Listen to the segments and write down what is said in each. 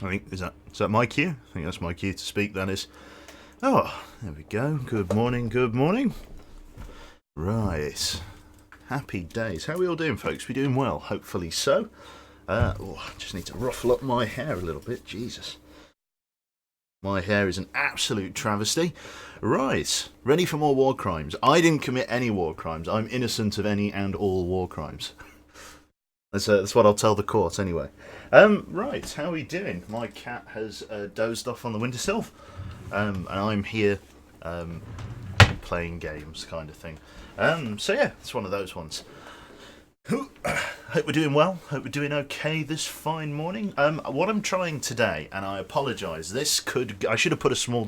I think, is that my cue? I think that's my cue to speak, that is. Oh, there we go. Good morning, good morning. Right. Happy days. How are we all doing, folks? We doing well? Hopefully so. I just need to ruffle up my hair a little bit. Jesus. My hair is an absolute travesty. Right. Ready for more war crimes. I didn't commit any war crimes. I'm innocent of any and all war crimes. That's what I'll tell the court anyway. Right, how are we doing? My cat has dozed off on the windowsill, and I'm here playing games, kind of thing. So yeah, it's one of those ones. Hope we're doing well. Hope we're doing okay this fine morning. What I'm trying today, and I apologise, I should have put a small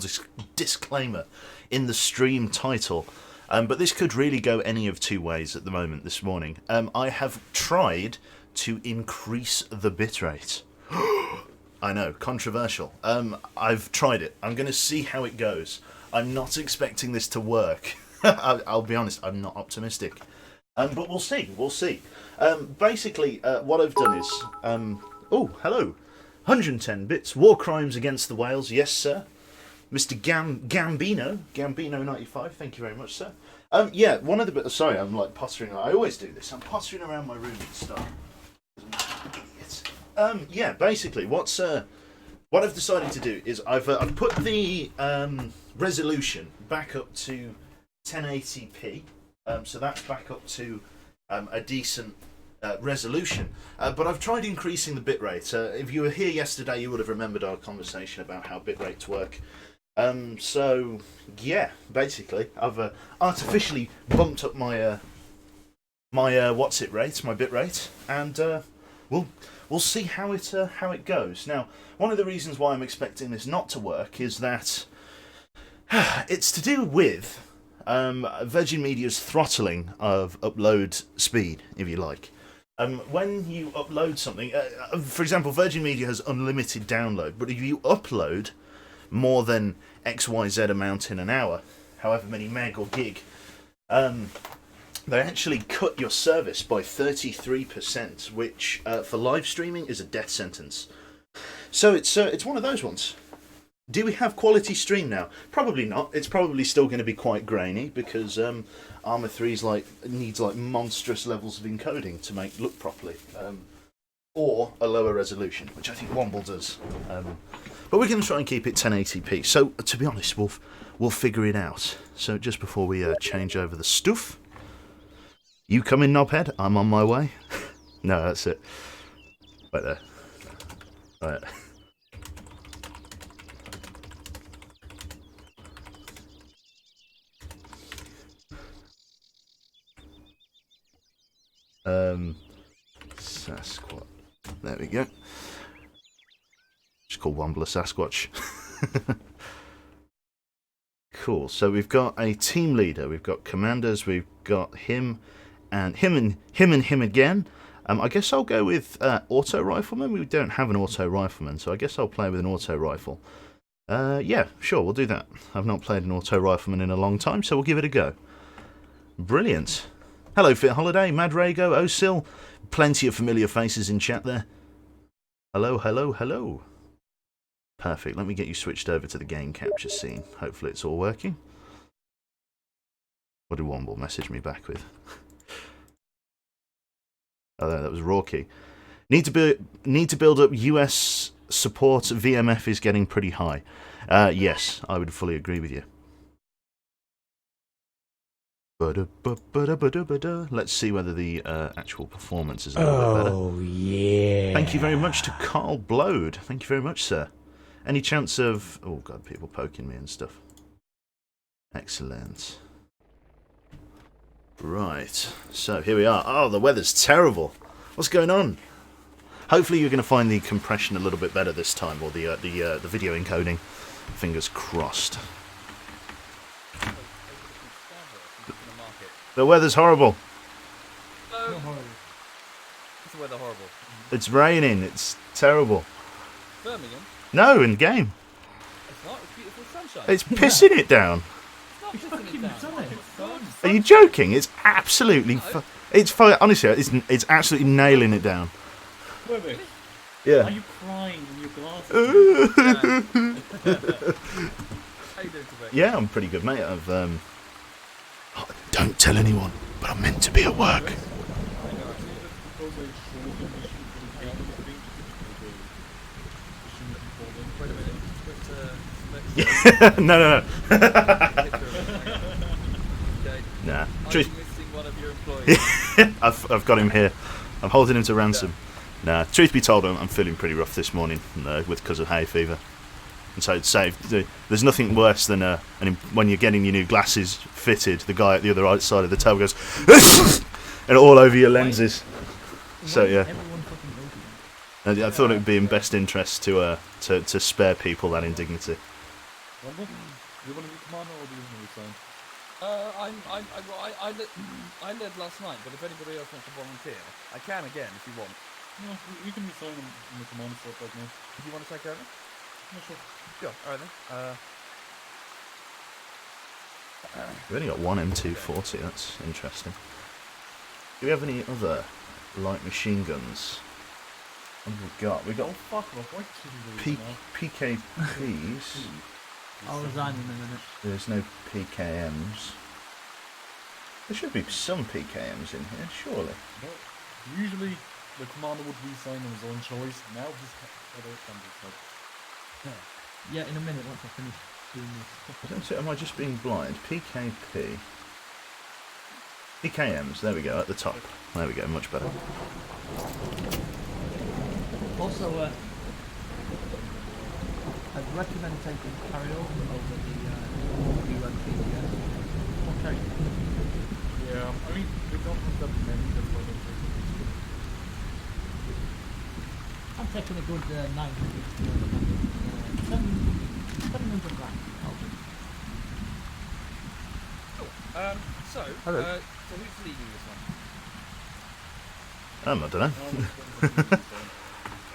disclaimer in the stream title. But this could really go any of two ways at the moment this morning. I have tried to increase the bitrate. I know, controversial. I've tried it. I'm going to see how it goes. I'm not expecting this to work. I'll be honest, I'm not optimistic. But we'll see, basically, what I've done is... oh, hello. 110 bits. War crimes against the whales. Yes, sir. Mr. Gambino95, thank you very much, sir. Yeah, one of the bits... Sorry, I'm like pottering... I always do this. I'm pottering around my room and stuff. Yeah, basically, what I've decided to do is I've put the resolution back up to 1080p. So that's back up to a decent resolution. But I've tried increasing the bitrate. If you were here yesterday, you would have remembered our conversation about how bitrates work. So yeah, basically, I've artificially bumped up my my bit rate, and we'll see how it goes. Now, one of the reasons why I'm expecting this not to work is that it's to do with Virgin Media's throttling of upload speed, if you like. When you upload something, for example, Virgin Media has unlimited download, but if you upload more than XYZ amount in an hour, however many meg or gig, they actually cut your service by 33%, which for live streaming is a death sentence. So it's one of those ones. Do we have quality stream now? Probably not. It's probably still going to be quite grainy because Arma 3's needs monstrous levels of encoding to make look properly, or a lower resolution, which I think Womble does. But we're going to try and keep it 1080p. So to be honest, we'll figure it out. So just before we change over the stuff, you come in, knobhead. I'm on my way. No, that's it. Right there. Right. Sasquatch. There we go. Just call Womble a Sasquatch. Cool. So we've got a team leader. We've got commanders. We've got him and him again. I guess I'll go with auto rifleman. We don't have an auto rifleman, so I guess I'll play with an auto rifle. Yeah, sure, we'll do that. I've not played an auto rifleman in a long time, so we'll give it a go. Brilliant. Hello, Fit Holiday, Mad Rago, Osil. Plenty of familiar faces in chat there. Hello, hello, hello. Perfect. Let me get you switched over to the game capture scene. Hopefully it's all working. What did Womble message me back with? Oh, that was Rawkey. Need to build up US support. VMF is getting pretty high. Yes, I would fully agree with you. Let's see whether the actual performance is a little bit better. Oh, yeah. Thank you very much to Carl Blode. Thank you very much, sir. Any chance of... Oh, God, people poking me and stuff. Excellent. Right. So, here we are. Oh, the weather's terrible. What's going on? Hopefully you're going to find the compression a little bit better this time, or the video encoding. Fingers crossed. The weather's horrible. No. Is the weather horrible? It's raining. It's terrible. Birmingham? No, in game. It's not. It's beautiful sunshine. It's pissing it down. It's not pissing it down. Are you joking? It's absolutely... honestly, it's absolutely nailing it down. Wait a minute. Yeah. Are you crying in your glasses? How you doing today? Yeah, I'm pretty good, mate. I've oh, don't tell anyone, but I'm meant to be at work. Wait a minute. No. Okay. Nah. Are you Truth, missing one of your employees? I've got him here. I'm holding him to ransom. Nah. Truth be told, I'm feeling pretty rough this morning because of hay fever. And so there's nothing worse than when you're getting your new glasses fitted, the guy at the other side of the table goes and all over your lenses. So yeah, I thought it would be in best interest to spare people that indignity. Do you want to be commander or do you want to resign? I led last night, but if anybody else wants to volunteer, I can again if you want. No, we can resign in the commander slot right now. Do you want to take over? Yeah, sure. Sure. All right then. We've only got one M240. That's interesting. Do we have any other light machine guns? What have we got? We got Oh, fuck off. Why should you do this now? PKPs. I'll resign in a minute. There's no PKMs. There should be some PKMs in here, surely. No, usually the commander would resign on his own choice. Now he's got it from his head. Yeah, in a minute once I finish doing I this. don't see, am I just being blind? PKP. PKMs, there we go, at the top. There we go, much better. Also, I'd recommend taking carryover over the UMP. Okay. Yeah, I mean, we don't have that many, that's why they're taking these. I'm taking a good 900 700 grand. So who's leading this one? I don't know.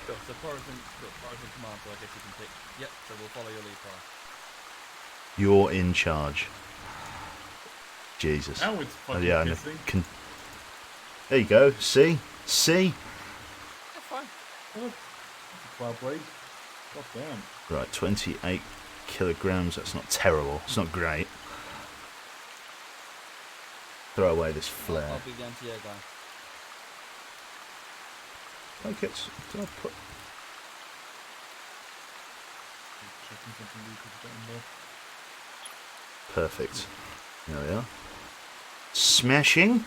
Sure, so Forrest and Command, so I guess you can pick. Yep, so we'll follow your lead, Forrest. You're in charge. Jesus. Now it's Oh, fucking yeah, I know. pissing. There you go. See? See? That's fine. Oh, that's a cloud blade. God damn. Right, 28 kilograms. That's not terrible. It's not great. Throw away this flare. I'll be the anti-air guy. Take it. Did I put... Checking something we could get in there. Perfect. There we are. Smashing.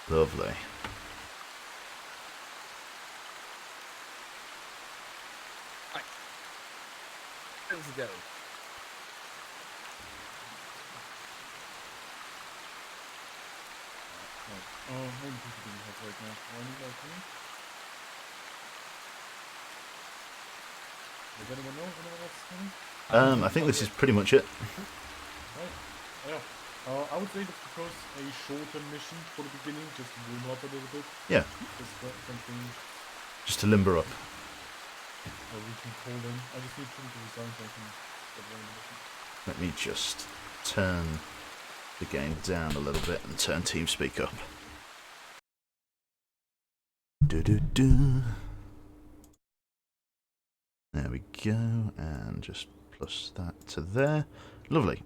Lovely. Ready to go. Oh, how many people do we have right now? One guy coming? Does anyone know? Anyone else coming? I think this is pretty much it. Right. Yeah. I would say let's propose a shorter mission for the beginning, just to warm up a little bit. Yeah, Just something just to limber up. we can call in. I just need them to resign so I can get running the mission. Let me just turn the game down a little bit and turn TeamSpeak up. Do. There we go, and just plus that to there. Lovely.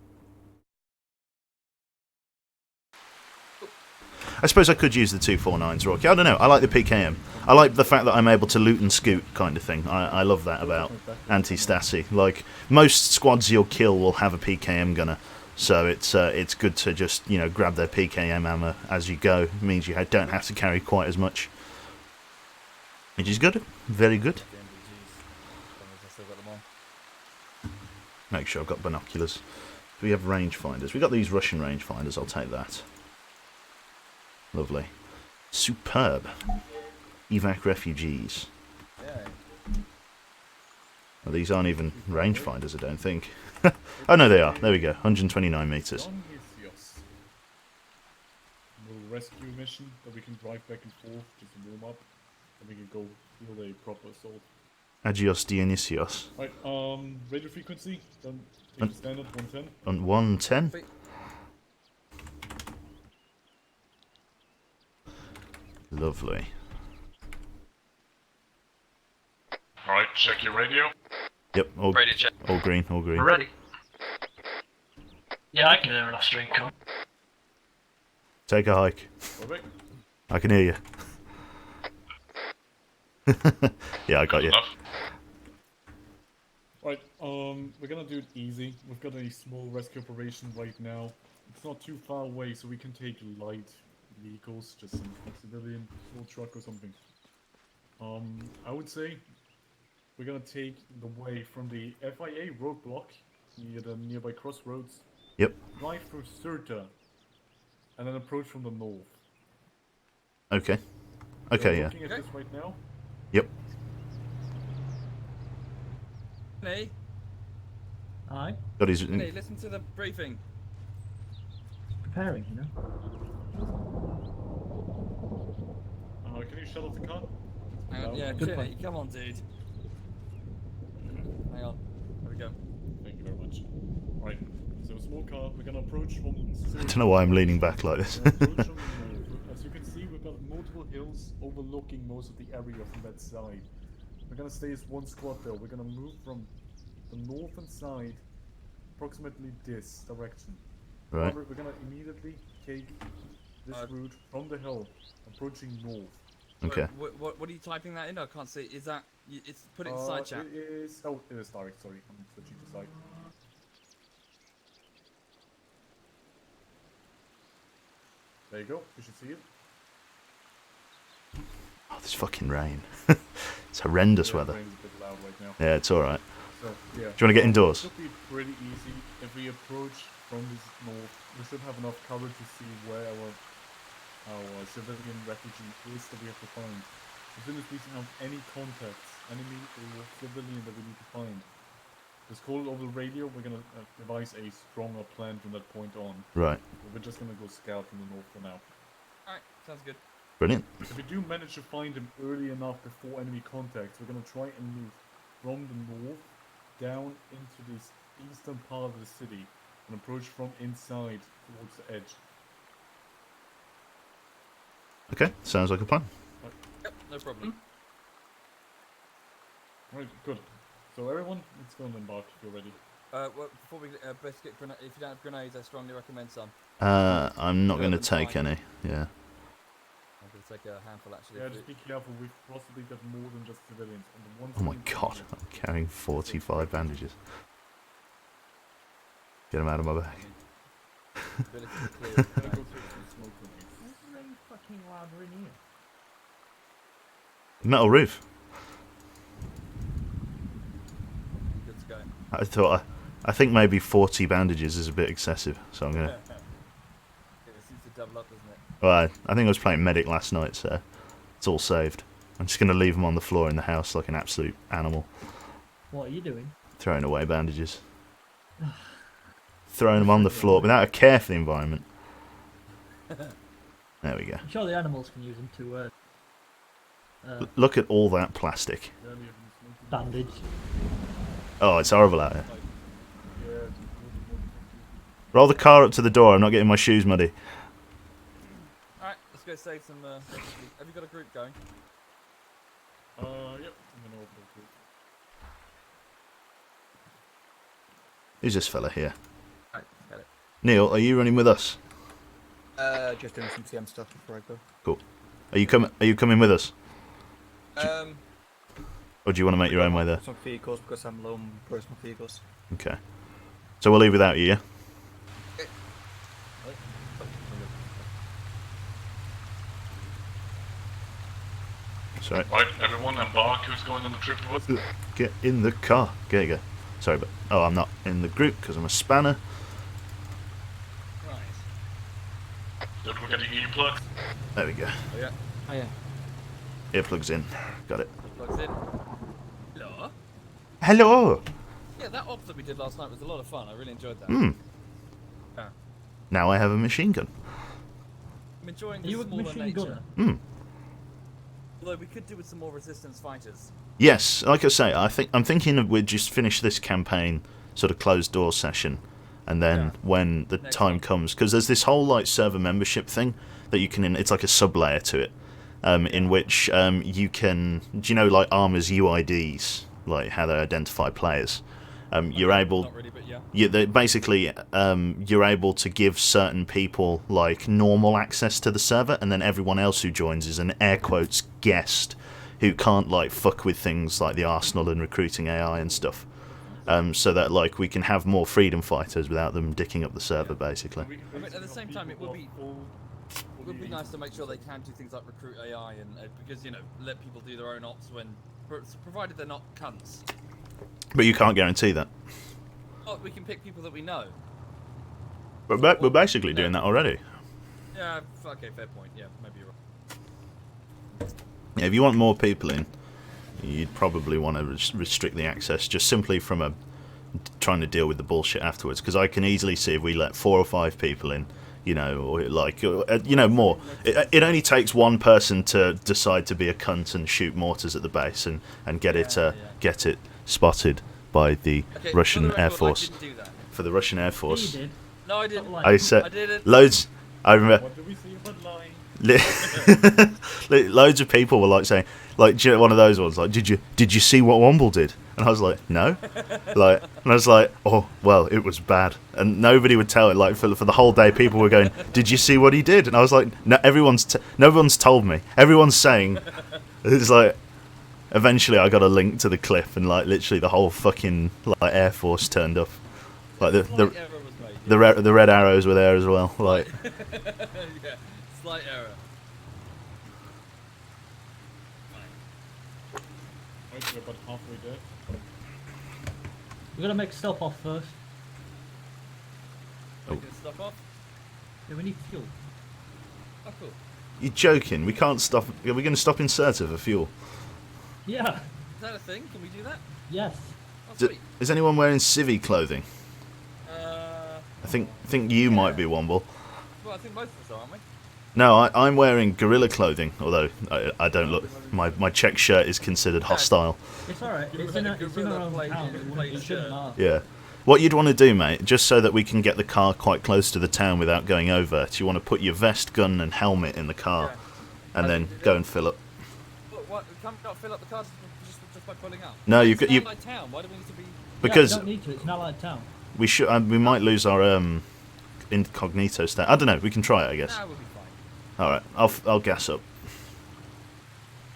I suppose I could use the 249s, Rocky. I don't know. I like the PKM. I like the fact that I'm able to loot and scoot kind of thing. I love that about anti-Stasi. Like, most squads you'll kill will have a PKM gunner. So it's good to just, you know, grab their PKM ammo as you go. It means you don't have to carry quite as much. Which is good. Very good. The MBGs. I still got them on. Make sure I've got binoculars. Do we have rangefinders? We've got these Russian rangefinders. I'll take that. Lovely. Superb. Evac refugees. Yeah. Well, these aren't even rangefinders, I don't think. Oh, no, they are. There we go. 129 metres. Yes. A little rescue mission that we can drive back and forth just to warm up. And we can go field a proper assault. Agios Dionysios. Right, radio frequency, then take the standard 110. On 110. Lovely. Alright, check your radio. Yep, all, Radio check. all green, all green. We're ready. Yeah, I can hear an off-stream call. Take a hike. Perfect. I can hear you. Yeah, I got you. Enough. Right, we're gonna do it easy. We've got a small rescue operation right now. It's not too far away, so we can take light vehicles, just some civilian, small truck or something. I would say we're gonna take the way from the FIA roadblock near the nearby crossroads. Yep. Drive through Sirta, and then approach from the north. Okay. So Okay, we're yeah. looking at this right now. Yep. Hey, Aye. Got his... hey, listen to the briefing. Preparing, you know. Can you shut off the car? Hang on, yeah, Good Chinny, come on, dude. Hang on, there we go. Thank you very much. Right, so a small car, we're gonna approach from I don't know why I'm leaning back like this. We're gonna approach from the north. As you can see, we've got multiple hills overlooking most of the area from that side. We're gonna stay as one squad though. We're gonna move from the northern side, approximately this direction. Right. However, we're gonna immediately take this route from the hill, approaching north. Okay. What are you typing that in? I can't see. Is that... It's put it in side chat. It is... Oh, it is direct, sorry. I'm switching to side. There you go. You should see it. Oh, this fucking rain. It's horrendous weather. Rain's a bit loud right now. Yeah, it's alright. So, yeah. Do you want to get indoors? It should be pretty easy. If we approach from this north, we should have enough cover to see where our civilian refugee is that we have to find. As soon as we have any contacts, enemy or civilian that we need to find, just call it over the radio. We're gonna devise a stronger plan from that point on. Right. But we're just gonna go scout from the north for now. Alright, sounds good. Brilliant. If we do manage to find him early enough before enemy contacts, we're gonna try and move from the north down into this eastern part of the city and approach from inside towards the edge. Okay, sounds like a plan. Yep, no problem. Right, good. So everyone, let's go and embark if you're ready. Well, before we best get if you don't have grenades, I strongly recommend some. I'm not Yeah, going to then take fine. any. Yeah. I'm going to take a handful actually. Yeah, if just we- be careful. We've possibly got more than just civilians. And the ones Oh my in god, I'm carrying 45 bandages. Get them out of my bag. ability to clear Gonna go grenades. take some smoke grenades. Why is the rain fucking louder in here? Metal roof. Good to go. I thought I think maybe 40 bandages is a bit excessive, so I'm gonna. Yeah, it seems to double up, doesn't it? Well, I think I was playing medic last night, so it's all saved. I'm just gonna leave them on the floor in the house like an absolute animal, What are you doing? throwing away bandages, throwing them on the floor without a care for the environment. There we go. I'm sure the animals can use them to Look at all that plastic. Yeah, we have any smoke grenades. bandage. Oh, it's horrible out here. Yeah, just more. Roll the car up to the door. I'm not getting my shoes muddy. Alright, let's go save some. Have you got a group going? Yep. I'm gonna open it. Who's this fella here? Alright, got it. Neil, are you running with us? Just doing some TM stuff before I go. Are you coming with us, Um, or do you want to make your own way there? some vehicles because I'm low on personal vehicles. Okay. So we'll leave without you, yeah? Sorry. Right, everyone embark. Who's going on the trip with us? Get in the car. There you go. Sorry, but I'm not in the group because I'm a spanner. Right. Did we get the E-plug? There we go. Oh yeah. Oh yeah. Earplugs in. Got it. Plugs in. Hello. Hello. Yeah, that op that we did last night was a lot of fun. I really enjoyed that. Hmm. Yeah. Now I have a machine gun. I'm enjoying Are the you a smaller machine nature. gunner? Hmm. Although we could do with some more resistance fighters. Yes, like I say, I'm thinking of we'd just finish this campaign sort of closed door session, and then Yeah. when the Next time one. comes, because there's this whole like server membership thing that you can. It's like a sub layer to it, in which you can. Do you know like Arma's UIDs, like how they identify players? You're able. Not really, but yeah. Basically, you're able to give certain people like normal access to the server, and then everyone else who joins is an air quotes guest who can't like fuck with things like the Arsenal and recruiting AI and stuff. So that like we can have more freedom fighters without them dicking up the server, basically. I mean, at the same time, it would be nice to make sure they can do things like recruit AI and because let people do their own ops when provided they're not cunts. But you can't guarantee that. Oh, we can pick people that we know. But we're basically doing that already. Yeah. Okay. Fair point. Yeah. Maybe you're right. Yeah, if you want more people in, you'd probably want to restrict the access just simply from trying to deal with the bullshit afterwards. Because I can easily see if we let 4 or 5 people in, or like, more. It only takes one person to decide to be a cunt and shoot mortars at the base and get it spotted by the Okay, Russian for the Air record, Force. I didn't do that. For the Russian Air You Force. did. No, I didn't. Like- I said I didn't. loads. I remember. What do we say about lying? Loads of people were like saying, like, do you know, one of those ones, like, did you see what Womble did? And I was like, no. And I was like, oh well, it was bad, and nobody would tell it. Like for the whole day, people were going, did you see what he did? And I was like, no, no one's told me. Everyone's saying, it's like, eventually I got a link to the clip, and like literally the whole fucking like Air Force turned up, like Slight error was made. the red arrows were there as well, like. Yeah. Slight error. Right, we're about halfway there. We're gonna make stealth off first. Taking stuff off. Yeah, we need fuel. Oh, cool. You're joking? We can't stop. Are we going to stop in Serta for fuel? Yeah. Is that a thing? Can we do that? Yes. Oh, D- sweet. is anyone wearing civvy clothing? I think you might be Womble. Well, I think most of us are, aren't we? No, I'm wearing gorilla clothing, although I don't look. My check shirt is considered hostile. It's alright. It's in our own town. It shouldn't matter. Yeah. What you'd want to do, mate, just so that we can get the car quite close to the town without going over, is you want to put your vest, gun, and helmet in the car, and then go and fill up. What? Can't we not fill up the car just by pulling out? No, It's you've got an you allied town. Why do we need to be? because yeah, we don't need to. It's not like town. we should. We might lose our incognito stat. I don't know. We can try it, I guess. Nah, we'll be fine. All right. I'll gas up.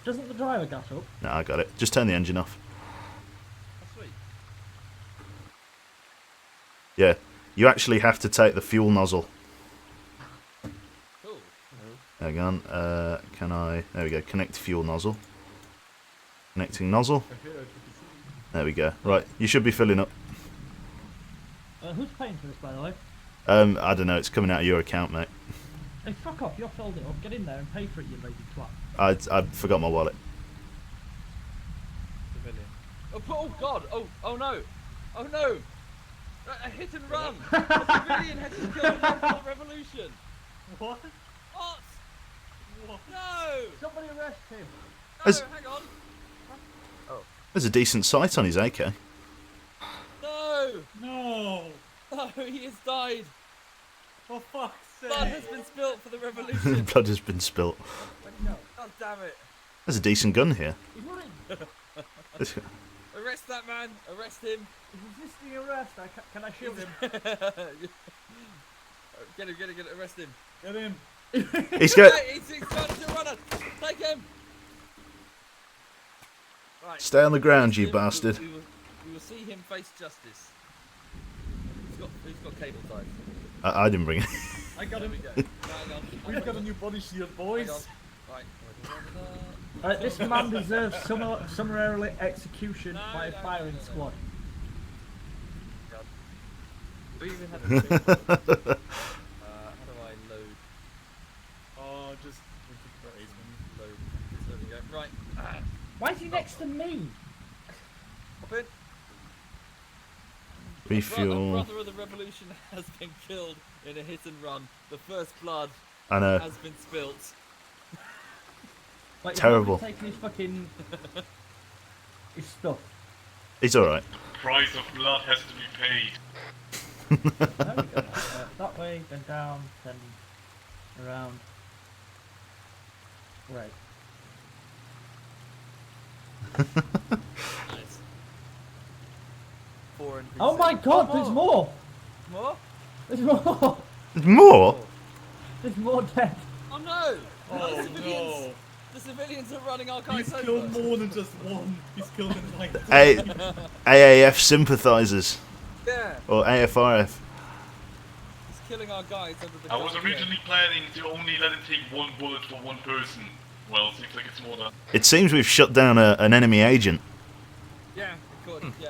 Doesn't the driver gas up? No, I got it. Just turn the engine off. Oh, sweet. Yeah. You actually have to take the fuel nozzle. Cool. Hang on. Can I? There we go. Connect fuel nozzle. Connecting nozzle. There we go. Right. You should be filling up. Who's paying for this, by the way? I don't know. It's coming out of your account, mate. Hey, fuck off. You're filled it up. Get in there and pay for it, you lazy twat. I forgot my wallet. Civilian. Oh God! Oh no! Oh no! A hit and run! A civilian has to kill the revolution. What? What? No! Somebody arrest him. No! As- Hang on! There's a decent sight on his AK. No! No! No! He has died. For fuck's Blood has sake! been spilt for the revolution. Blood has been spilt. God damn it! There's a decent gun here. He's running. Arrest that man! Arrest him! He's resisting arrest. Can I shoot him? Get him! Arrest him! Get him! He's got. Hey, he's turned into a runner! Take him! Right. Stay on the ground, you We will- bastard. We will see him face justice. He's got cable ties. I didn't bring it. I got There him! we go. Hang on. We've got a new body shield, Hang boys! on. Right. This man deserves summarily execution by a firing squad. We even had a thing. How do I load? Oh, just raise me. Load. There we go. Right. Why is he next to me? Hop in. Refuel. The brother of the revolution has been killed in a hit and run. The first blood I know. has been spilt. Like, Terrible. He's taking his fucking his stuff. He's all right. Price of blood has to be paid. There we go. That way, then down, then around. Right. Nice. Four and Oh my god, there's more! More? There's more! There's more. There's more dead. Oh no! Oh the civilians! no! The civilians are running our guys He's over. killed more than just one. He's killed in like A- AAF sympathisers Yeah, or AFRF. he's killing our guys under the I was gun. originally planning to only let him take one bullet for one person. Well, seems like it's more than. It seems we've shut down an enemy agent. Yeah, of course, yeah.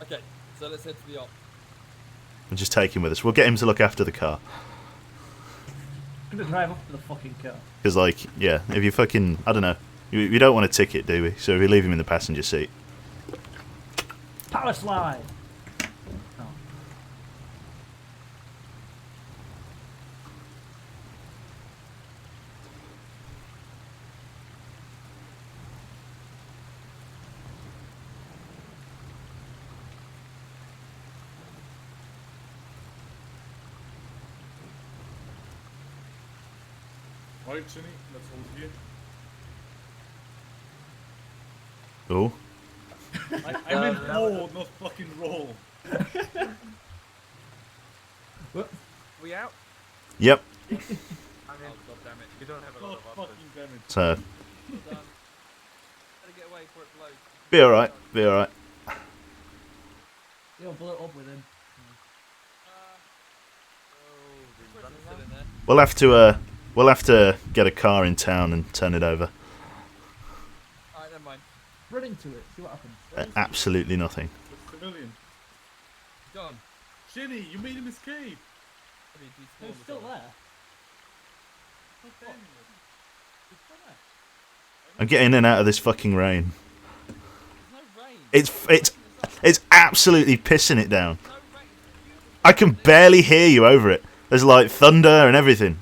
Okay, so let's head to the op. We'll just take him with us. We'll get him to look after the car. I'm gonna drive up to the fucking car. Because, like, yeah, if you fucking, I don't know, we don't want a ticket, do we? So if we leave him in the passenger seat. Power slide! Oh. Right, Chinny, let's hold here. Oh. I meant hold, not fucking roll. We out? Yep. Oh, god damn it. We don't have a lot God of options. fucking damn it. So, Well done. Better get away before it blows. be alright. Be alright. You'll blow it up with him. Still in there. We'll have to get a car in town and turn it over. Alright, never mind. Run into it, see what happens. Absolutely nothing. The civilian. Gone. Chinny, you made him escape. I mean, he's He's spawned still as well. there. Not damn it. He's still there. I'm getting in and out of this fucking rain. There's no rain. It's absolutely pissing it down. No rain. I can barely hear you over it. There's like thunder and everything.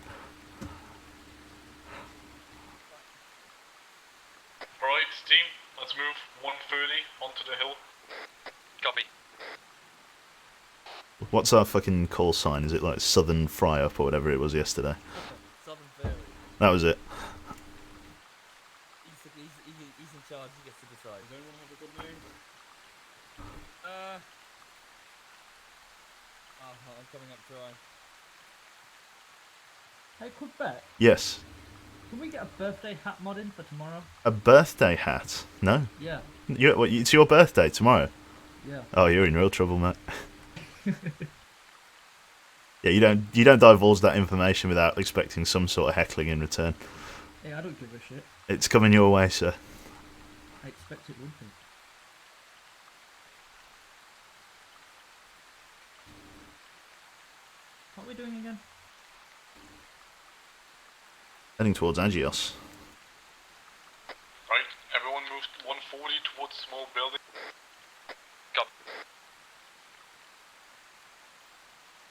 Alright, team, let's move 130 onto the hill. Copy. What's our fucking call sign? Is it like Southern Fry Up or whatever it was yesterday? Southern Fairy. That was it. He's in charge. He gets to decide. Does anyone have a good name? I'm coming up dry. Hey, quick bet. Yes. Can we get a birthday hat mod in for tomorrow? A birthday hat? No. Yeah. It's your birthday tomorrow. Yeah. Oh, you're in real trouble, mate. Yeah, you don't divulge that information without expecting some sort of heckling in return. Hey, I don't give a shit. It's coming your way, sir. I expect it would be. What are we doing again? Heading towards Agios. Right, everyone move 140 towards the small building.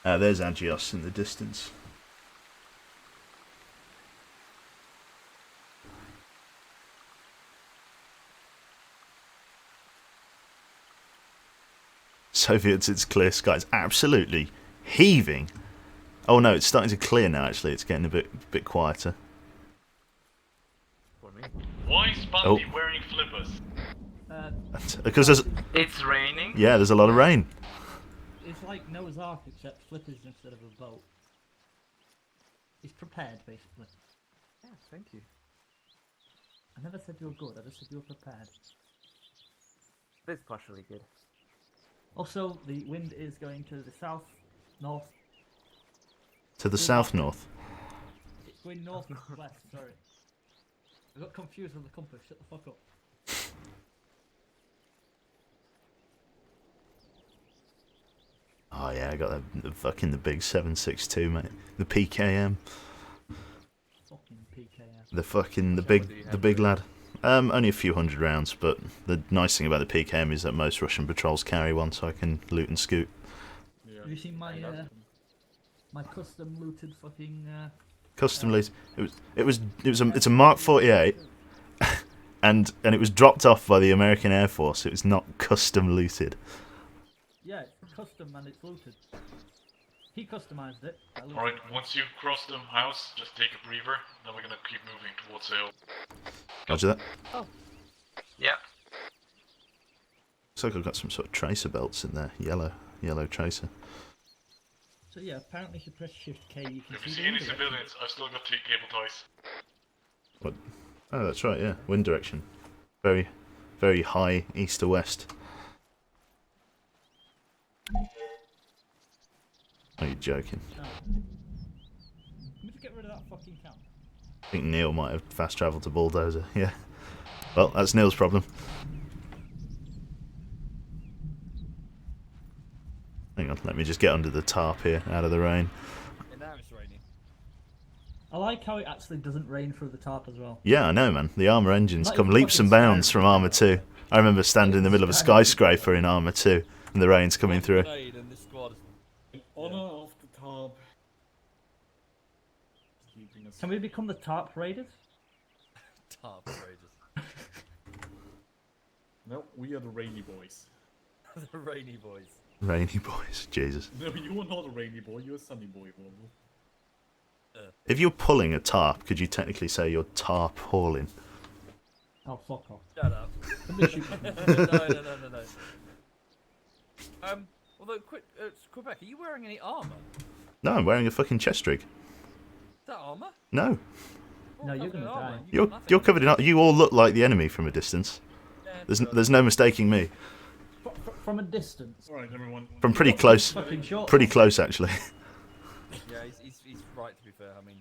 There's Agios in the distance. Soviets, it's clear sky. It's absolutely heaving. Oh no, it's starting to clear now. Actually, it's getting a bit quieter. Why is Bundy wearing flippers? Because there's It's raining. yeah, there's a lot of rain. It's like Noah's Ark, except flippers instead of a boat. He's prepared, basically. Yeah, thank you. I never said you were good, I just said you were prepared. This is partially good. Also, the wind is going to the south, north. To the south-north. It's going north west, sorry. I got confused with the compass, shut the fuck up. Oh yeah, I got the big 762, mate. The PKM. Fucking PKM. The big lad. Only a few hundred rounds, but the nice thing about the PKM is that most Russian patrols carry one, so I can loot and scoot. Yeah. Have you seen my my custom looted fucking Custom loot. It's a Mark 48, and it was dropped off by the American Air Force. It was not custom looted. yeah, it's custom and it's looted. He customized it. I looted Alright, it. once you've crossed the house, just take a breather, then we're gonna keep moving towards the hill. Roger that. Yeah. Looks like I've got some sort of tracer belts in there. Yellow tracer. So yeah, apparently if you press Shift K you can If you see see the any wind direction. civilians, I've still got cable ties. What? Oh, that's right. Yeah, wind direction. Very, very high east to west. Are you joking? Oh. Let me just get rid of that fucking camp. I think Neil might have fast travelled to Bulldozer. Yeah. Well, that's Neil's problem. Hang on, let me just get under the tarp here, out of the rain. And now it's raining. I like how it actually doesn't rain through the tarp as well. Yeah, I know, man. The Arma engines Not come even leaps fucking and bounds scary. from Arma 2. I remember standing in the middle of a skyscraper in Arma 2, and the rain's coming One through. grenade and this squad. In honor of the tarp. Keeping us. Can we become the tarp raiders? Tarp raiders. No, we are the rainy boys. The rainy boys. Rainy boys, Jesus. No, you are not a rainy boy. You're a sunny boy, Volvo. If you're pulling a tarp, could you technically say you're tarp hauling? Oh, fuck off. Shut up. Let me shoot them. No. Although, Quebec, are you wearing any armor? No, I'm wearing a fucking chest rig. Is that armor? No, All No, you're covered in gonna armor. die. You got nothing. you're covered in. You all look like the enemy from a distance. Yeah, There's no mistaking me. From a distance. Alright, everyone. From pretty close. Fucking short. Pretty close, actually. Yeah, he's right, to be fair. I mean,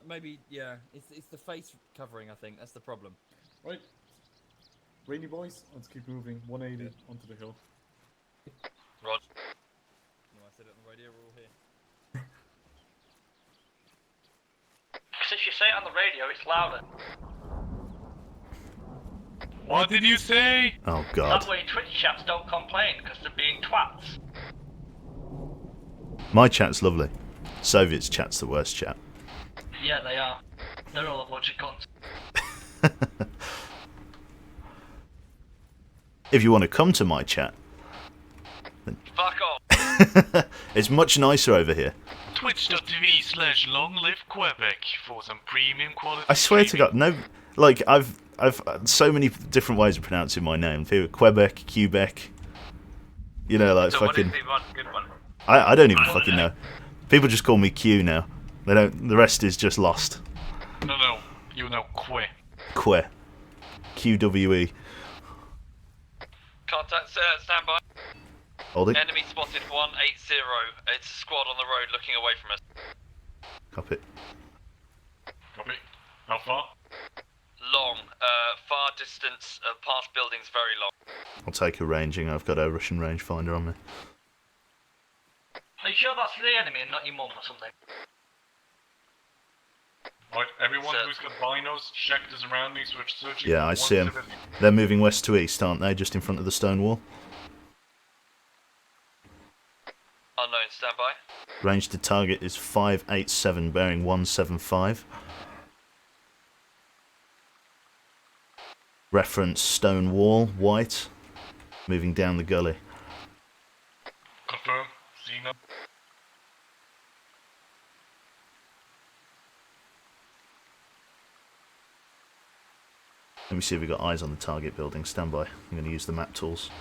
maybe, yeah, it's the face covering, I think. That's the problem. Right. Rainy boys, let's keep moving. 180 onto the hill. Rod. You know, I said it on the radio, we're all here. Because if you say it on the radio, it's louder. What did you say? Oh god. That way Twitch chats don't complain because they're being twats. My chat's lovely. Soviets chat's the worst chat. Yeah, they are. They're all a bunch of cunts. If you want to come to my chat, Fuck off. it's much nicer over here. Twitch.tv/longlivequebec for some premium quality. I swear to God, no, like I've so many different ways of pronouncing my name. Quebec, Quebec. You know, like So fucking. what is the one good one? I don't even fucking know. People just call me Q now. They don't. The rest is just lost. No, you know que. Que. QWE. Contact, stand by. Holding. Enemy spotted 180. It's a squad on the road looking away from us. Copy. Copy. How far? Long, far distance, past buildings very long. I'll take a ranging. I've got a Russian rangefinder on me. Are you sure that's for the enemy and not your mum or something? Right, everyone Sir. who's got binos, check the surroundings. We're searching. Yeah, for I one see 'em. civilian. They're moving west to east, aren't they? Just in front of the stone wall. Unknown, stand by. Range to target is 587, bearing 175. Reference stone wall, white. Moving down the gully. Confirm. Xena. Let me see if we've got eyes on the target building. Stand by. I'm going to use the map tools.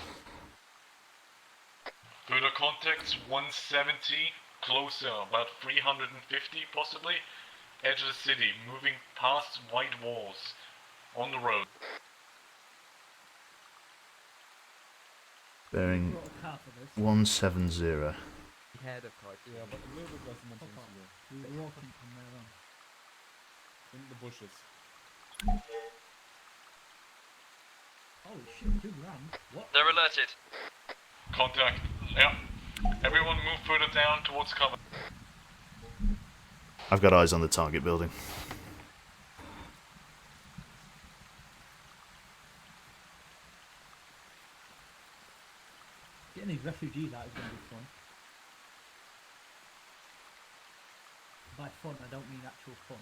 Further contacts 170. Closer, about 350 possibly. Edge of the city, moving past white walls. On the road. Bearing Brought a car for this. 170. Head of kite. Yeah, but a little bit less than Fuck 1 off. ago. We were walking from there on. In the bushes. Holy shit, two ran. What? They're alerted. Contact. Yeah. Everyone move further down towards cover. I've got eyes on the target building. Getting these refugees out is going to be fun. By fun, I don't mean actual fun.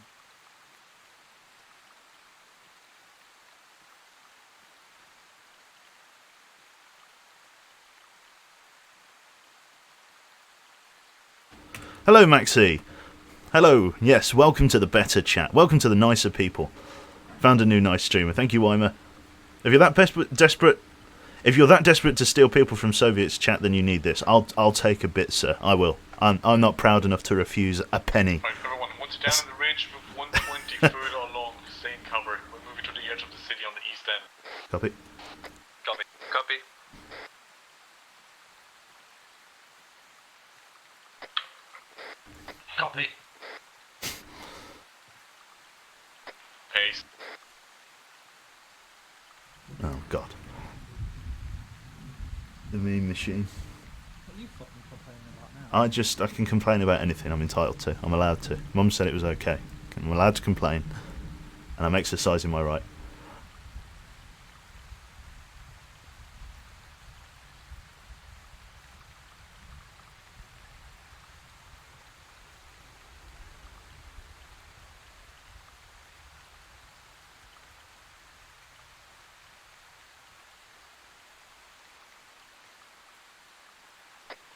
Hello, Maxi. Hello. Yes, welcome to the better chat. Welcome to the nicer people. Found a new nice streamer. Thank you, Weimer. If you're that desperate, if you're that desperate to steal people from Soviets chat, then you need this. I'll take a bit, sir. I will. I'm not proud enough to refuse a penny. Right, everyone, once down on the ridge, move 120 further along, stay in cover. We're moving to the edge of the city on the east end. Copy. Copy. Copy. Copy. Pace. Oh God. The mean machine. What are you fucking complaining about now? I can complain about anything. I'm entitled to. I'm allowed to. Mum said it was okay. I'm allowed to complain, and I'm exercising my right.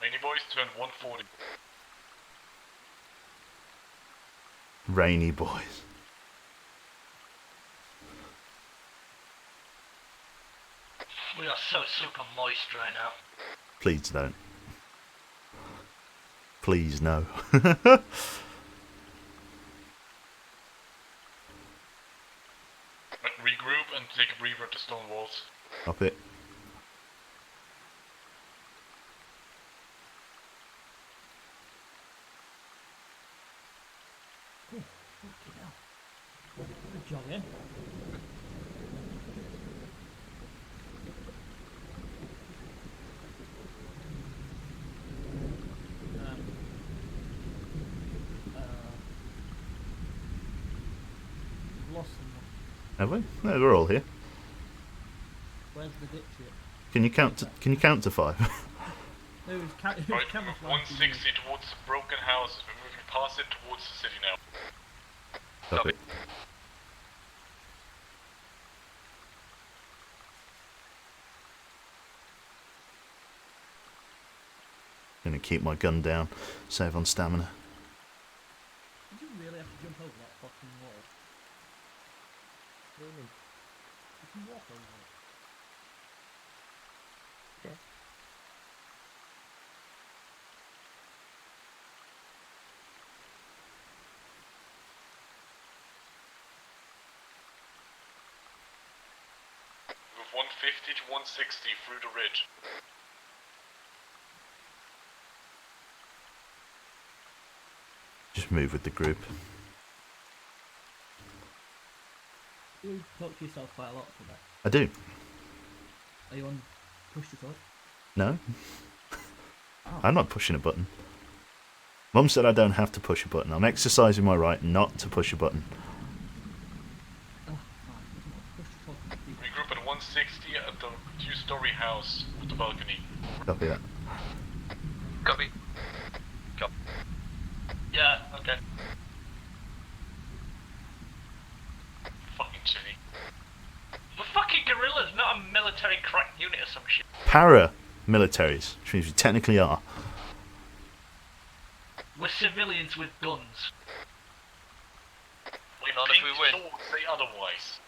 Rainy boys, turn 140. Rainy boys. We are so super moist right now. Please don't. Please no. Regroup and take a breather at the stone walls. Up it. Fucking hell. Good job, yeah? We've lost someone. Have we? No, we're all here. Where's the dipshit? Can you count to 5? Who's Right, move camouflaging 160 towards the broken houses. We're moving past it towards the city now. Copy. Gonna keep my gun down, save on stamina. Did you really have to jump over that fucking wall? What do you mean? You can walk over it. Yeah. Move 150 to 160 through the ridge. Just move with the group. You talk to yourself quite a lot today. I do. Are you on push to talk? No, Oh. I'm not pushing a button. Mum said I don't have to push a button. I'm exercising my right not to push a button. Oh, fine. Push to talk. Regroup at 160 at the two-story house with the balcony. Copy that. Copy. Copy. Yeah, okay. Fucking chilly. We're fucking guerrillas, not a military crack unit or some shit. Paramilitaries, which means we technically are. We're civilians with guns. My Not if pink we win. swords say otherwise.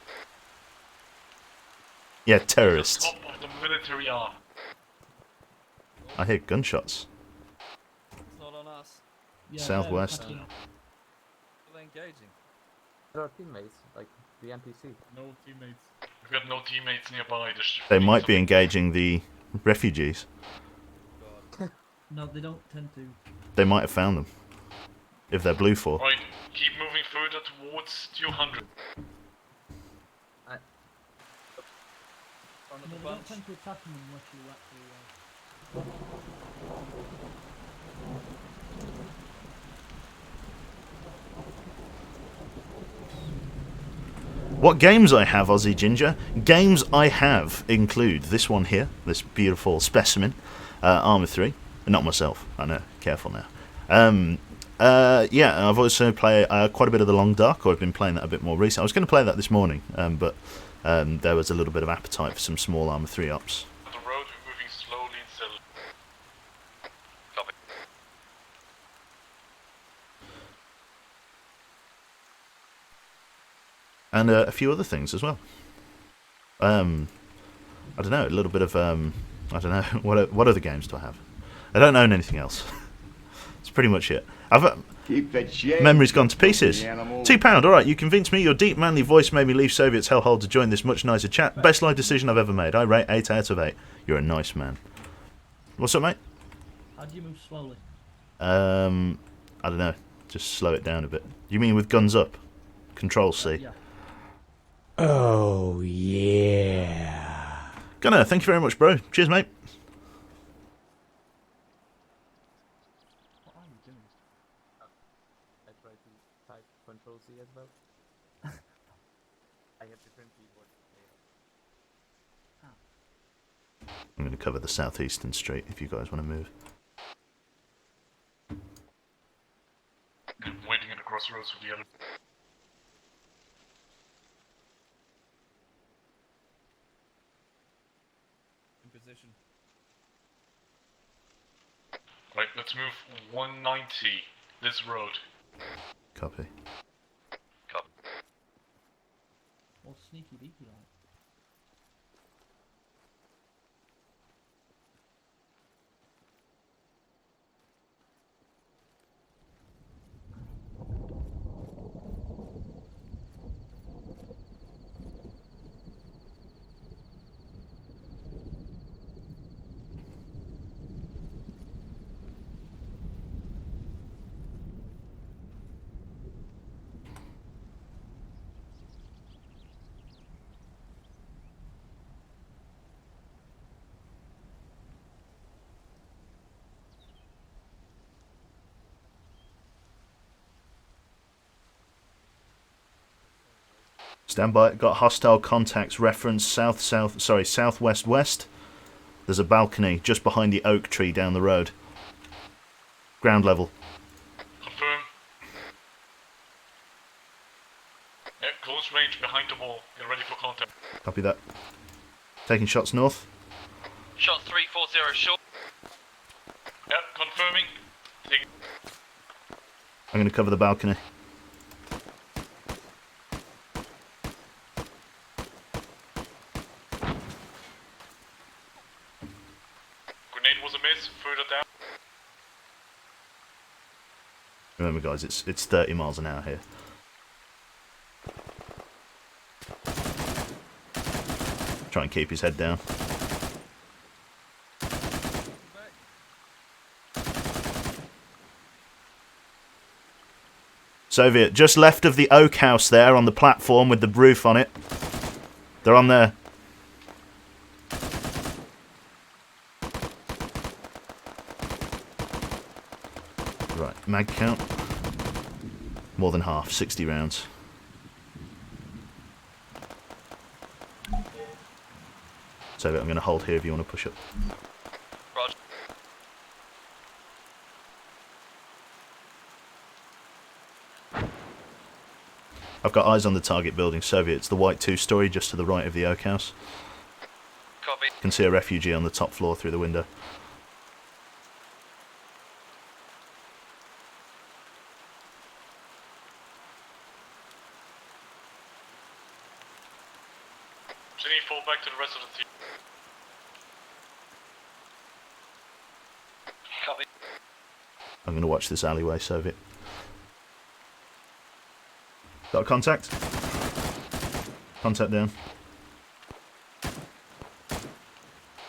Yeah, The terrorists. top of the military are. I hear gunshots. It's not on us. Yeah, Southwest. attacking. They're engaging. There are teammates, like the NPC. No teammates. We've got no teammates nearby. They might be engaging the refugees. God. No, they don't tend to. They might have found them. If they're blue for. Right, keep moving further towards 200. Front of No, the they don't bunch. tend to attack them unless you actually. What games I have, Aussie Ginger? Games I have include this one here, this beautiful specimen, Arma 3. Not myself, I know, careful now. Yeah, I've also played quite a bit of The Long Dark, or I've been playing that a bit more recently. I was going to play that this morning, but there was a little bit of appetite for some small Arma 3 ups. On the road, we're moving slowly and steadily. Copy. And a few other things as well. I don't know, a little bit of, I don't know, what other games do I have? I don't own anything else. That's pretty much it. Keep the change. Memory's gone to pieces. Animal. £2, alright, you convinced me. Your deep manly voice made me leave Soviet's hellhole to join this much nicer chat. Best life decision I've ever made. I rate 8 out of 8. You're a nice man. What's up, mate? How do you move slowly? I don't know. Just slow it down a bit. You mean with guns up? Control C. Yeah. Oh, yeah. Gunnar, thank you very much, bro. Cheers, mate. What are you doing? I try to type Control C as well. I have different keyboards. I'm going to cover the southeastern street if you guys want to move. I'm waiting at the crossroads for the other. In position. Right, let's move 190 this road. Copy. Copy. All sneaky beaky like. Stand by. Got hostile contacts. Reference southwest west. There's a balcony just behind the oak tree down the road. Ground level. Confirm. Yeah, close range behind the wall. Get ready for contact. Copy that. Taking shots north. Shot 340 short. Yeah, confirming. Take. I'm going to cover the balcony. Grenade was a miss. Further down. Remember, guys, it's 30 miles an hour here. Try and keep his head down. Soviet, just left of the oak house there on the platform with the roof on it. They're on there. Right, mag count. More than half, 60 rounds. Soviet, I'm going to hold here if you want to push up. Roger. I've got eyes on the target building, Soviet. It's the white two-story just to the right of the oak house. Copy. Can see a refugee on the top floor through the window. Jenny, fall back to the rest of the team. Copy. I'm going to watch this alleyway, Soviet. Got a contact? Contact down.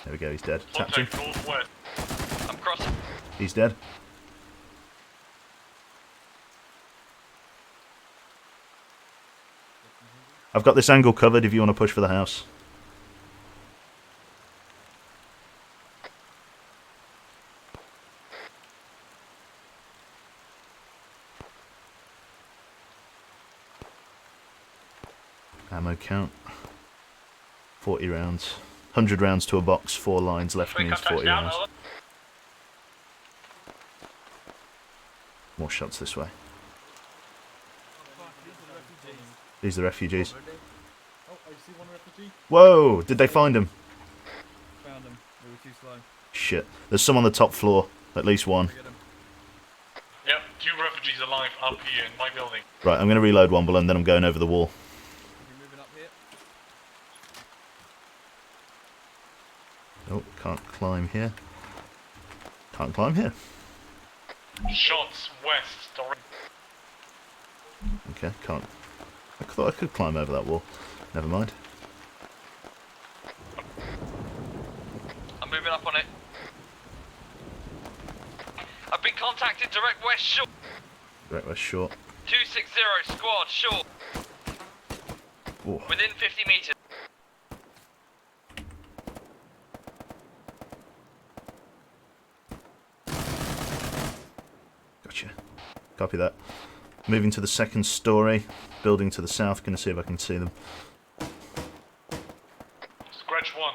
There we go, he's dead. Tapped him. Contact northwest. I'm crossing. He's dead. I've got this angle covered if you want to push for the house. Ammo count. 40 rounds. 100 rounds to a box, 4 lines left Quick means contact 40 down, rounds. over. More shots this way. These are the refugees. Oh, I see one refugee. Whoa! Did they find him? Found them. They were too slow. Shit. There's some on the top floor. At least one. Get them. Yep, 2 refugees alive up here in my building. Right, I'm going to reload one balloon, then I'm going over the wall. We're moving up here. Oh, can't climb here. Can't climb here. Shots west. Direct. Okay, can't. I thought I could climb over that wall. Never mind. I'm moving up on it. I've been contacted direct west short. Right, we're short. 260 squad short. Oh, Within 50 meters. gotcha. Copy that. Moving to the second story. Building to the south. Gonna see if I can see them. Scratch 1.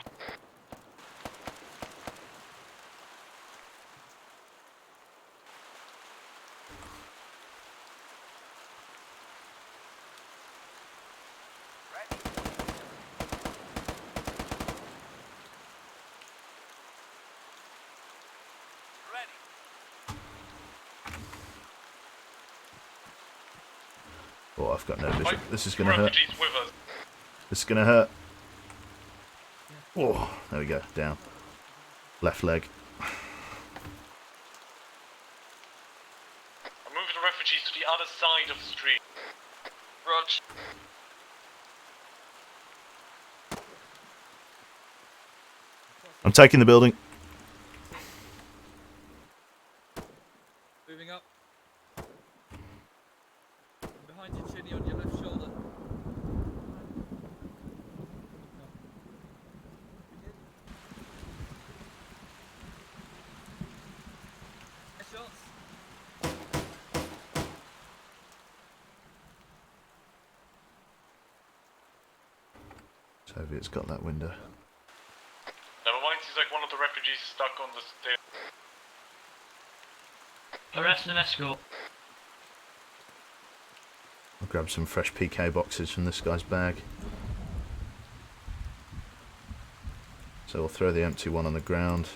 Oh, I've got no vision. Right, This is 2 gonna hurt. refugees with us. This is gonna hurt. Oh, there we go. Down. Left leg. I'm moving the refugees to the other side of the street. Rog. I'm taking the building. Moving up. Behind you, Chinny, on your left shoulder. Shots. Soviet's got that window. Never mind, he's like one of the refugees stuck on the stairs. Arrest and escort. I'll grab some fresh PK boxes from this guy's bag. So we'll throw the empty one on the ground.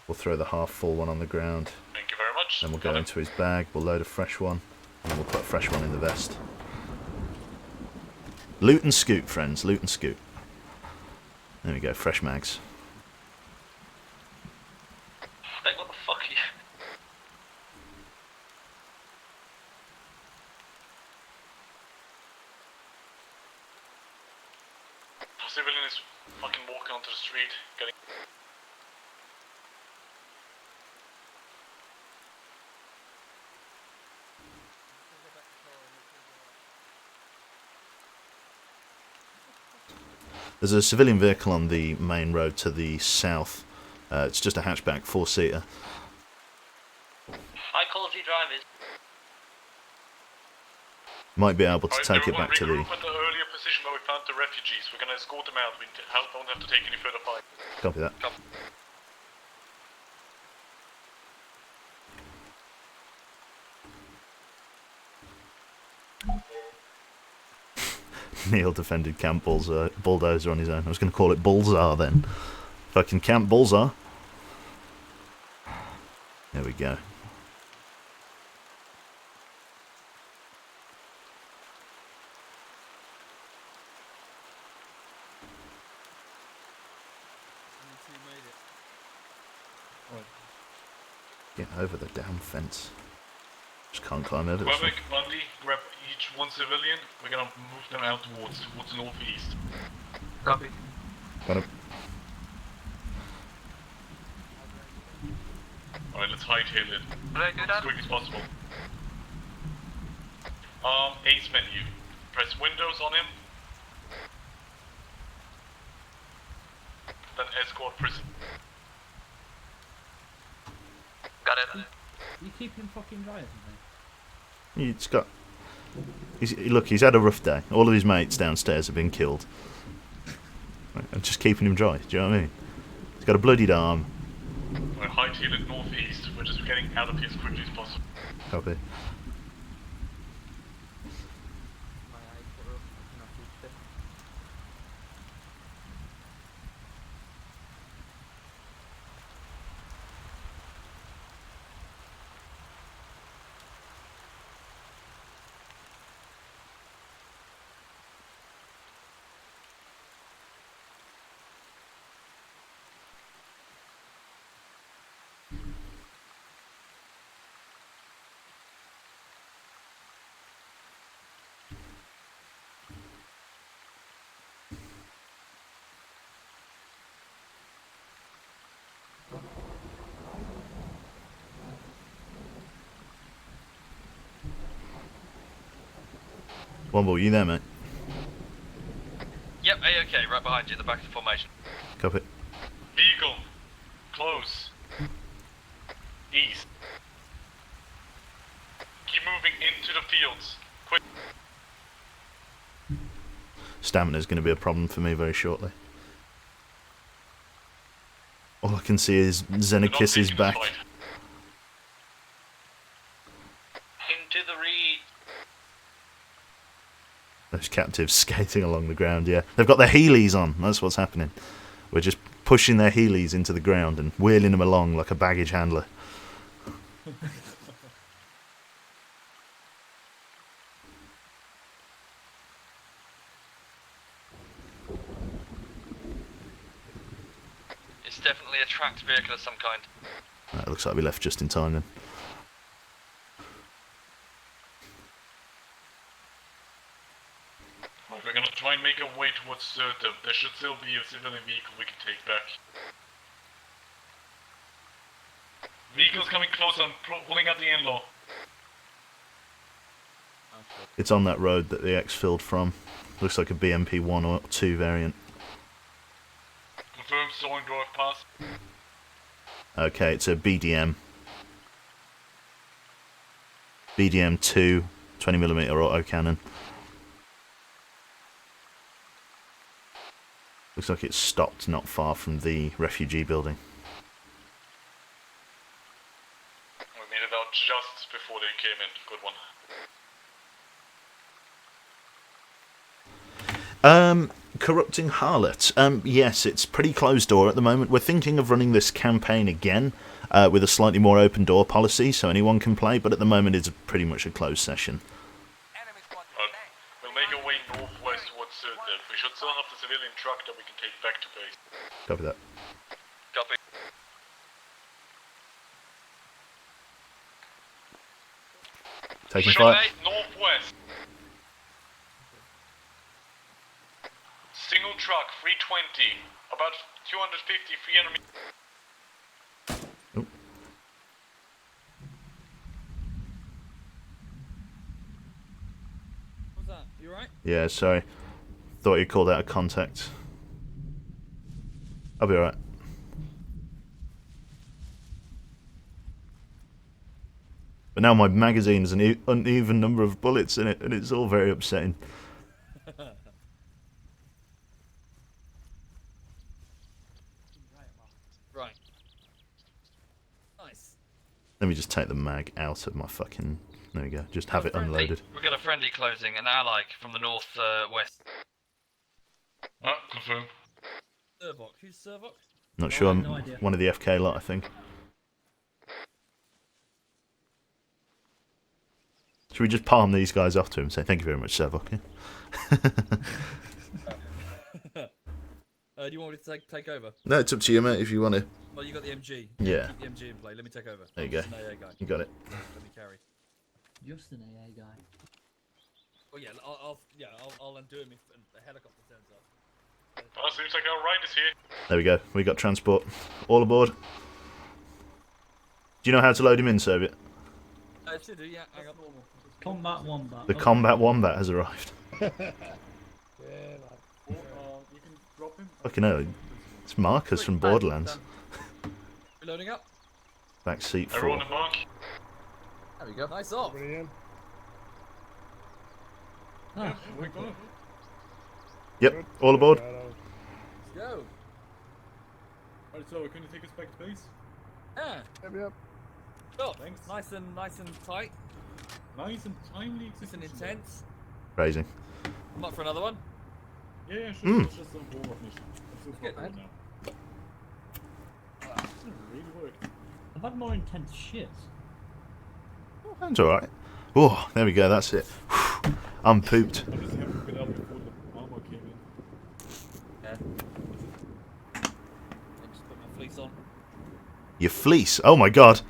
We'll throw the half full one on the ground. Thank you very much. Then we'll go into his bag, we'll load a fresh one, and then we'll put a fresh one in the vest. Loot and scoot, friends, loot and scoot. There we go, fresh mags. Like, what the fuck are you? A civilian is fucking walking onto the street, getting... There's a civilian vehicle on the main road to the south. It's just a hatchback, 4-seater. High quality drivers. Might be able to Alright, take it everyone back to the... regroup at the earlier position where we found the refugees. We're gonna escort them out. We don't have to take any further fight. Copy that. Neil defended Camp Bulldozer on his own. I was going to call it Bullsar then. Fucking Camp Bullsar. There we go. Get over the damn fence. Just can't climb over this one. Quebec, Bundy, grab each one civilian. We're gonna move them out towards northeast. Copy. Got him. Alright, let's hightail it. Did I do As that? quick as possible. Ace menu. Press Windows on him. Then escort prison. Got it. You keep him fucking dry, isn't He's got... Look, he's had a rough day. All of his mates downstairs have been killed. I'm just keeping him dry, do you know what I mean? He's got a bloodied arm. We're hightail it northeast. We're just getting out of here as quickly as possible. Copy. Womble, you there, mate? Yep, A-okay, right behind you, the back of the formation. Copy. Vehicle. Close. East. Keep moving into the fields. Quick. Stamina's going to be a problem for me very shortly. All I can see is Xenakis's back. Into the reed. Those captives skating along the ground, yeah. They've got their Heelys on, that's what's happening. We're just pushing their Heelys into the ground and wheeling them along like a baggage handler. It's definitely a tracked vehicle of some kind. It looks like we left just in time then. Right, we're gonna try and make our way towards Serta. There should still be a civilian vehicle we can take back. Vehicle's coming close, I'm pulling out the in-law. It's on that road that the X filled from. Looks like a BMP 1 or 2 variant. Confirmed, Soaring Drive pass. Okay, it's a BDM. BDM 2, 20mm autocannon. Looks like it's stopped not far from the refugee building. We made it out just before they came in. Good one. Corrupting harlot. Yes, it's pretty closed door at the moment. We're thinking of running this campaign again with a slightly more open door policy, so anyone can play. But at the moment, it's pretty much a closed session. We'll make our way northwest towards Circle. We should still have the civilian truck that we can take back to base. Copy that. Copy. Taking Shot fire. northwest. Single truck, 320. About 250, 300 meters. Oh. What's that? You alright? Yeah, sorry. Thought you called out a contact. I'll be alright. But now my magazine has an uneven number of bullets in it, and it's all very upsetting. Right. Nice. Let me just take the mag out of my fucking... There we go. Just have it unloaded. We've got a friendly closing, an ally from the north west. Confirm. Servok. Who's Servok? Not sure. I'm no idea. one of the FK lot, I think. Should we just palm these guys off to him and say thank you very much, Servok? Do you want me to take over? No, it's up to you, mate, if you want to. Well, you got the MG. Yeah. Keep the MG in play. Let me take over. There you go. I'm just an AA guy. You got it. Let me carry. Just an AA guy. Oh yeah, I'll undo him if a helicopter turns up. Seems like our ride is here. There we go. We got transport. All aboard. Do you know how to load him in, Soviet? I should do, yeah. Hang on. Combat Wombat. The combat wombat has arrived. You can drop him. Fucking hell. It's Marcus from Borderlands. Reloading up. Back seat Everyone 4. in mark. There we go. Nice off. Ah, We're gonna. Yep, all aboard. Let's go. Alright, so can you take us back to base? Yeah. Yep. Oh, Thanks. nice and tight. Nice and timely Nice and execution. intense. Raising. I'm up for another one. Yeah, sure. Mm. It's just a warm-up mission. It's just Good, right man. now. It really worked. I've had more intense shit. That's alright. Oh, there we go, that's it. I'm pooped. I just haven't been up before the armor came in. Yeah. Let me just put my fleece on. Your fleece. Oh my god.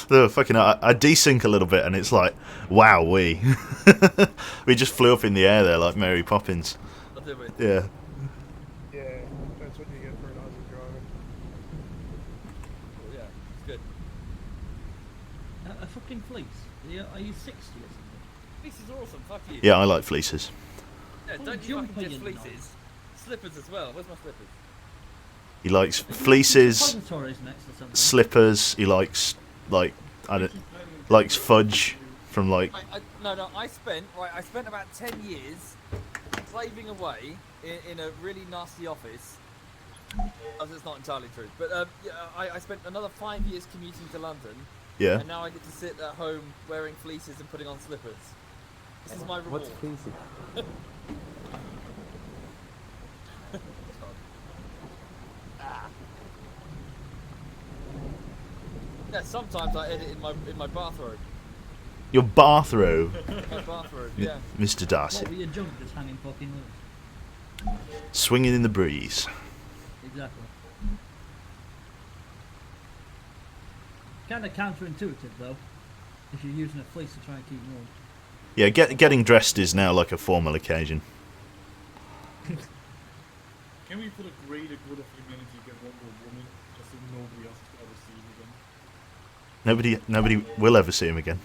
The fucking I desync a little bit and it's like, wow, we just flew up in the air there like Mary Poppins. I'll do it. Yeah. Yeah, that's what you get for an Aussie driving. Oh, yeah, it's good. A fucking fleece. Are you 60 or something? Fleece is awesome. Fuck you. Yeah, I like fleeces. Yeah, Oh, don't you jumper fucking just you fleeces. Slippers as well. Where's my slippers? He likes fleeces, Depositories next to something. slippers, he likes likes fudge from like No, I spent about 10 years slaving away in a really nasty office. Oh, that's not entirely true, but yeah, I spent another 5 years commuting to London, yeah. and now I get to sit at home wearing fleeces and putting on slippers. This is my reward. What's fleecy? Yeah, sometimes I edit in my bathrobe. Your bathrobe, My bathrobe, yeah. Mr. Darcy, What were your junk just hanging fucking loose? swinging in the breeze. Exactly. Kind of counterintuitive though, if you're using a fleece to try and keep warm. Yeah, getting dressed is now like a formal occasion. Can we, for the greater good of humanity, get one more woman, just so nobody else will ever see him again? Nobody will ever see him again.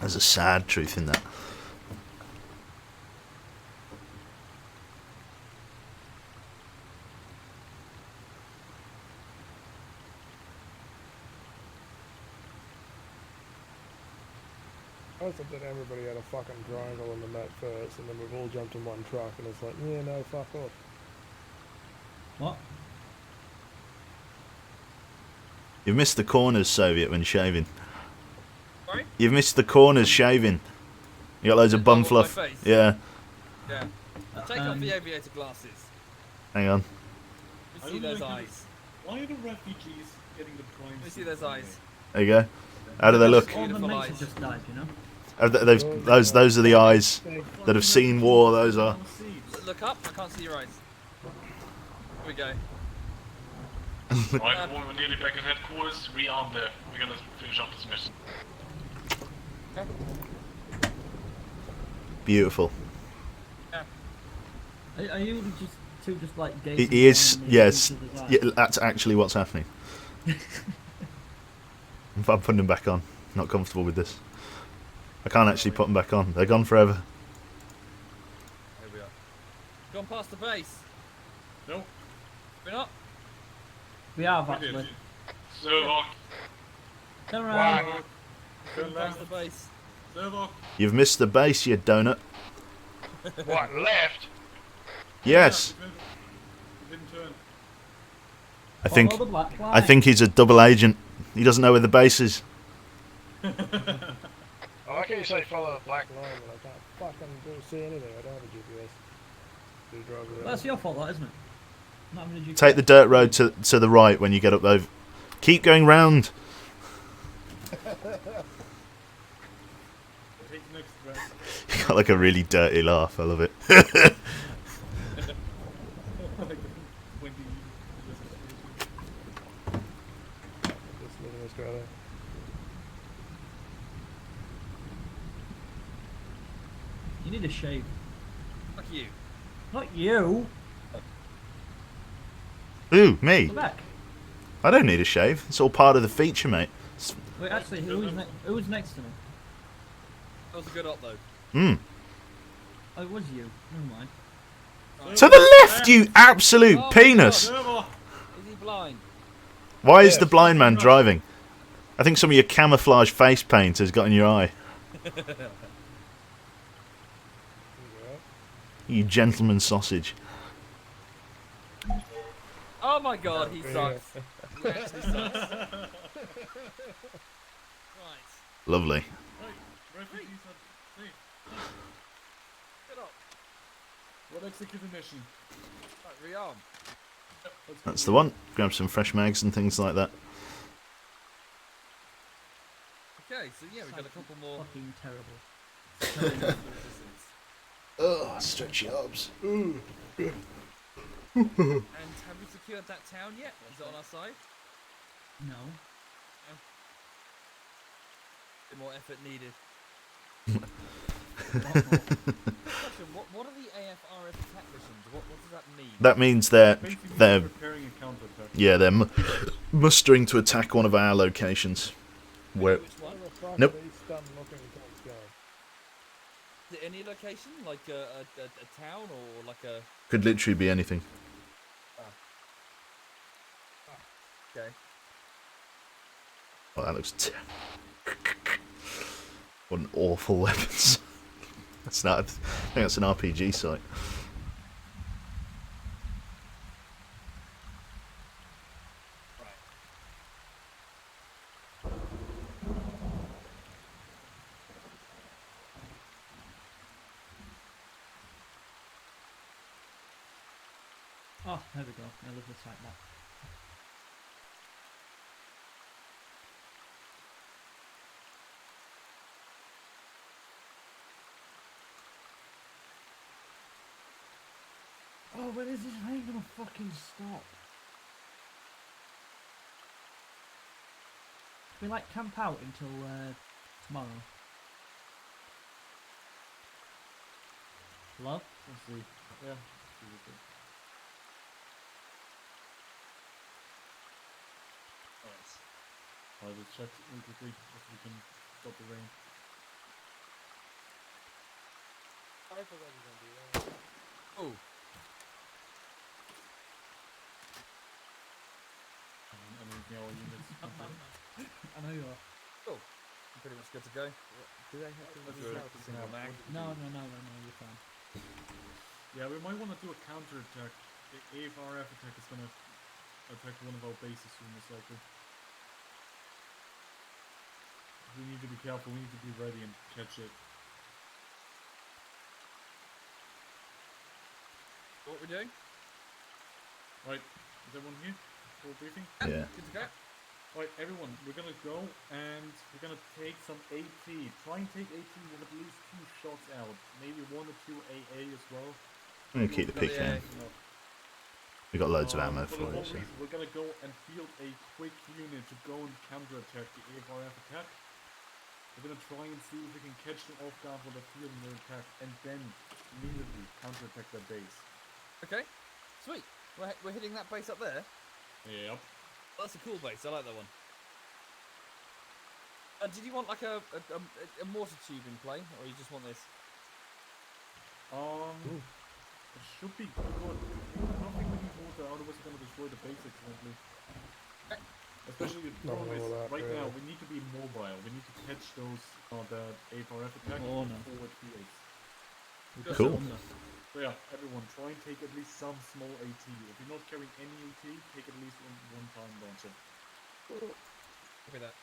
There's a sad truth in that. I thought that everybody had a fucking triangle on the map first, and then we've all jumped in one truck, and it's like, yeah, no, fuck off. What? You've missed the corners, Soviet, when shaving. Sorry? You've missed the corners shaving. You got loads of bum Oh, my fluff. face? Yeah. Yeah. Take off the aviator glasses. Hang on. Let me see those eyes. Why are the refugees getting the prime? Let me see those eyes. There you go. How do they look? All the Beautiful mates eyes. have just died, you know? Those are the eyes that have seen war. Those are. Look up. I can't see your eyes. Here we go. Right, everyone, we're nearly back at headquarters. Rearm there. We're gonna finish up this mission. Okay. Beautiful. Are you just like He gazing is. down in Yes. each other's eyes? Yeah, that's actually what's happening. I'm putting them back on. Not comfortable with this. I can't actually put them back on. They're gone forever. Here we are. Gone past the base. No. We're not. We have actually. So, Turn around. Gone past the base. Servo. You've missed the base, you donut. what, left? Yes. You didn't turn. I Follow the black line. I think he's a double agent. He doesn't know where the base is. I like how you say follow the black line, but I can't fucking see anything. I don't have a GPS. Do you drive without That's it? your fault, that isn't it? Not having a GPS. Take the dirt road to the right when you get up over. Keep going round. Take the next rest. You got like a really dirty laugh. I love it. Like 20 Just live in Australia. You need a shave. Fuck you. Not you. Ooh, me. Go back. I don't need a shave. It's all part of the feature, mate. Wait, actually, who's next to me? That was a good op though. Hmm. Oh, it was you. Never mind. To the left, you absolute Oh my penis. Servo. Is he blind? Why is the blind man driving? I think some of your camouflage face paint has got in your eye. You gentleman sausage. Oh my god, he Yeah. sucks. He actually sucks. Right. Lovely. Refugees are safe. Good op. What executive mission? Right, rearm. That's the one. Grab some fresh mags and things like that. Okay, so yeah, we've got a couple more. Fucking terrible. Oh, stretchy arms. And have we secured that town yet? Is it on our side? No. Bit more effort needed. Question, what are the AFRF attack missions? What does that mean? That means they're Basically, preparing a counterattack. yeah they're mustering to attack one of our locations. Where Which one? Where the fuck Nope. are these dumb-looking cunts going? Is it any location? Like a town or like a... could literally be anything. Okay. Oh, that looks. What an awful weapons. That's not. I think that's an RPG site. Oh, there we go. I love the site map. Oh, when is this rain gonna fucking stop? We like camp out until tomorrow. Love? Let's see. Yeah. Nice. Alright, let's check really quickly if we can stop the rain. Oh. And anything our units. I know you are. Cool. pretty much good to go. Do they have to Let's use do out a the single mag. No, you're fine. Yeah, we might want to do a counter attack. The AFRF attack is gonna attack one of our bases soon, most likely. We need to be careful. We need to be ready and catch it. What we're doing? Right, is everyone here? Full briefing? Yeah. Good to go. Right, everyone, we're gonna go and we're gonna take some AT. Try and take AT with at least 2 shots out. Maybe 1 or 2 AA as well. I'm gonna keep the pick Yeah. in. We got loads of ammo For for the whole it. So. reason, we're gonna go and field a quick unit to go and counter-attack the AFRF attack. We're gonna try and see if we can catch them off guard while they're fielding their attack, and then immediately counter-attack their base. Okay, sweet. We're hitting that base up there. Yep. That's a cool base. I like that one. Did you want like a mortar tube in play, or you just want this? It should be good. I don't think we need water, otherwise we're gonna destroy the base accidentally. Especially the No, problem is, no, right really. now we need to be mobile. We need to catch those that AFRF attack Oh, no. forward fields. Just Cool. under. So yeah, everyone, try and take at least some small AT. If you're not carrying any AT, take at least one time launcher. Look at that.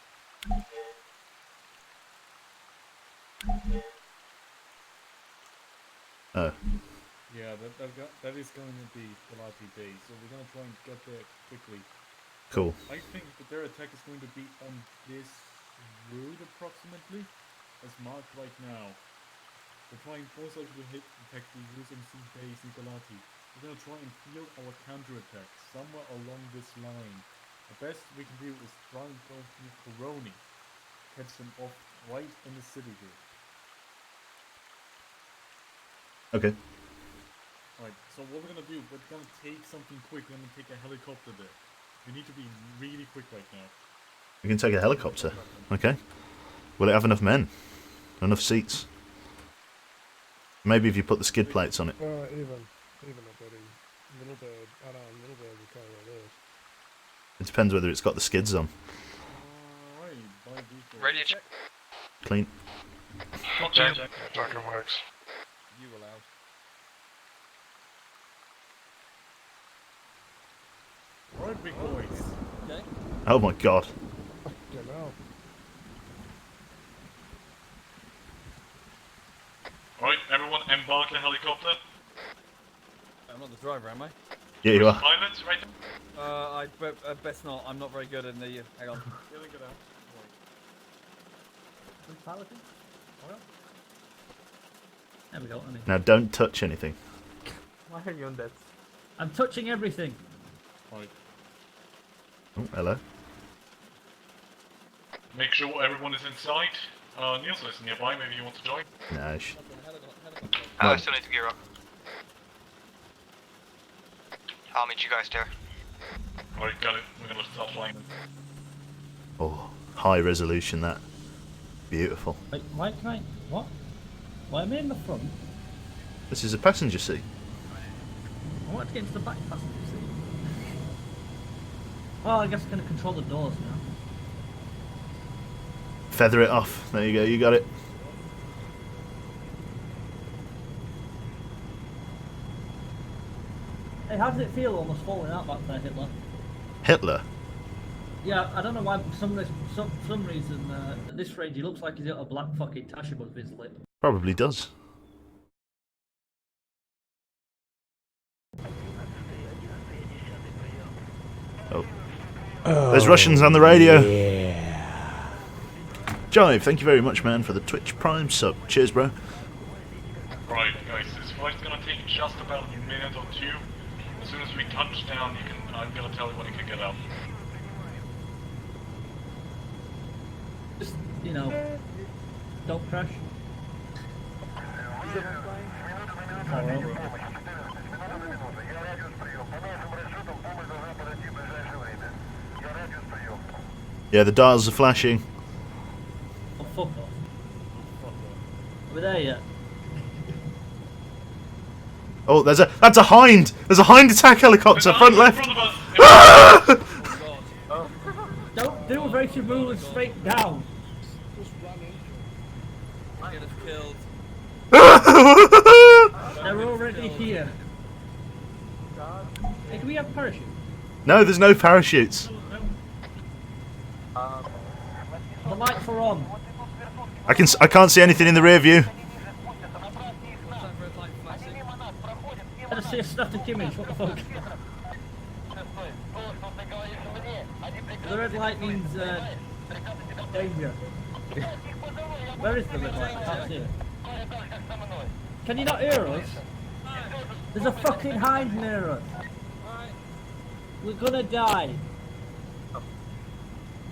Oh, Yeah, that is going to be the Lati base, so we're going to try and get there quickly. cool. I think that their attack is going to be on this road approximately, as marked right now. We're trying most likely to attack the USMC base Nicolati. We're going to try and field our counter-attack somewhere along this line. The best we can do is try and go through Coroni. Catch them off right in the city here. Okay. Alright, so what we're going to do, we're going to take something quick. We're going to take a helicopter there. We need to be really quick right now. We can take a helicopter. Okay. Will it have enough men? Enough seats? Maybe if you put the skid plates on it. Even a little bit, I don't know, a little bit of kind of this. It depends whether it's got the skids on. Alright, by default. Radio check. Clean. Okay. Talking works. You allowed. Alright, big boys. Okay. Oh my god. You know. Alright, everyone embark the helicopter. I'm not the driver, am I? Yeah, you are. Pilots, right? I best not. I'm not very good in the. Hang on. Getting it out. Who's piloting? There we go. I mean, Now don't touch anything. Why are you on that? I'm touching everything. Right. Oh, hello. Make sure everyone is inside. Niels is nearby, maybe you want to join? No, I still need to gear up. I'll meet you guys there. Alright, got it. We're gonna start flying. oh, high resolution that. Beautiful. Wait, why can I? What? Why am I in the front? This is a passenger seat. I want to get into the back passenger seat. Well, I guess I'm going to control the doors now. Feather it off. There you go. You got it. Hey, how does it feel almost falling out back there, Hitler? Hitler. Yeah, I don't know why. For some reason, at this range, he looks like he's got a black fucking tash above his lip. Probably does. Oh. There's Russians on the radio. Yeah. Jive, thank you very much, man, for the Twitch Prime sub. Cheers, bro. Right, guys, this flight's gonna take just about a minute or two. As soon as we touch down, I'm gonna tell you when you can get out. Just, you know, don't crash. Yeah, the dials are flashing. Oh, fuck off. Are we there yet? Oh, that's a Hind. There's a Hind attack helicopter, front In left. front of us! Don't do a very rule and straight down. Just get us killed. They're already here. Hey, do we have parachutes? No, there's no parachutes. The lights are on. I can't see anything in the rear view. I just see a static image. What the fuck? The red light means danger. Where is the red light? I can't see it. Can you not hear us? There's a fucking hind near us. We're gonna die.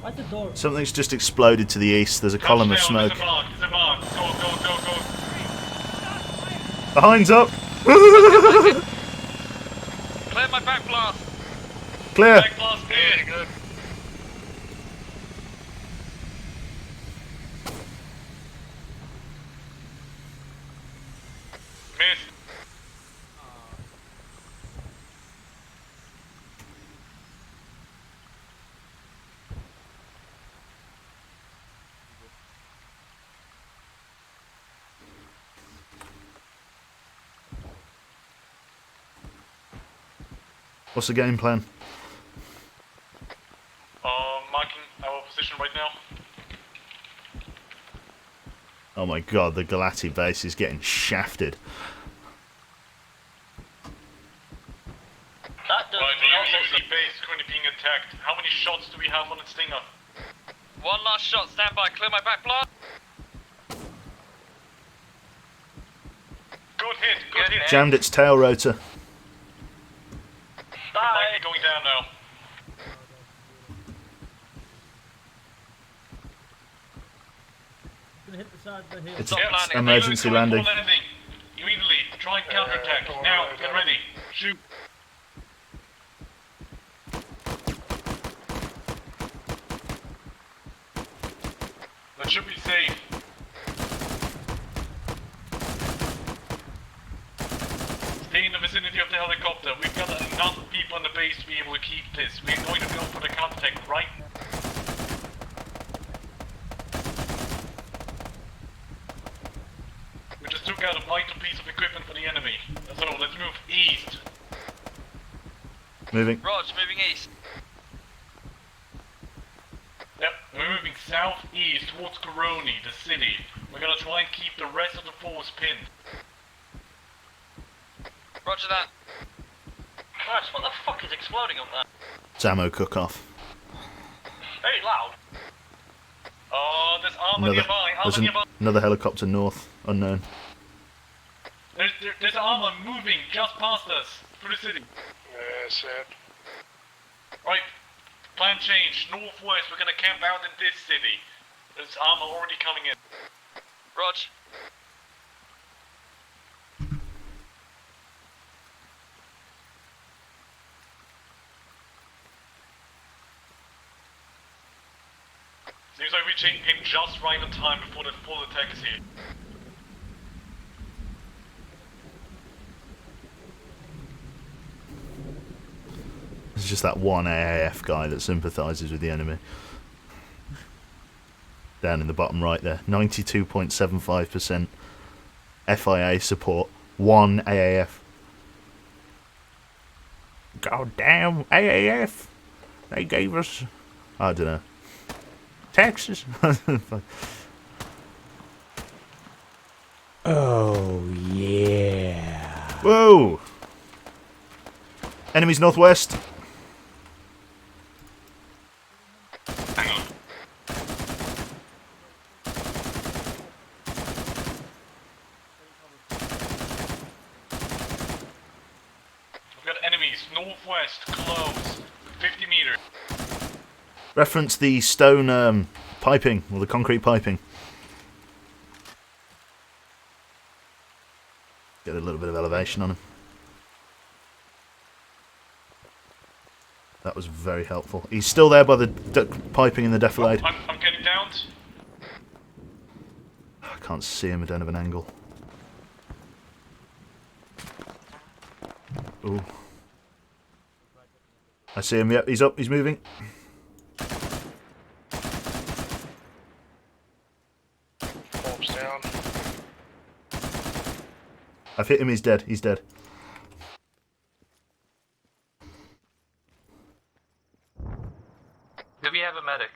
Why's the door? Something's just exploded to the east. There's a column of smoke. There's a mark. Go. The hind's up. Clear my back blast. Clear. Back blast clear. Good. Missed. What's the game plan? Marking our position right now. Oh my god, the Galati base is getting shafted. That does Right, the base is currently being attacked. How many shots do we have on the Stinger? One last shot, stand by, clear my back blast. Good hit. Jammed its tail rotor. Likely going down now. gonna hit the side of the hill. It's Stop landing. emergency landing. Immediately, try and counterattack. Now, get ready. Shoot. That should be safe. Stay in the vicinity of the helicopter. We've got enough people on the base to be able to keep this. We're going to go for the counterattack, right? We just took out a vital piece of equipment for the enemy. So let's move east. Moving. Rog, moving east. Yep, we're moving southeast towards Coroni, the city. We're gonna try and keep the rest of the force pinned. Roger that. Christ, what the fuck is exploding up there? It's ammo cook-off. Very loud. There's Arma nearby. There's Arma nearby. another helicopter north, unknown. There's Arma moving just past us through the city. Yeah, sad. Right, plan change. Northwest. We're gonna camp out in this city. There's Arma already coming in. Rog. Seems like we came just right in time before the full attack is here. It's just that one AAF guy that sympathises with the enemy. Down in the bottom right there. 92.75% FIA support. One AAF. God damn AAF. They gave us... I don't know. Texas. Oh, yeah. Whoa! Enemies northwest. Hang on. We've got enemies northwest, close, 50 meters. Reference the stone piping, or the concrete piping. Get a little bit of elevation on him. That was very helpful. He's still there by the piping in the defilade. I'm getting down. I can't see him, I don't have an angle. Ooh. I see him, yep, he's up, he's moving. Bulbs down. I've hit him, he's dead, he's dead. Do we have a medic?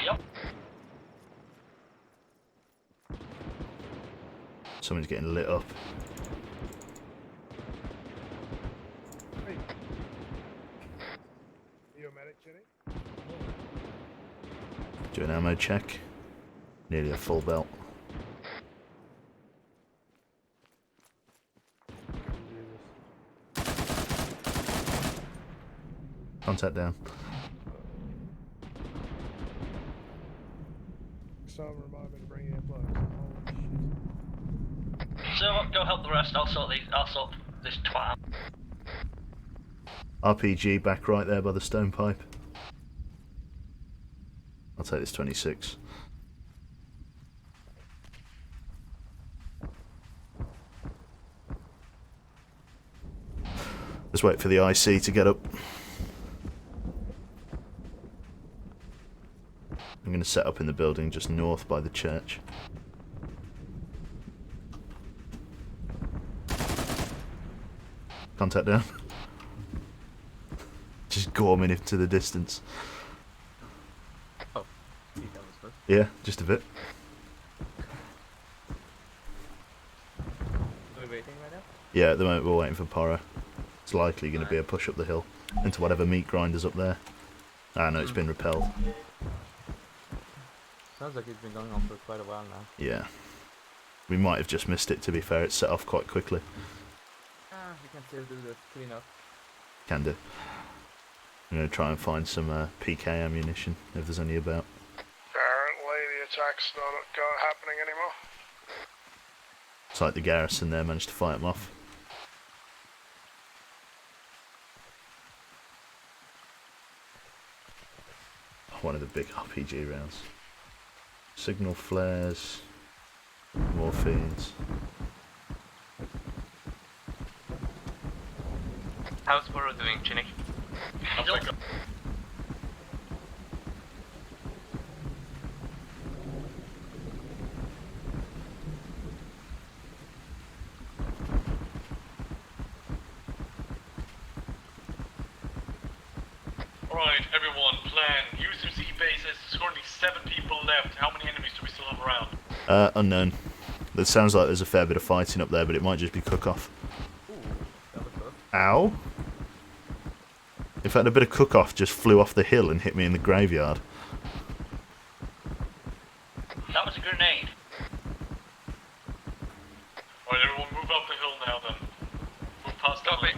Yep. Someone's getting lit up. Hey. Are you a medic, Jenny? Do an ammo check. Nearly a full belt. Contact down. Someone remind me to bring in plugs. Holy shit. So go help the rest. I'll sort this twat. RPG back right there by the stone pipe. I'll take this 26. Just wait for the IC to get up. I'm going to set up in the building just north by the church. Contact down. Just gorming into the distance. Oh, Yeah, just a bit. Are we waiting right now? Yeah, at the moment we're waiting for Poro. It's likely going to be a push up the hill into whatever meat grinder's up there. Ah, no, it's been repelled. Sounds like it's been going on for quite a while now. Yeah. We might have just missed it, to be fair. It's set off quite quickly. We can still do the cleanup. Can do. I'm going to try and find some PK ammunition, if there's any about. Apparently the attack's not happening anymore. It's like the garrison there managed to fight them off. One of the big RPG rounds. Signal flares. More feeds. How's Burrow doing, Chinny? Alright, everyone, plan. Use your Z bases. There's currently 7 people left. How many enemies do we still have around? Unknown. It sounds like there's a fair bit of fighting up there, but it might just be cook-off. Ow! In fact, a bit of cook-off just flew off the hill and hit me in the graveyard. That was a grenade. Alright, everyone, move up the hill now then. Move past Copy.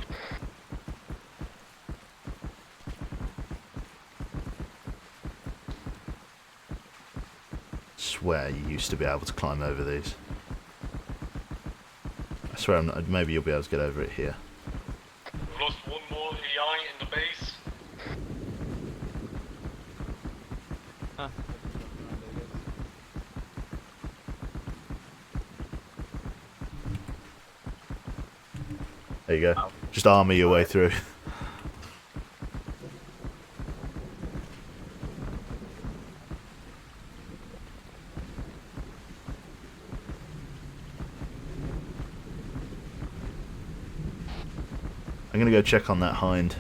the Swear you used to be able to climb over these. I swear maybe you'll be able to get over it here. We've lost one more AI in the base. There you go. Just armour your way through. I'm gonna go check on that hind.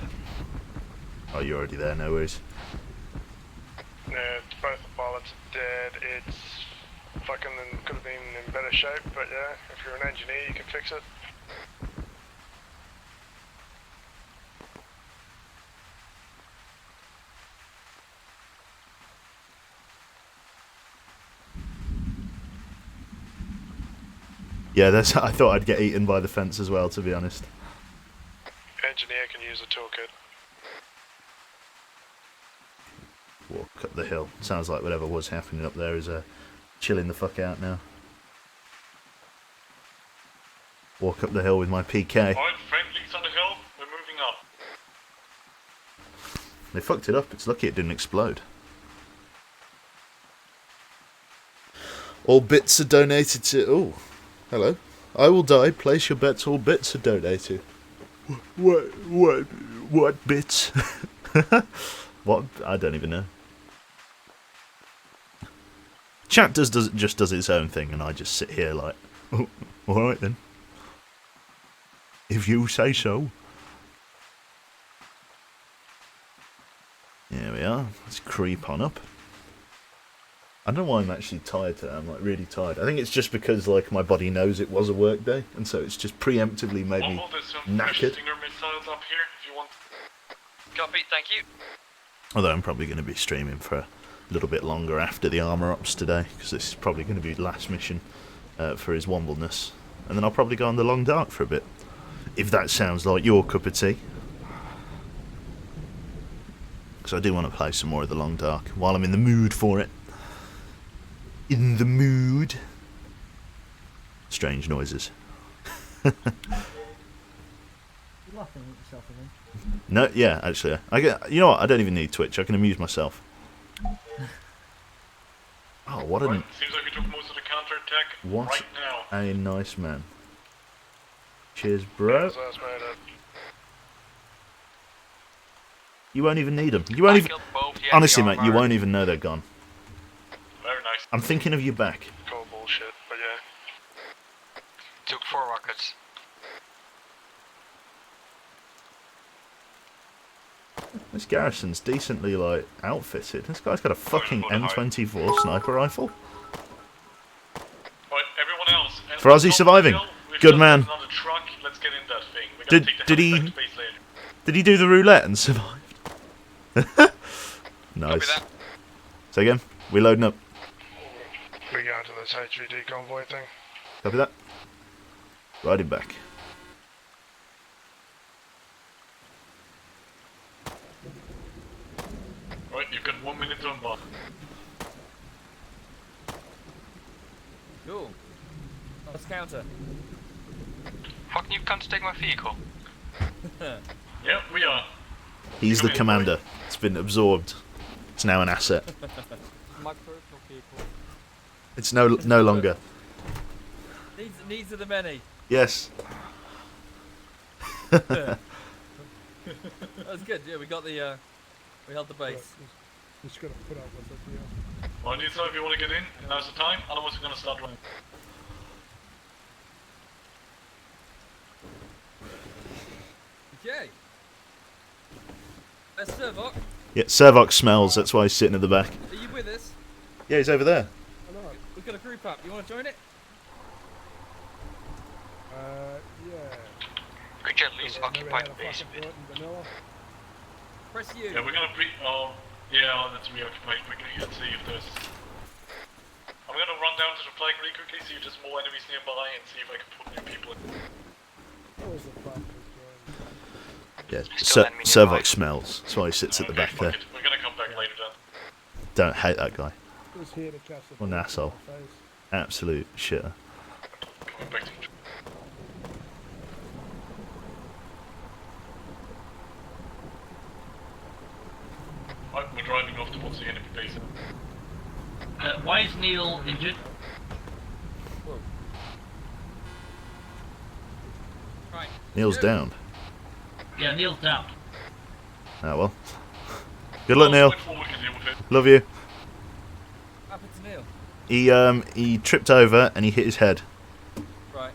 Oh, you're already there, no worries. Yeah, both the pilots are dead. It's fucking could have been in better shape, but yeah, if you're an engineer, you can fix it. Yeah, that's. I thought I'd get eaten by the fence as well, to be honest. Engineer can use a toolkit. Walk up the hill. Sounds like whatever was happening up there is chilling the fuck out now. Walk up the hill with my PK. Alright, friendlies on the hill. We're moving up. They fucked it up. It's lucky it didn't explode. All bits are donated to... Oh, hello. I will die. Place your bets. All bits are donated. What bits? What? I don't even know. Chat just does its own thing, and I just sit here like Oh, alright then. If you say so. There we are. Let's creep on up. I don't know why I'm actually tired today. I'm like really tired. I think it's just because like my body knows it was a work day, and so it's just preemptively made me There's some fresh knackered. Stinger missiles up here if you want. Copy, thank you. Although I'm probably going to be streaming for a little bit longer after the armor ops today, because this is probably going to be the last mission for his wombleness, and then I'll probably go on the long dark for a bit. If that sounds like your cup of tea. Because I do want to play some more of the long dark while I'm in the mood for it. In the mood. Strange noises. You're laughing at yourself again. No, yeah, actually, I get. You know what? I don't even need Twitch. I can amuse myself. Oh, what Right, an seems like we took most of the counter-attack what right now. a nice man. Cheers, bro. So that's made up. You won't even need them. You won't even. Honestly, mate, you won't even know they're gone. Very nice. I'm thinking of you back. Cold bullshit, but yeah. Took 4 rockets. This garrison's decently like outfitted. This guy's got a fucking M24 sniper rifle. Right, everyone else. For Ozzy surviving. Good man. Another truck. Let's get in that thing. We're gonna take the Did he helicopter space later. did he do the roulette and survived? Nice. that. So again, we loading up. We go into this HVD convoy thing. Copy that. Riding back. Right, you've got 1 minute to unlock. Cool. Let's counter. How can you come to take my vehicle? Yeah, we are. He's the commander. It's been absorbed. It's now an asset. My personal vehicle. It's no longer. Needs of the many. Yes. That was good. Yeah, we got the. We held the base. Just gonna put up with it, yeah. Well, I need to know if you want to get in. Now's the time. Otherwise, we're gonna start running. Okay. Servok, Yeah, Servok smells. That's why he's sitting at the back. are you with us? Yeah, he's over there. We've got a group up. You want to join it? Yeah. Could you at least occupy the base a bit? Press U. Yeah, we're gonna let's reoccupy quickly and see if there's. I'm gonna run down to the flag really quickly, see if there's more enemies nearby, and see if I can put new people in. Yeah, Still enemy Servok nearby. smells. That's why he sits at the Okay, back fuck there. it. We're gonna come back later then. Don't hate that guy. What an asshole. Absolute shitter. Coming back to Right, we're driving off towards the enemy base. Why is Neil injured? Right. Neil's down. Yeah, Neil's down. Oh well. Good luck, Neil. Look forward to deal with it. Love you. What happened to Neil? He tripped over and he hit his head. Right.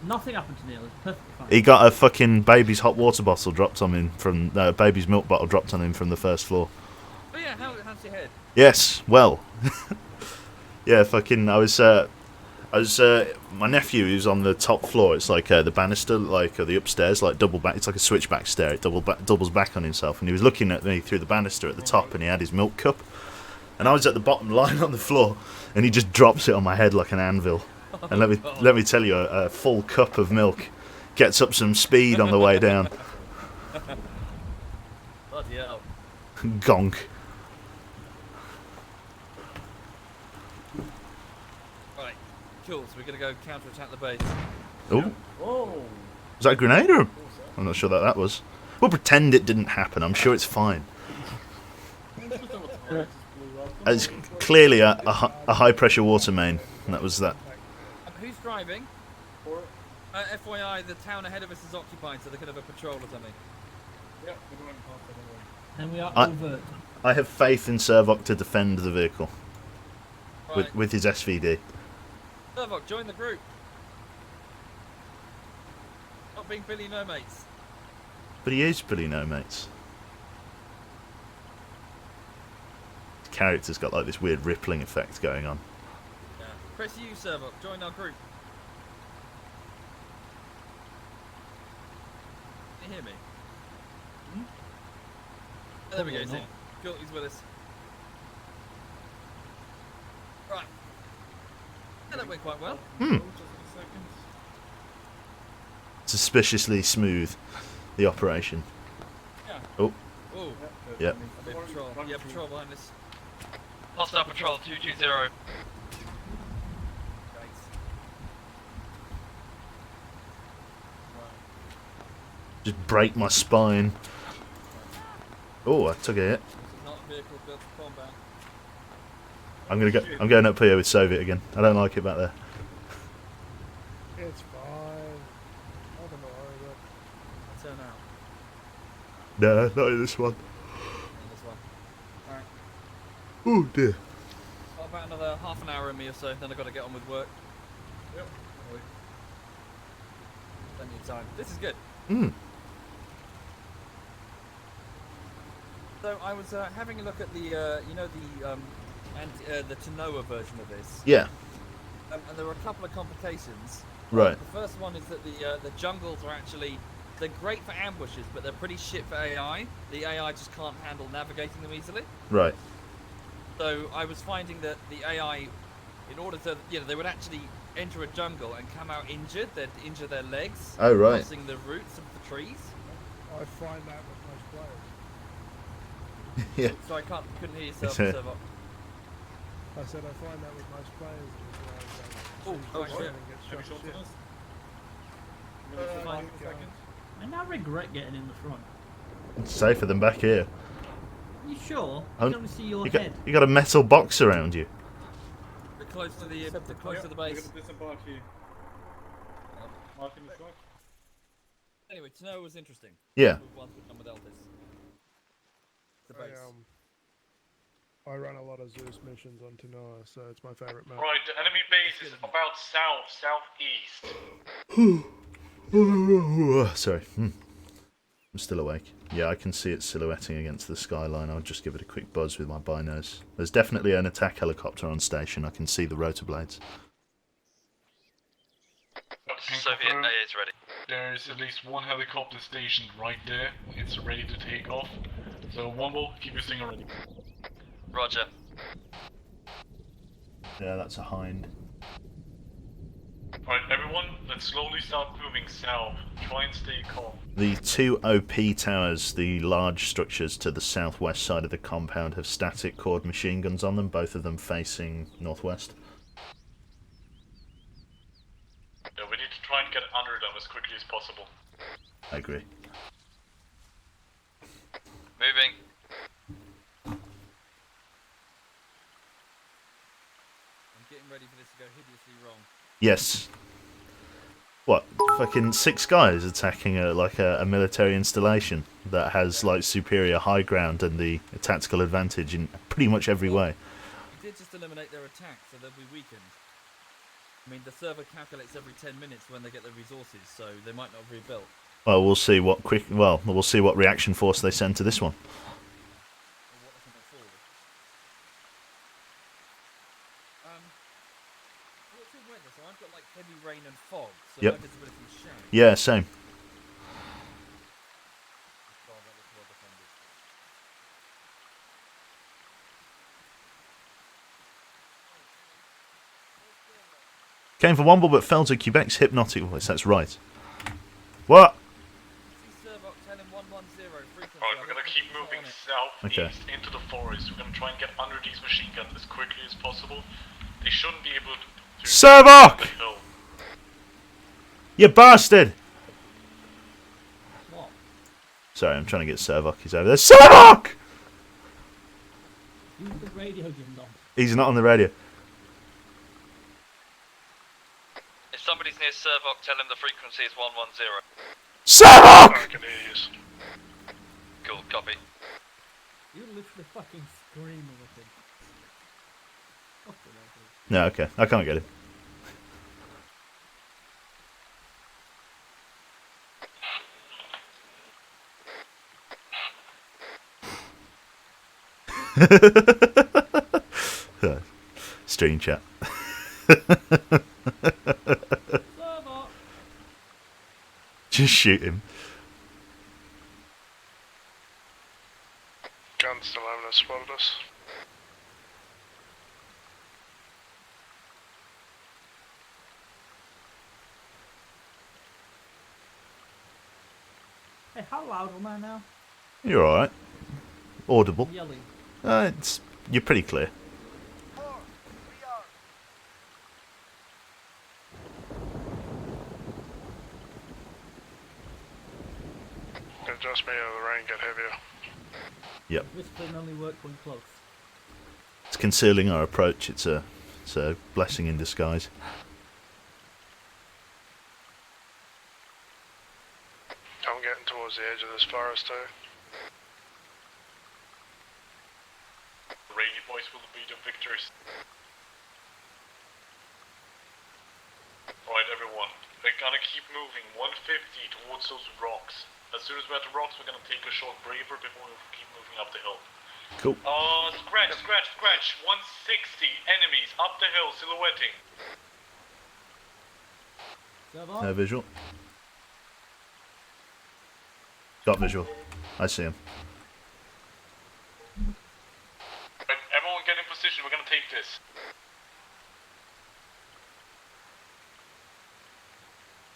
Nothing happened to Neil. It's perfectly fine. He got a fucking baby's hot water bottle dropped on him from baby's milk bottle dropped on him from the first floor. Oh yeah, how's your head? Yes, well. Yeah, fucking I was my nephew who's on the top floor. It's like the banister, like the upstairs, like double back. It's like a switchback stair. It doubles back on himself, and he was looking at me through the banister at the top, and he had his milk cup, and I was at the bottom, lying on the floor, and he just drops it on my head like an anvil. And let me tell you, a full cup of milk gets up some speed on the way down. Bloody hell. Gonk. Right. Cool. So we're gonna go counter-attack the base. Oh, Oh. was that a grenade or? I'm not sure that was. We'll pretend it didn't happen. I'm sure it's fine. It's clearly a high pressure water main. And that was that. Who's driving? FYI, the town ahead of us is occupied, so they could have a patrol or something. Yeah, we're going past it anyway. And we are I- overt. I have faith in Servok to defend the vehicle Right. with his SVD. Servok, join the group. Stop being Billy No Mates. But he is Billy No Mates. His character's got like this weird rippling effect going on. Yeah. Press U, server. Join our group. Can you hear me? Oh, there we go. He's in. Cool. He's with us. Right. Yeah, that went quite well. Suspiciously smooth, the operation. Yeah. Oh. Oh. Yep. Patrol. Yeah, patrol behind us. Hostile patrol 220. Just break my spine. Oh, I took a hit. This is not a vehicle built for combat. I'm going up here with Soviet again. I don't like it back there. It's fine. Nothing to worry about. I'll turn out. No, not in this one. In this one. Alright. Oh dear. Got about another half an hour in me or so, then I've got to get on with work. Yep. Plenty of time. This is good. Hmm. So I was having a look at the, you know, the Tanoa version of this. Yeah. And there were a couple of complications. Right. The first one is that the jungles are actually, they're great for ambushes, but they're pretty shit for AI. The AI just can't handle navigating them easily. Right. So I was finding that the AI, in order to, you know, they would actually enter a jungle and come out injured. They'd injure their legs. Oh, right. Crossing the roots of the trees. I find that with most players. Yeah. So I couldn't hear yourself, It's, server. I said I find that with most players. Oh, shit. Have you shot shit. on us? Fine. I now regret getting in the front. It's safer than back here. Are you sure? I Oh, can only see your You head. got a metal box around you. Bit close to the close to the We're base. gonna disembark here. Marking the truck. Anyway, Tanoa was interesting. Yeah. Once we're done with Elvis. The base. I run a lot of Zeus missions on Tanoa, so it's my favourite map. Right, the enemy base is about southeast. Sorry. I'm still awake. Yeah, I can see it silhouetting against the skyline. I'll just give it a quick buzz with my binos. There's definitely an attack helicopter on station. I can see the rotor blades. Soviet AA is ready. There's at least one helicopter stationed right there. It's ready to take off. So Womble, keep your stinger ready. Roger. Yeah, that's a hind. Alright, everyone, let's slowly start moving south. Try and stay calm. The two OP towers, the large structures to the southwest side of the compound, have static cord machine guns on them, both of them facing northwest. Yeah, we need to try and get under them as quickly as possible. I agree. Moving. I'm getting ready for this to go hideously wrong. Yes. What? Fucking 6 guys attacking a military installation that has like superior high ground and the tactical advantage in pretty much every way. We did just eliminate their attack, so they'll be weakened. I mean, the server calculates every 10 minutes when they get the resources, so they might not have rebuilt. Well, we'll see what we'll see what reaction force they send to this one. Or what they can afford. What's your weather? So I've got like heavy rain and fog, so Yep. my visibility is shit. Yeah, same. Oh, that looks well defended. Came for Womble but fell to Quebec's hypnotic voice. That's right. What? Alright, we're gonna keep moving southeast into the forest. We're gonna try and get under these machine guns as quickly as possible. They shouldn't be able to Servok! the hill. You bastard! What? Sorry, I'm trying to get Servok. He's over there. Servok! Use the radio gimbal on. He's not on the radio. If somebody's near Servok, tell him the frequency is 110. Servok! I can hear you. Cool, copy. You're literally fucking screaming at him. Fucking hell. No, okay. I can't get him. Stream chat. Just shoot him. Gun still haven't spotted us. Hey, how loud am I now? You're alright. Audible. I'm yelling. You're pretty clear. Adjust me or the rain get heavier. Yep. Whispering only work when close. It's concealing our approach. It's a blessing in disguise. I'm getting towards the edge of this forest too. Rainy boys will be the victors. Alright everyone, we're gonna keep moving 150 towards those rocks. As soon as we're at the rocks, we're gonna take a short braver before we keep moving up the hill. Cool. Scratch. 160 enemies up the hill, silhouetting. No visual. Got visual. I see him. Right, everyone get in position, we're gonna take this.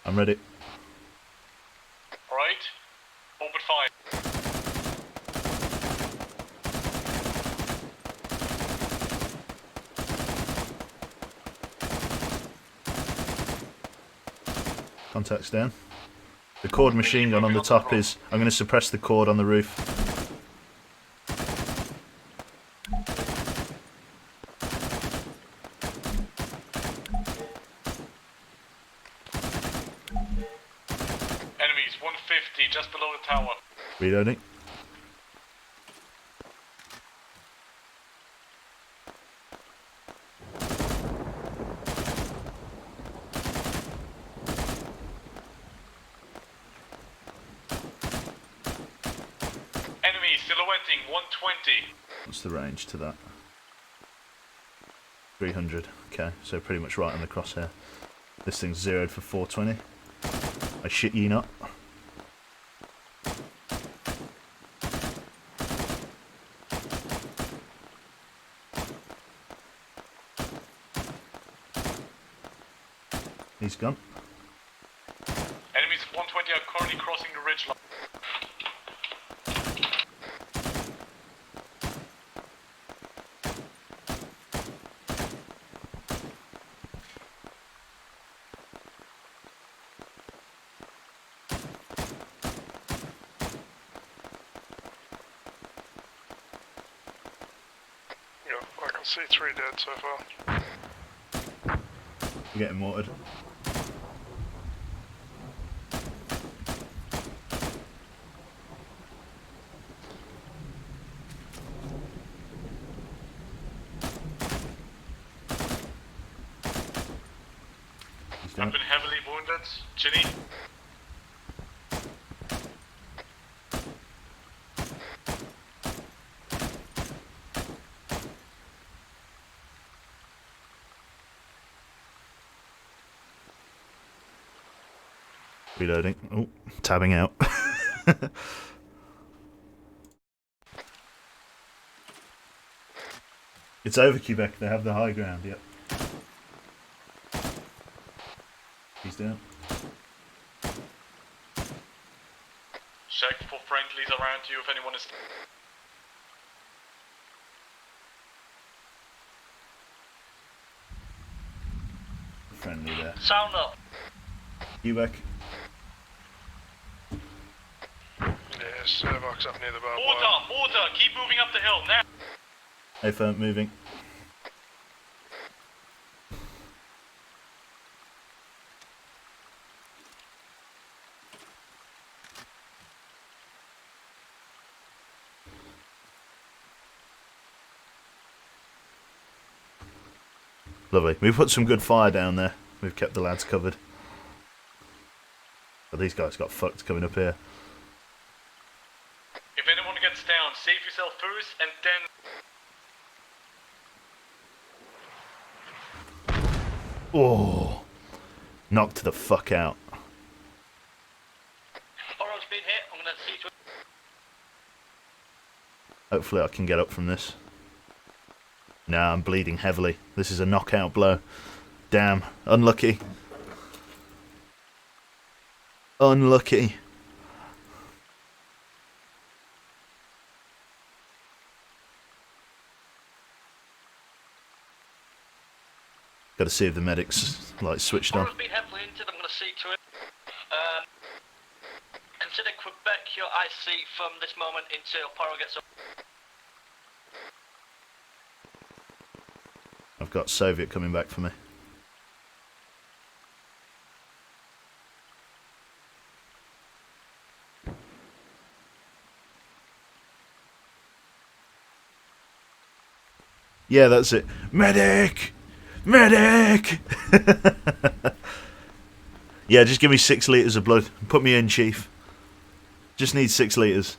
I'm ready. Alright? Open fire. Contacts down. The cord machine gun on the top is... I'm going to suppress the cord on the roof. Enemies, 150, just below the tower. Reloading. Enemies, silhouetting, 120. What's the range to that? 300. Okay, so pretty much right on the crosshair. This thing's zeroed for 420. I shit ye not. He's gone. Enemies 120 are currently crossing the ridge line. Yeah, I can see 3 dead so far. You're getting mortared. He's I've down. been heavily wounded. Ginny? Reloading. Oh, tabbing out. It's over Quebec. They have the high ground. Yep. He's down. Check for friendlies around you if anyone is... Friendly there. Sound up. Quebec. Yeah, Servox up near the barbed Order! wire. Order! Keep moving up the hill, now! Hey, firm, moving. Lovely. We've put some good fire down there. We've kept the lads covered. But these guys got fucked coming up here. If anyone gets gets down, save yourself first, and then... Oh, knocked the fuck out. Oro's been hit. I'm gonna see to. Hopefully I can get up from this. Nah, I'm bleeding heavily. This is a knockout blow. Damn, unlucky. Unlucky. Gotta see if the medic's like switched on. Oro's been heavily injured. I'm gonna see to it. Consider Quebec your IC from this moment until Pyro gets up. I've got Soviet coming back for me. Yeah, that's it. Medic! Medic! Yeah, just give me 6 litres of blood. Put me in, Chief. Just need 6 litres.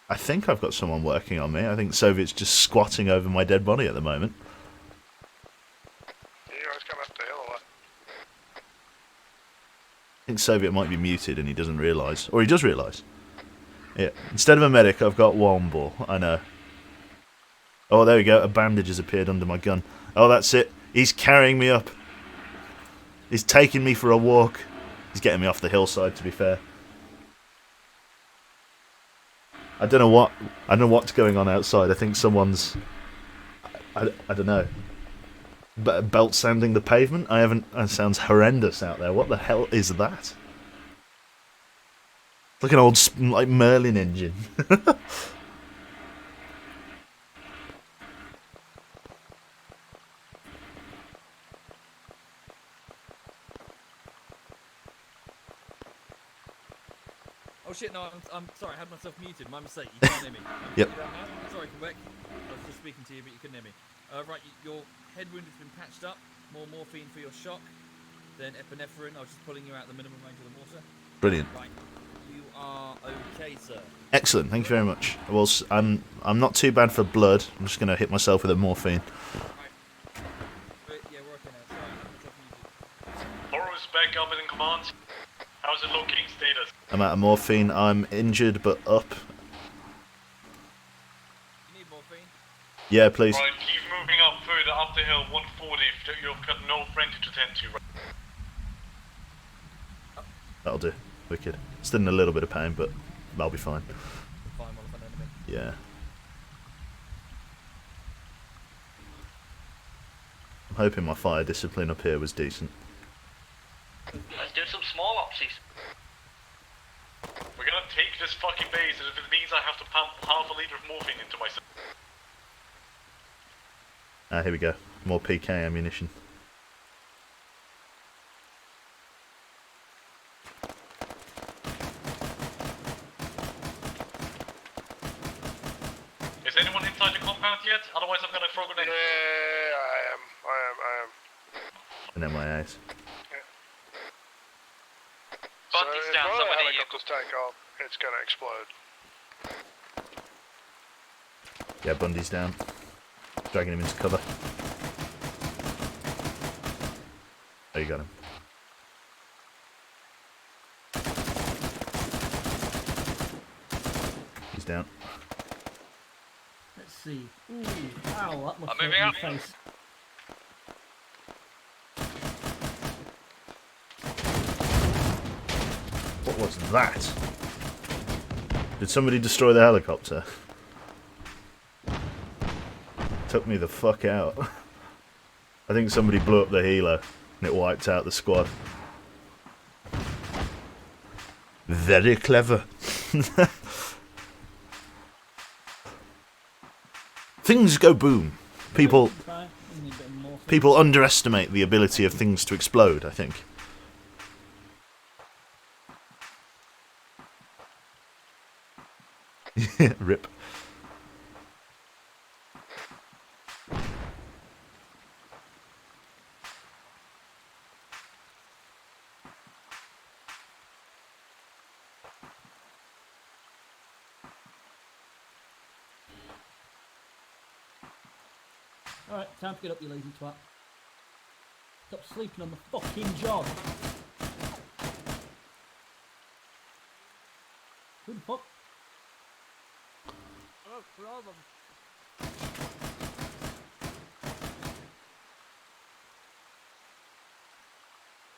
I think I've got someone working on me. I think Soviet's just squatting over my dead body at the moment. You guys come up the hill or what? I think Soviet might be muted and he doesn't realise. Or he does realise. Yeah. Instead of a medic, I've got Womble. I know. Oh, there we go. A bandage has appeared under my gun. Oh, that's it. He's carrying me up. He's taking me for a walk. He's getting me off the hillside, to be fair. I don't know what's going on outside. I think someone's... I don't know. Belt sanding the pavement? That sounds horrendous out there. What the hell is that? It's like an old, like, Merlin engine. Oh shit, no, I'm sorry, I had myself muted, my mistake, you can't hear me. Yep. Sorry, Quebec, I was just speaking to you, but you couldn't hear me. Right, your head wound has been patched up, more morphine for your shock, then epinephrine, I was just pulling you out the minimum range of the mortar. Brilliant. Right, you are okay, sir. Excellent, thank you very much. Well, I'm not too bad for blood. I'm just going to hit myself with a morphine. Right. Yeah, we're okay now, sorry, I had myself muted. Oro's back up in command. How's it looking? Status? I'm out of morphine. I'm injured but up. You need morphine? Yeah, please. Right, keep moving up further up the hill, 140. You've got no friend to tend to. That'll do. Wicked. Still in a little bit of pain, but I'll be fine. Fine, well, if I know anything. Yeah. I'm hoping my fire discipline up here was decent. Let's do some small opsies. We're gonna take this fucking base, and if it means I have to pump half a liter of morphine into myself. Ah, here we go. More PK ammunition. Is anyone inside the compound yet? Otherwise I'm gonna throw grenades. Yeah, I am. And MIAs. Bundy's So down, if one of the somebody you... helicopters take off, it's gonna explode. Yeah, Bundy's down. Dragging him into cover. Oh, you got him. He's down. Let's see. Ooh, ow, that must I'm hurt moving my up. face. What was that? Did somebody destroy the helicopter? Took me the fuck out. I think somebody blew up the helo and it wiped out the squad. Very clever. Things go boom. People underestimate the ability of things to explode, I think. Rip. Alright, time to get up, you lazy twat. Stop sleeping on the fucking job. Who the fuck? Oh, problem.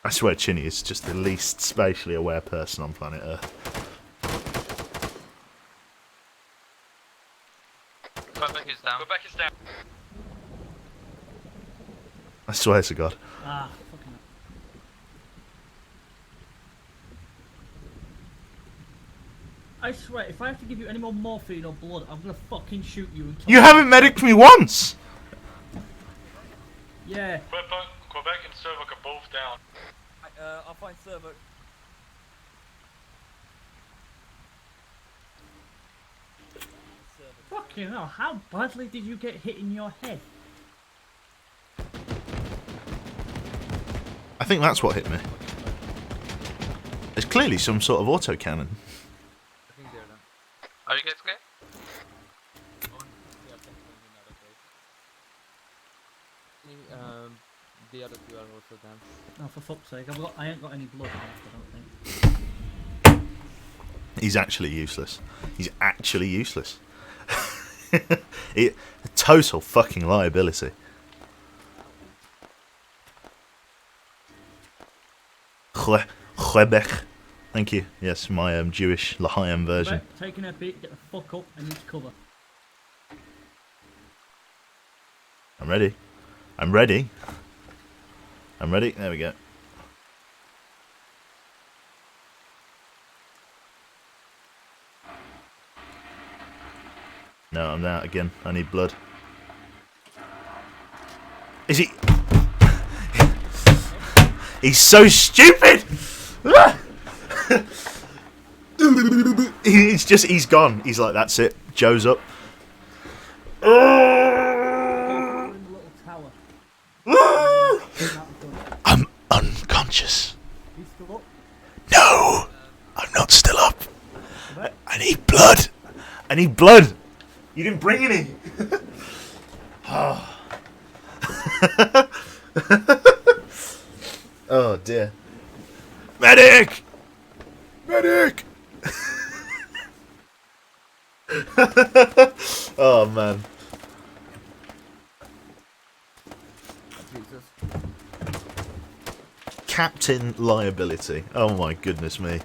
I swear Chinny is just the least spatially aware person on planet Earth. Quebec is down. Quebec is down. I swear to God. Ah, fucking hell. I swear, if I have to give you any more morphine or blood, I'm gonna fucking shoot you and kill You haven't mediced me once! Yeah. Quebec and Servoc are both down. I'll find server. Fucking hell, how badly did you get hit in your head? I think that's what hit me. It's clearly some sort of autocannon. I think they're done. Are you guys clear? The other two are also down. Oh, for fuck's sake, I ain't got any blood left, I don't think. He's actually useless. He's actually useless. A total fucking liability. Quebec. Thank you. Yes, my Jewish L'Chaim version. Right, taking a beat, get the fuck up, I need to cover. I'm ready. I'm ready. I'm ready. There we go. No, I'm out again. I need blood. Is he? He's so stupid! He's gone. He's like, that's it. Joe's up. We're in the little tower. I'm unconscious. You still up? No! I'm not still up. I need blood. I need blood. You didn't bring any. Oh dear. Medic! Medic! Oh man. Captain liability. Oh my goodness me.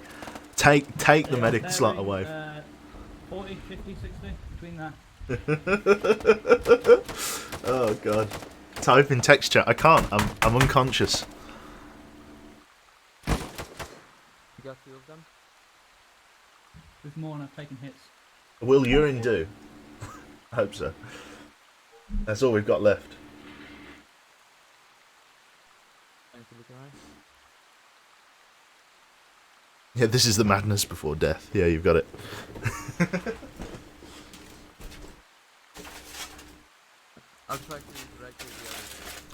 Take the medic slot away. 40, 50, 60, between that. Oh god. Type in text chat. I can't. I'm unconscious. You got two of them? There's more and I've taken hits. Will urine do? I hope so. That's all we've got left. Yeah, this is the madness before death. Yeah, you've got it. I'll try to direct you the other.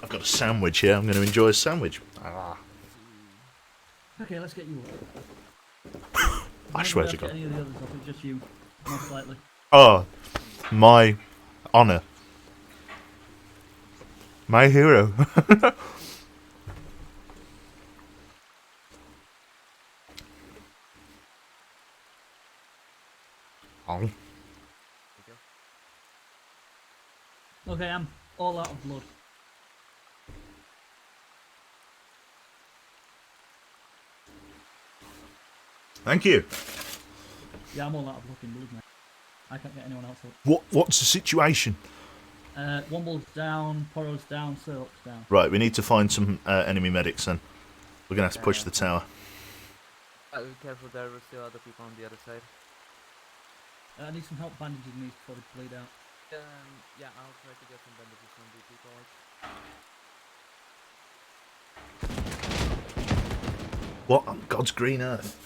I've got a sandwich here. I'm going to enjoy a sandwich. Okay, let's get you up. I swear to God. Any of the others up, it's just you, most likely. Oh, my honour. My hero. Oh. Okay, I'm all out of blood. Thank you. Yeah, I'm all out of fucking blood, mate. I can't get anyone else up. What's the situation? Womble's down, Poro's down, Sirlock's down. Right, we need to find some enemy medics then. We're going to have to push the tower. Be careful, there were still other people on the other side. I need some help bandaging these before they bleed out. Yeah, I'll try to get some bandages from the people. What on God's green earth?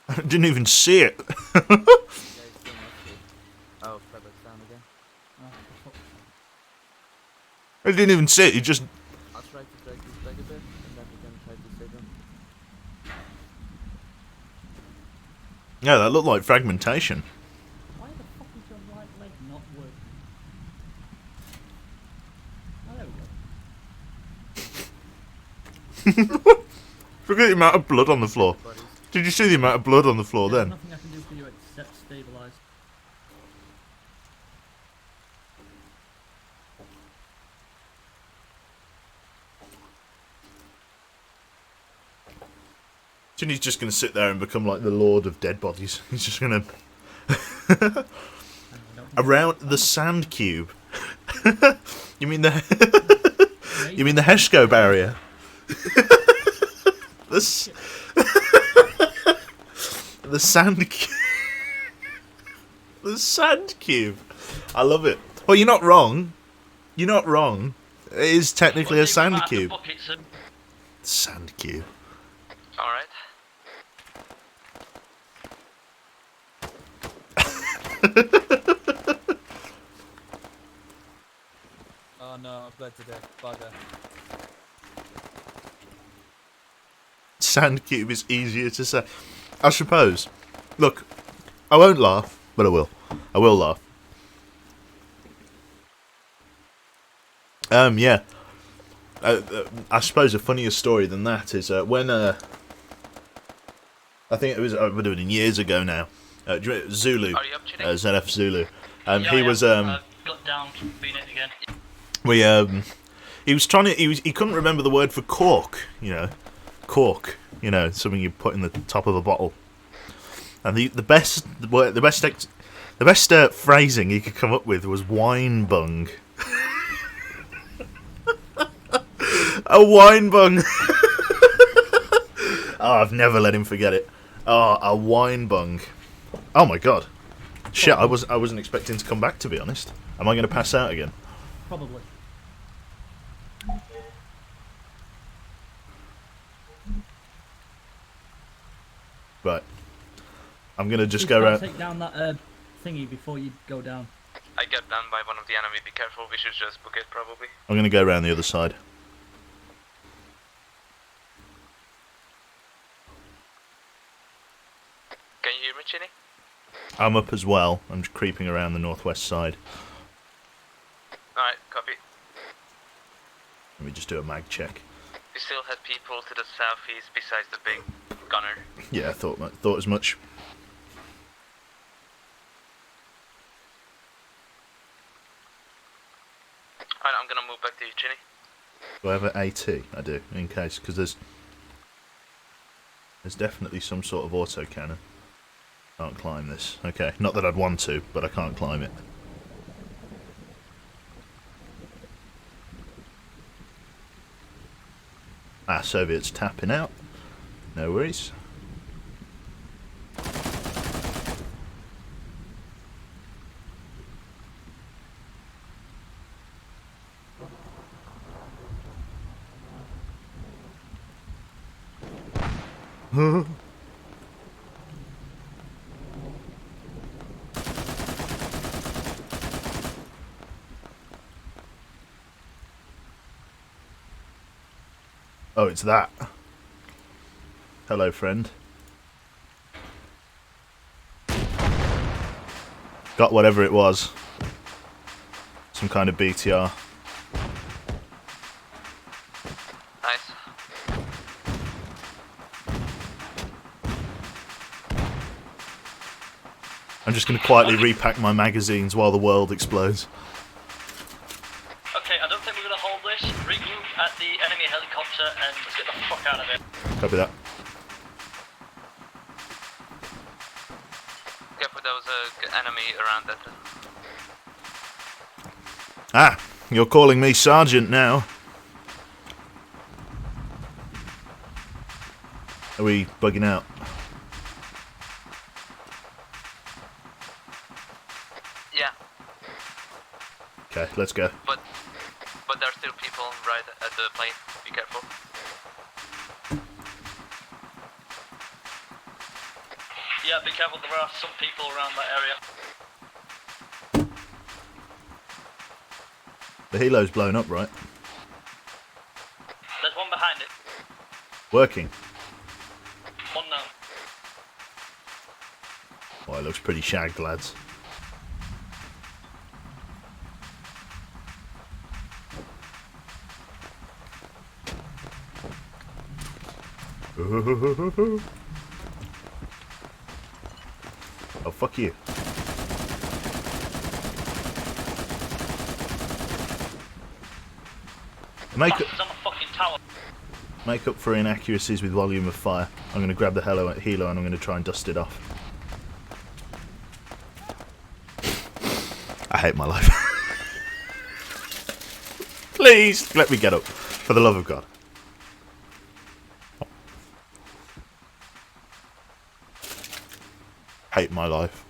I didn't even see it. Oh, Frederick's down again. Oh, for fuck's sake. I didn't even see it. You just... I'll try to drag this back a bit, and then we can try to save him. Yeah, that looked like fragmentation. Why the fuck is your wood. Oh, there we go. Look at the amount of blood on the floor. Did you see the amount of blood on the floor There's then? nothing I can do for you except stabilise. Ginny's just going to sit there and become like the lord of dead bodies. He's just going to... Around the sand cube. You mean the... You mean the Heshko barrier? The sand cube. The sand cube. I love it. Well, you're not wrong. You're not wrong. It is technically a sand cube. Sand cube. Alright. Oh no, I bled to death. Bugger. Sand cube is easier to say. I suppose. Look, I won't laugh, but I will. I will laugh. Yeah. I suppose a funnier story than that is when I think it would have been years ago now. Zulu, Are you up to ZF Zulu. Yeah, He was got down, being it again. he was trying to he couldn't remember the word for cork. You know, cork. You know, something you put in the top of a bottle. And the best phrasing he could come up with was wine bung. A wine bung. Oh, I've never let him forget it. Oh, a wine bung. Oh my god. Shit, I wasn't expecting to come back, to be honest. Am I going to pass out again? Probably. Right. I'm going to just Please go try to around. take down that thingy before you go down. I got done by one of the enemy. Be careful. We should just book it probably. I'm going to go around the other side. Can you hear me, Chinny? I'm up as well. I'm just creeping around the northwest side. Alright, copy. Let me just do a mag check. We still had people to the southeast besides the big gunner. Yeah, I thought as much. Alright, I'm gonna move back to you, Chinny. Do I have an AT? I do, in case, because there's definitely some sort of auto cannon. Can't climb this. Okay, not that I'd want to, but I can't climb it. Ah, Soviets tapping out. No worries. Oh, it's that. Hello, friend. Got whatever it was. Some kind of BTR. Nice. I'm just going to quietly repack my magazines while the world explodes. Okay, I don't think we're gonna hold this. Regroup at the enemy helicopter and let's get the fuck out of here. Copy that. Careful, there was an enemy around that. Ah, you're calling me Sergeant now. Are we bugging out? Yeah, Okay, let's go. but there are still people right at the plane. Be careful. Yeah, be careful, there are some people around that area. The helo's blown up, right? There's one behind it. Working. One now. Oh, it looks pretty shagged, lads. Oh, fuck you. Make Bastards on the fucking tower. up for inaccuracies with volume of fire. I'm going to grab the helo and I'm going to try and dust it off. I hate my life. Please, let me get up. For the love of God. Hate my life.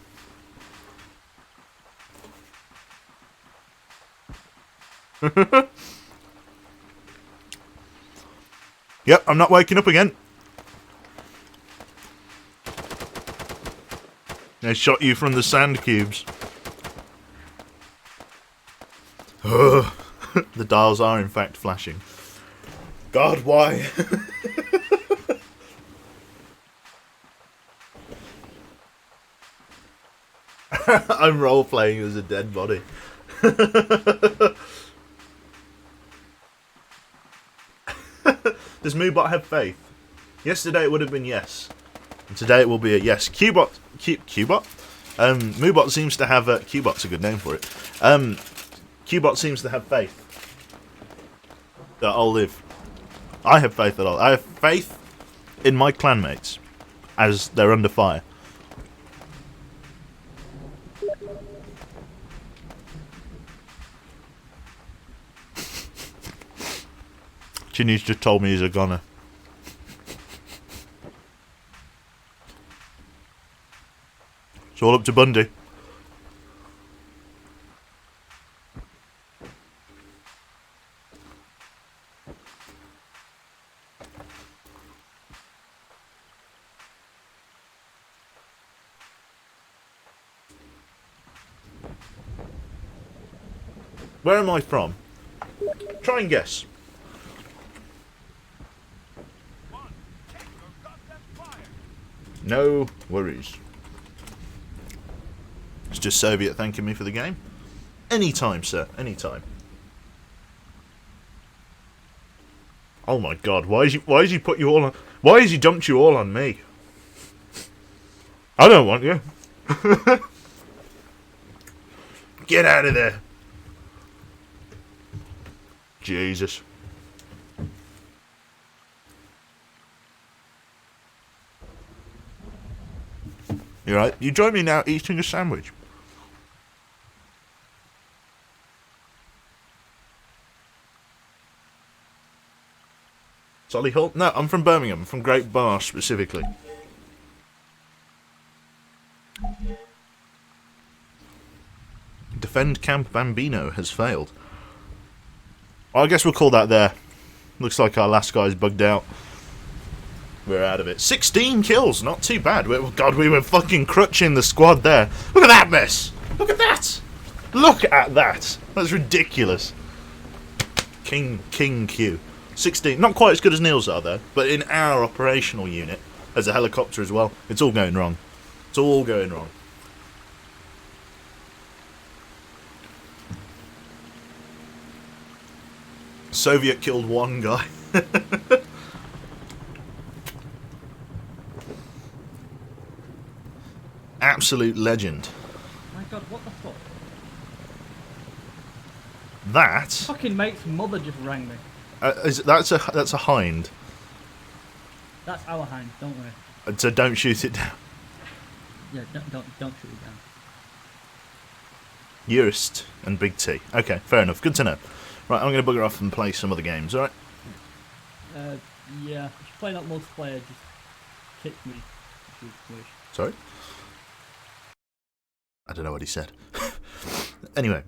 Yep, I'm not waking up again. I shot you from the sand cubes. Ugh. The dials are in fact flashing. God, why? I'm role-playing as a dead body. Does Moobot have faith? Yesterday it would have been yes. And today it will be a yes. Qbot? Moobot seems to have... Qbot's a good name for it. Qbot seems to have faith that I'll live. I have faith that I have faith in my clanmates as they're under fire. Ginny's just told me he's a goner. It's all up to Bundy. Where am I from? Try and guess. No worries. It's just Soviet thanking me for the game. Anytime, sir. Anytime. Oh my God! Why is he put you all on? Why has he dumped you all on me? I don't want you. Get out of there. Jesus. You right? You join me now eating a sandwich. Solihull? No, I'm from Birmingham. I'm from Great Bar specifically. Defend Camp Bambino has failed. I guess we'll call that there. Looks like our last guy's bugged out. We're out of it. 16 kills, not too bad. God, we were fucking crutching the squad there. Look at that mess. Look at that. Look at that. That's ridiculous. King Q. 16. Not quite as good as Neil's are though, but in our operational unit, as a helicopter as well, it's all going wrong. It's all going wrong. Soviet killed one guy. Absolute legend. My God, what the fuck? That Fucking mate's mother just rang me. that's a hind. That's our hind, don't worry. So don't shoot it down. Yeah, don't shoot it down. Eurist and Big T. Okay, fair enough. Good to know. Right, I'm going to bugger off and play some other games. All right. Yeah. If you play that multiplayer, just kick me if you wish. Sorry. I don't know what he said. Anyway,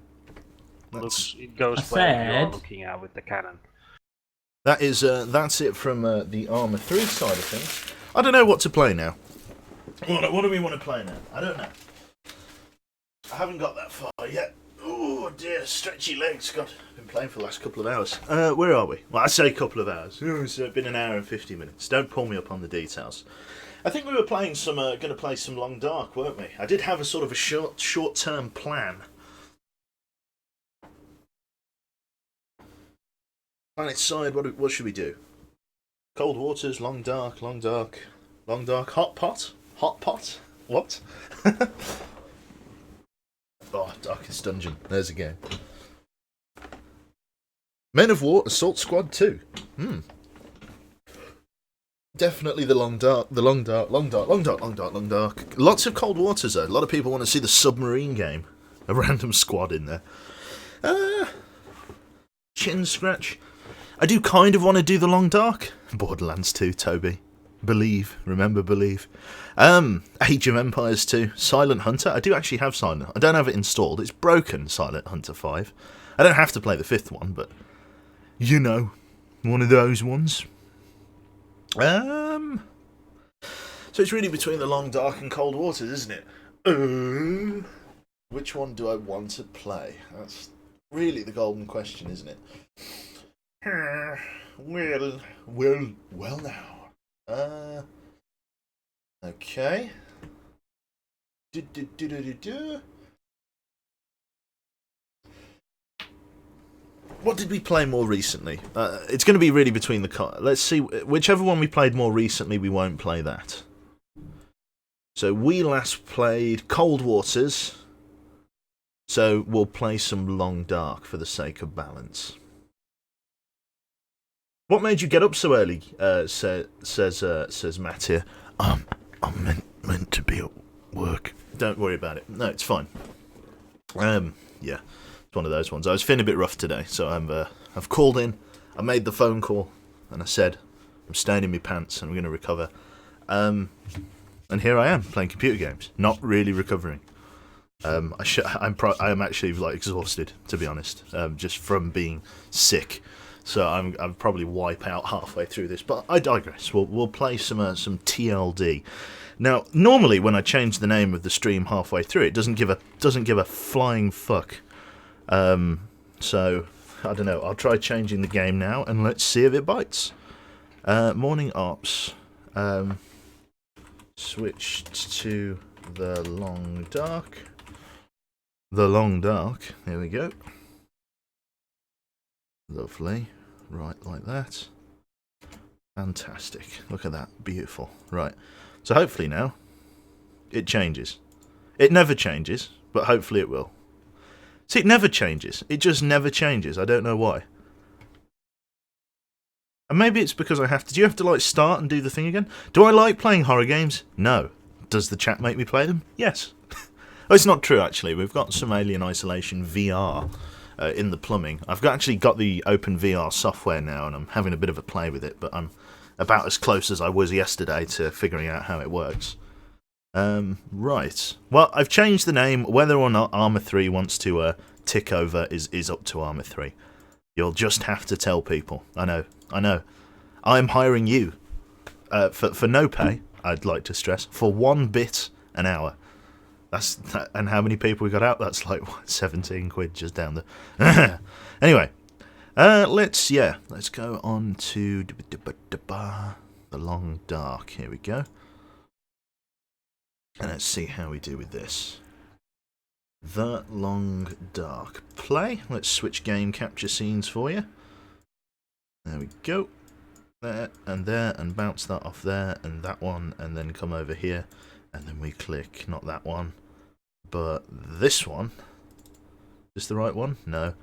It goes where you're looking at with the cannon. that is that's it from the Arma 3 side of things. I don't know what to play now. What do we want to play now? I don't know. I haven't got that far yet. Oh dear, stretchy legs. God, I've been playing for the last couple of hours. Where are we? Well, I say couple of hours. It's been an hour and 50 minutes. Don't pull me up on the details. I think we were playing some, going to play some Long Dark, weren't we? I did have a sort of a short-term plan. Planet side, what should we do? Cold waters, long dark, hot pot? Hot pot? What? Oh, Darkest Dungeon. There's a game. Men of War, Assault Squad 2. Definitely the long dark. Lots of Cold Waters though. A lot of people want to see the submarine game. A random squad in there. Chin scratch. I do kind of want to do the long dark. Borderlands 2, Toby. Believe. Remember, believe. Age of Empires 2. Silent Hunter. I do actually have Silent. I don't have it installed. It's broken, Silent Hunter 5. I don't have to play the 5th one, but you know, one of those ones. So it's really between the long dark and Cold Waters, isn't it? Which one do I want to play? That's really the golden question, isn't it? Well now. Okay. What did we play more recently? It's going to be really between the... Let's see. Whichever one we played more recently, we won't play that. So we last played Cold Waters. So we'll play some Long Dark for the sake of balance. What made you get up so early? Says Matt here. I'm meant to be at work. Don't worry about it. No, it's fine. Yeah. One of those ones. I was feeling a bit rough today, so I've called in, I made the phone call, and I said I'm staying in my pants and I'm going to recover. And here I am playing computer games, not really recovering. I am actually like exhausted, to be honest, just from being sick. So I'll probably wipe out halfway through this, but I digress. We'll play some TLD. Now, normally when I change the name of the stream halfway through, it doesn't give a flying fuck. So, I don't know, I'll try changing the game now, and let's see if it bites. Morning Ops. Switched to the Long Dark. The Long Dark, there we go. Lovely, right, like that. Fantastic, look at that, beautiful. Right, so hopefully now, it changes. It never changes, but hopefully it will. See, it never changes. It just never changes. I don't know why. And maybe it's because I have to... Do you have to, like, start and do the thing again? Do I like playing horror games? No. Does the chat make me play them? Yes. Oh, it's not true, actually. We've got some Alien Isolation VR in the plumbing. I've actually got the Open VR software now, and I'm having a bit of a play with it, but I'm about as close as I was yesterday to figuring out how it works. Right. Well, I've changed the name. Whether or not Arma 3 wants to tick over is up to Arma 3. You'll just have to tell people. I know. I'm hiring you for no pay, I'd like to stress, for 1 bit an hour. And how many people we got out? That's like, what, 17 quid just down the... Anyway, let's go on to the Long Dark. Here we go. And let's see how we do with this. The Long Dark. Play. Let's switch game capture scenes for you. There we go. There, and bounce that off there, and that one, and then come over here, and then we click, not that one, but this one. Is this the right one? No.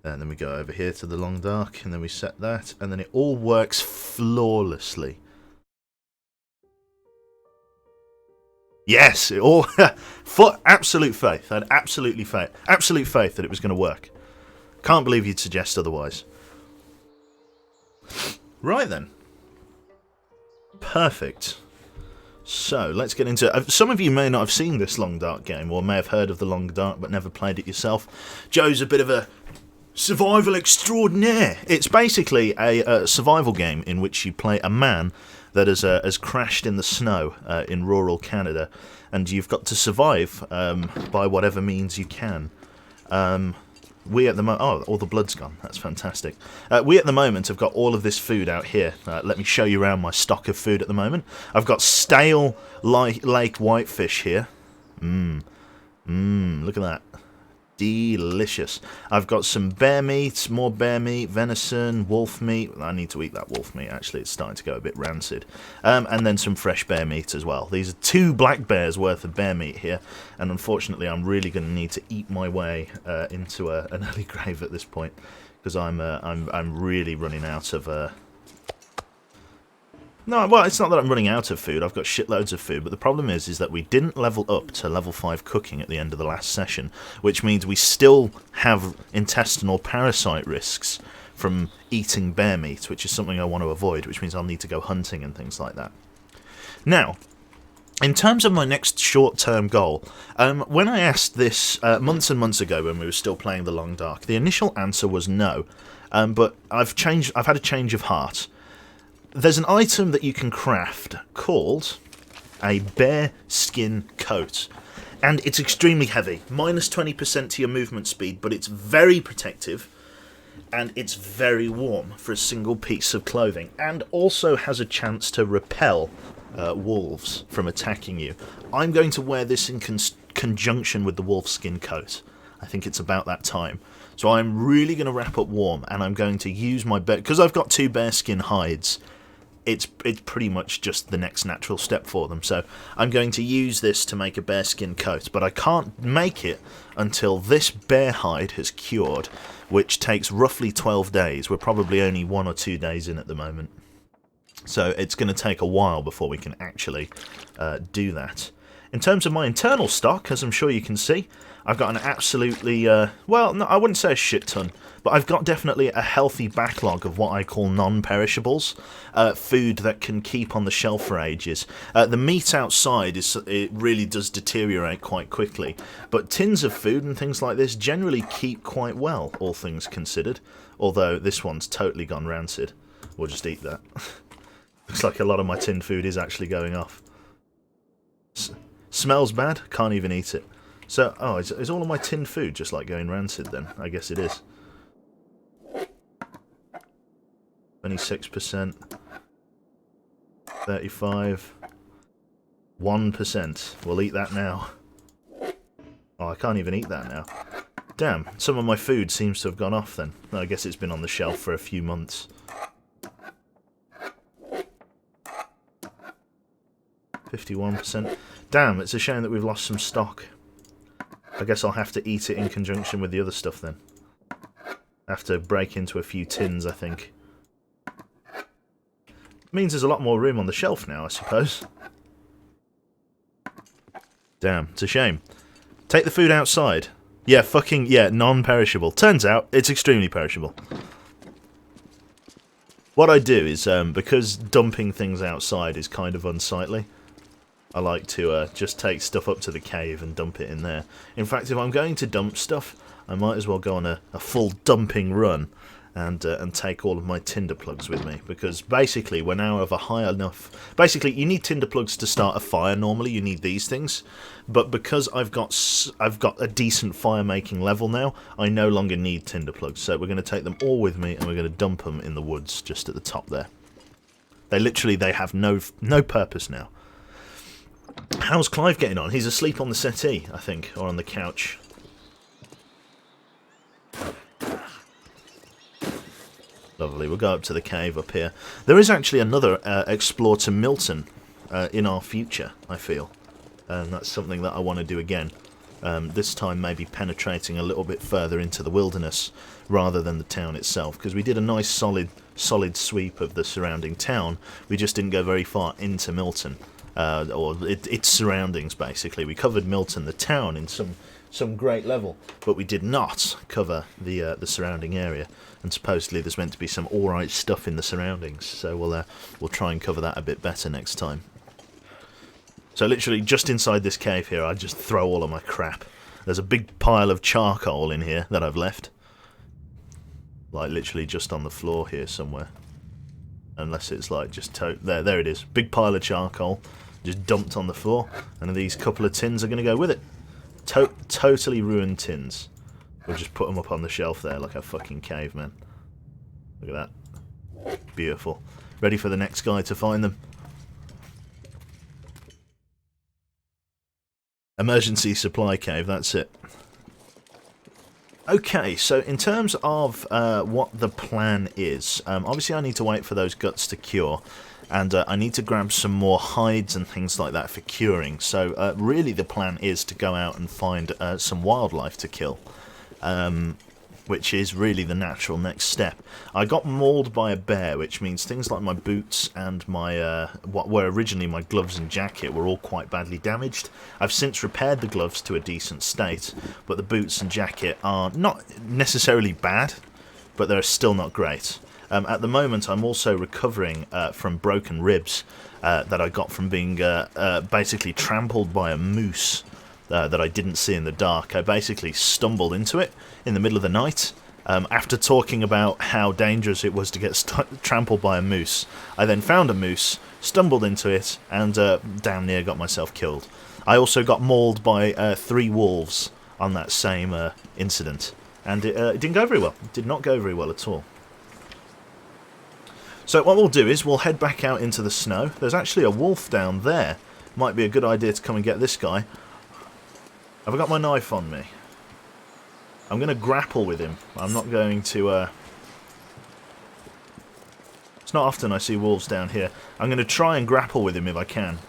And then we go over here to the Long Dark, and then we set that, and then it all works flawlessly. Yes, it all... for absolute faith. I had absolute faith that it was going to work. Can't believe you'd suggest otherwise. Right then. Perfect. So, let's get into it. Some of you may not have seen this Long Dark game, or may have heard of the Long Dark but never played it yourself. Joe's a bit of a survival extraordinaire. It's basically a survival game in which you play a man that has crashed in the snow in rural Canada, and you've got to survive by whatever means you can. We at the moment... Oh, all the blood's gone. That's fantastic. We at the moment have got all of this food out here. Let me show you around my stock of food at the moment. I've got stale lake whitefish here. Look at that. delicious. I've got some bear meat, more bear meat, venison, wolf meat. I need to eat that wolf meat, actually. It's starting to go a bit rancid. And then some fresh bear meat as well. These are 2 black bears worth of bear meat here, and unfortunately I'm really going to need to eat my way into an early grave at this point, because I'm really running out of... No, well, it's not that I'm running out of food. I've got shitloads of food, but the problem is that we didn't level up to level 5 cooking at the end of the last session, which means we still have intestinal parasite risks from eating bear meat, which is something I want to avoid, which means I'll need to go hunting and things like that. Now, in terms of my next short-term goal, when I asked this months and months ago when we were still playing The Long Dark, the initial answer was no, but I've had a change of heart. There's an item that you can craft called a bear skin coat, and it's extremely heavy, minus 20% to your movement speed, but it's very protective, and it's very warm for a single piece of clothing, and also has a chance to repel wolves from attacking you. I'm going to wear this in conjunction with the wolf skin coat. I think it's about that time. So I'm really going to wrap up warm, and I'm going to use my bear... Because I've got 2 bear skin hides, it's pretty much just the next natural step for them. So I'm going to use this to make a bearskin coat, but I can't make it until this bear hide has cured, which takes roughly 12 days. We're probably only 1 or 2 days in at the moment. So it's going to take a while before we can actually do that. In terms of my internal stock, as I'm sure you can see, I've got an absolutely, well, no, I wouldn't say a shit ton, but I've got definitely a healthy backlog of what I call non-perishables, food that can keep on the shelf for ages. The meat outside, it really does deteriorate quite quickly, but tins of food and things like this generally keep quite well, all things considered, although this one's totally gone rancid. We'll just eat that. Looks like a lot of my tinned food is actually going off. Smells bad, can't even eat it. So, oh, is all of my tinned food just like going rancid then? I guess it is. 26%. 35. 1%. We'll eat that now. Oh, I can't even eat that now. Damn, some of my food seems to have gone off then. I guess it's been on the shelf for a few months. 51%. Damn, it's a shame that we've lost some stock. I guess I'll have to eat it in conjunction with the other stuff then. Have to break into a few tins, I think. Means there's a lot more room on the shelf now, I suppose. Damn, it's a shame. Take the food outside. Yeah, fucking, yeah, non-perishable. Turns out, it's extremely perishable. What I do is, because dumping things outside is kind of unsightly, I like to just take stuff up to the cave and dump it in there. In fact, if I'm going to dump stuff, I might as well go on a full dumping run and take all of my tinder plugs with me, because basically we're now of a high enough... Basically, you need tinder plugs to start a fire normally, you need these things, but because I've got a decent fire making level now, I no longer need tinder plugs, so we're going to take them all with me and we're going to dump them in the woods just at the top there. They have no purpose now. How's Clive getting on? He's asleep on the settee, I think, or on the couch. Lovely, we'll go up to the cave up here. There is actually another explore to Milton in our future, I feel. And that's something that I want to do again. This time maybe penetrating a little bit further into the wilderness rather than the town itself, because we did a nice solid sweep of the surrounding town. We just didn't go very far into Milton. Or its surroundings, basically. We covered Milton, the town, in some great level, but we did not cover the surrounding area. And supposedly there's meant to be some alright stuff in the surroundings, so we'll try and cover that a bit better next time. So literally just inside this cave here, I just throw all of my crap. There's a big pile of charcoal in here that I've left, like literally just on the floor here somewhere. Unless it's like just there it is, big pile of charcoal just dumped on the floor, and these couple of tins are going to go with it. Totally ruined tins. We'll just put them up on the shelf there like a fucking caveman. Look at that. Beautiful. Ready for the next guy to find them. Emergency supply cave, that's it. Okay, so in terms of what the plan is, obviously I need to wait for those guts to cure, and I need to grab some more hides and things like that for curing. So really the plan is to go out and find some wildlife to kill, which is really the natural next step. I got mauled by a bear, which means things like my boots and my what were originally my gloves and jacket were all quite badly damaged. I've since repaired the gloves to a decent state, but the boots and jacket are not necessarily bad, but they're still not great. At the moment, I'm also recovering from broken ribs that I got from being basically trampled by a moose that I didn't see in the dark. I basically stumbled into it in the middle of the night. After talking about how dangerous it was to get trampled by a moose, I then found a moose, stumbled into it, and damn near got myself killed. I also got mauled by 3 wolves on that same incident, and it didn't go very well. It did not go very well at all. So what we'll do is we'll head back out into the snow. There's actually a wolf down there. Might be a good idea to come and get this guy. Have I got my knife on me? I'm going to grapple with him. I'm not going to... It's not often I see wolves down here. I'm going to try and grapple with him if I can.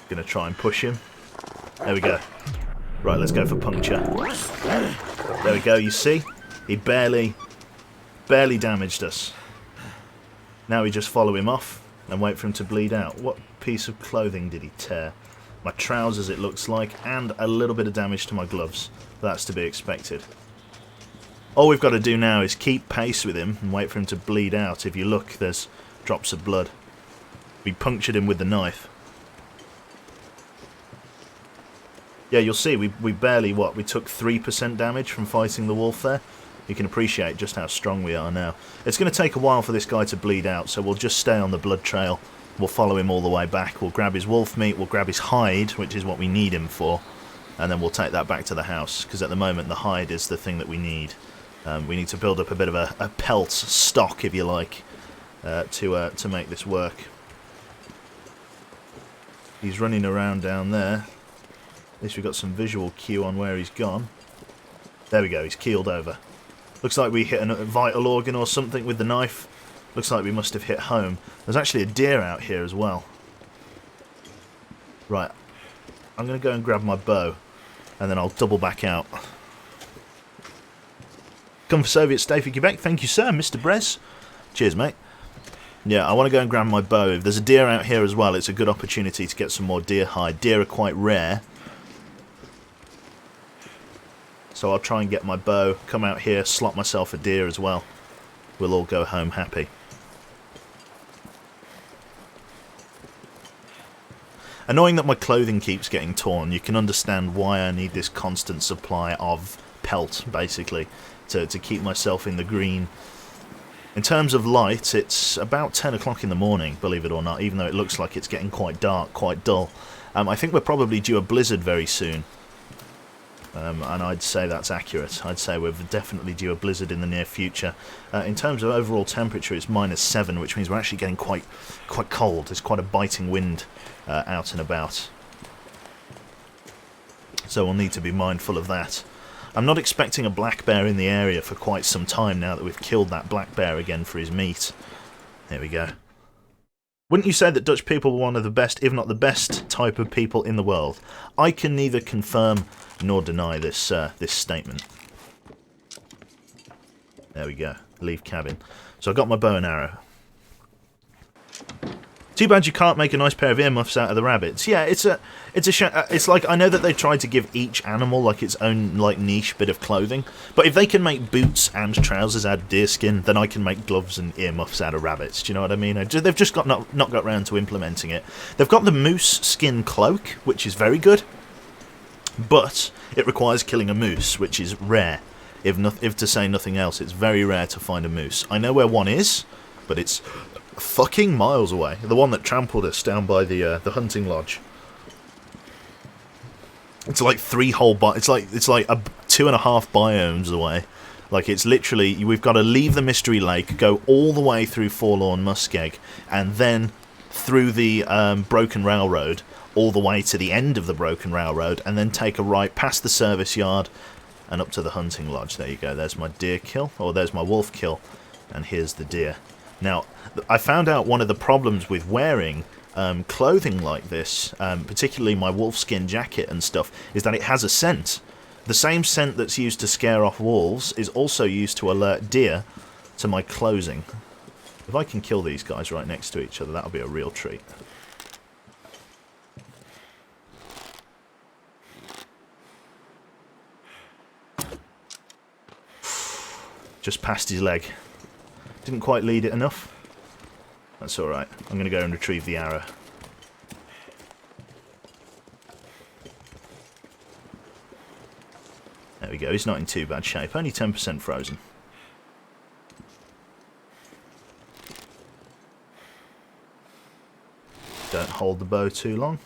Going to try and push him. There we go. Right, let's go for puncture. There we go, you see? He barely damaged us. Now we just follow him off and wait for him to bleed out. What piece of clothing did he tear? My trousers, it looks like, and a little bit of damage to my gloves. That's to be expected. All we've got to do now is keep pace with him and wait for him to bleed out. If you look, there's drops of blood. We punctured him with the knife. Yeah, you'll see, we barely, we took 3% damage from fighting the wolf there. You can appreciate just how strong we are now. It's going to take a while for this guy to bleed out, so we'll just stay on the blood trail. We'll follow him all the way back. We'll grab his wolf meat, we'll grab his hide, which is what we need him for, and then we'll take that back to the house, because at the moment the hide is the thing that we need. We need to build up a bit of a pelt stock, if you like, to make this work. He's running around down there. At least we've got some visual cue on where he's gone. There we go, he's keeled over. Looks like we hit a vital organ or something with the knife. Looks like we must have hit home. There's actually a deer out here as well. Right, I'm going to go and grab my bow, and then I'll double back out. Come for Soviet Stay for Quebec. Thank you, sir, Mr. Brez. Cheers, mate. Yeah, I want to go and grab my bow. If there's a deer out here as well, it's a good opportunity to get some more deer hide. Deer are quite rare. So I'll try and get my bow, come out here, slot myself a deer as well. We'll all go home happy. Annoying that my clothing keeps getting torn. You can understand why I need this constant supply of pelt, basically, to keep myself in the green. In terms of light, it's about 10 o'clock in the morning, believe it or not, even though it looks like it's getting quite dark, quite dull. I think we're probably due a blizzard very soon. And I'd say that's accurate. I'd say we're definitely due a blizzard in the near future. In terms of overall temperature, it's -7, which means we're actually getting quite cold. There's quite a biting wind out and about. So we'll need to be mindful of that. I'm not expecting a black bear in the area for quite some time now that we've killed that black bear again for his meat. There we go. Wouldn't you say that Dutch people were one of the best, if not the best, type of people in the world? I can neither confirm nor deny this this statement. There we go. Leave cabin. So I got my bow and arrow. Too bad you can't make a nice pair of earmuffs out of the rabbits. Yeah, it's a it's like, I know that they tried to give each animal like its own like niche bit of clothing, but if they can make boots and trousers out of deer skin, then I can make gloves and earmuffs out of rabbits. Do you know what I mean? They've just not got round to implementing it. They've got the moose skin cloak, which is very good, but it requires killing a moose, which is rare. If to say nothing else, it's very rare to find a moose. I know where one is, but it's fucking miles away. The one that trampled us down by the hunting lodge. It's like it's like 2.5 biomes away. Like, it's literally, we've got to leave the Mystery Lake, go all the way through Forlorn Muskeg, and then through the broken railroad all the way to the end of the broken railroad, and then take a right past the service yard and up to the hunting lodge. There you go. There's my deer kill, or there's my wolf kill, and here's the deer. Now, I found out one of the problems with wearing clothing like this, particularly my wolfskin jacket and stuff, is that it has a scent. The same scent that's used to scare off wolves is also used to alert deer to my clothing. If I can kill these guys right next to each other, that'll be a real treat. Just past his leg. Didn't quite lead it enough. That's alright. I'm going to go and retrieve the arrow. There we go. He's not in too bad shape. Only 10% frozen. Don't hold the bow too long.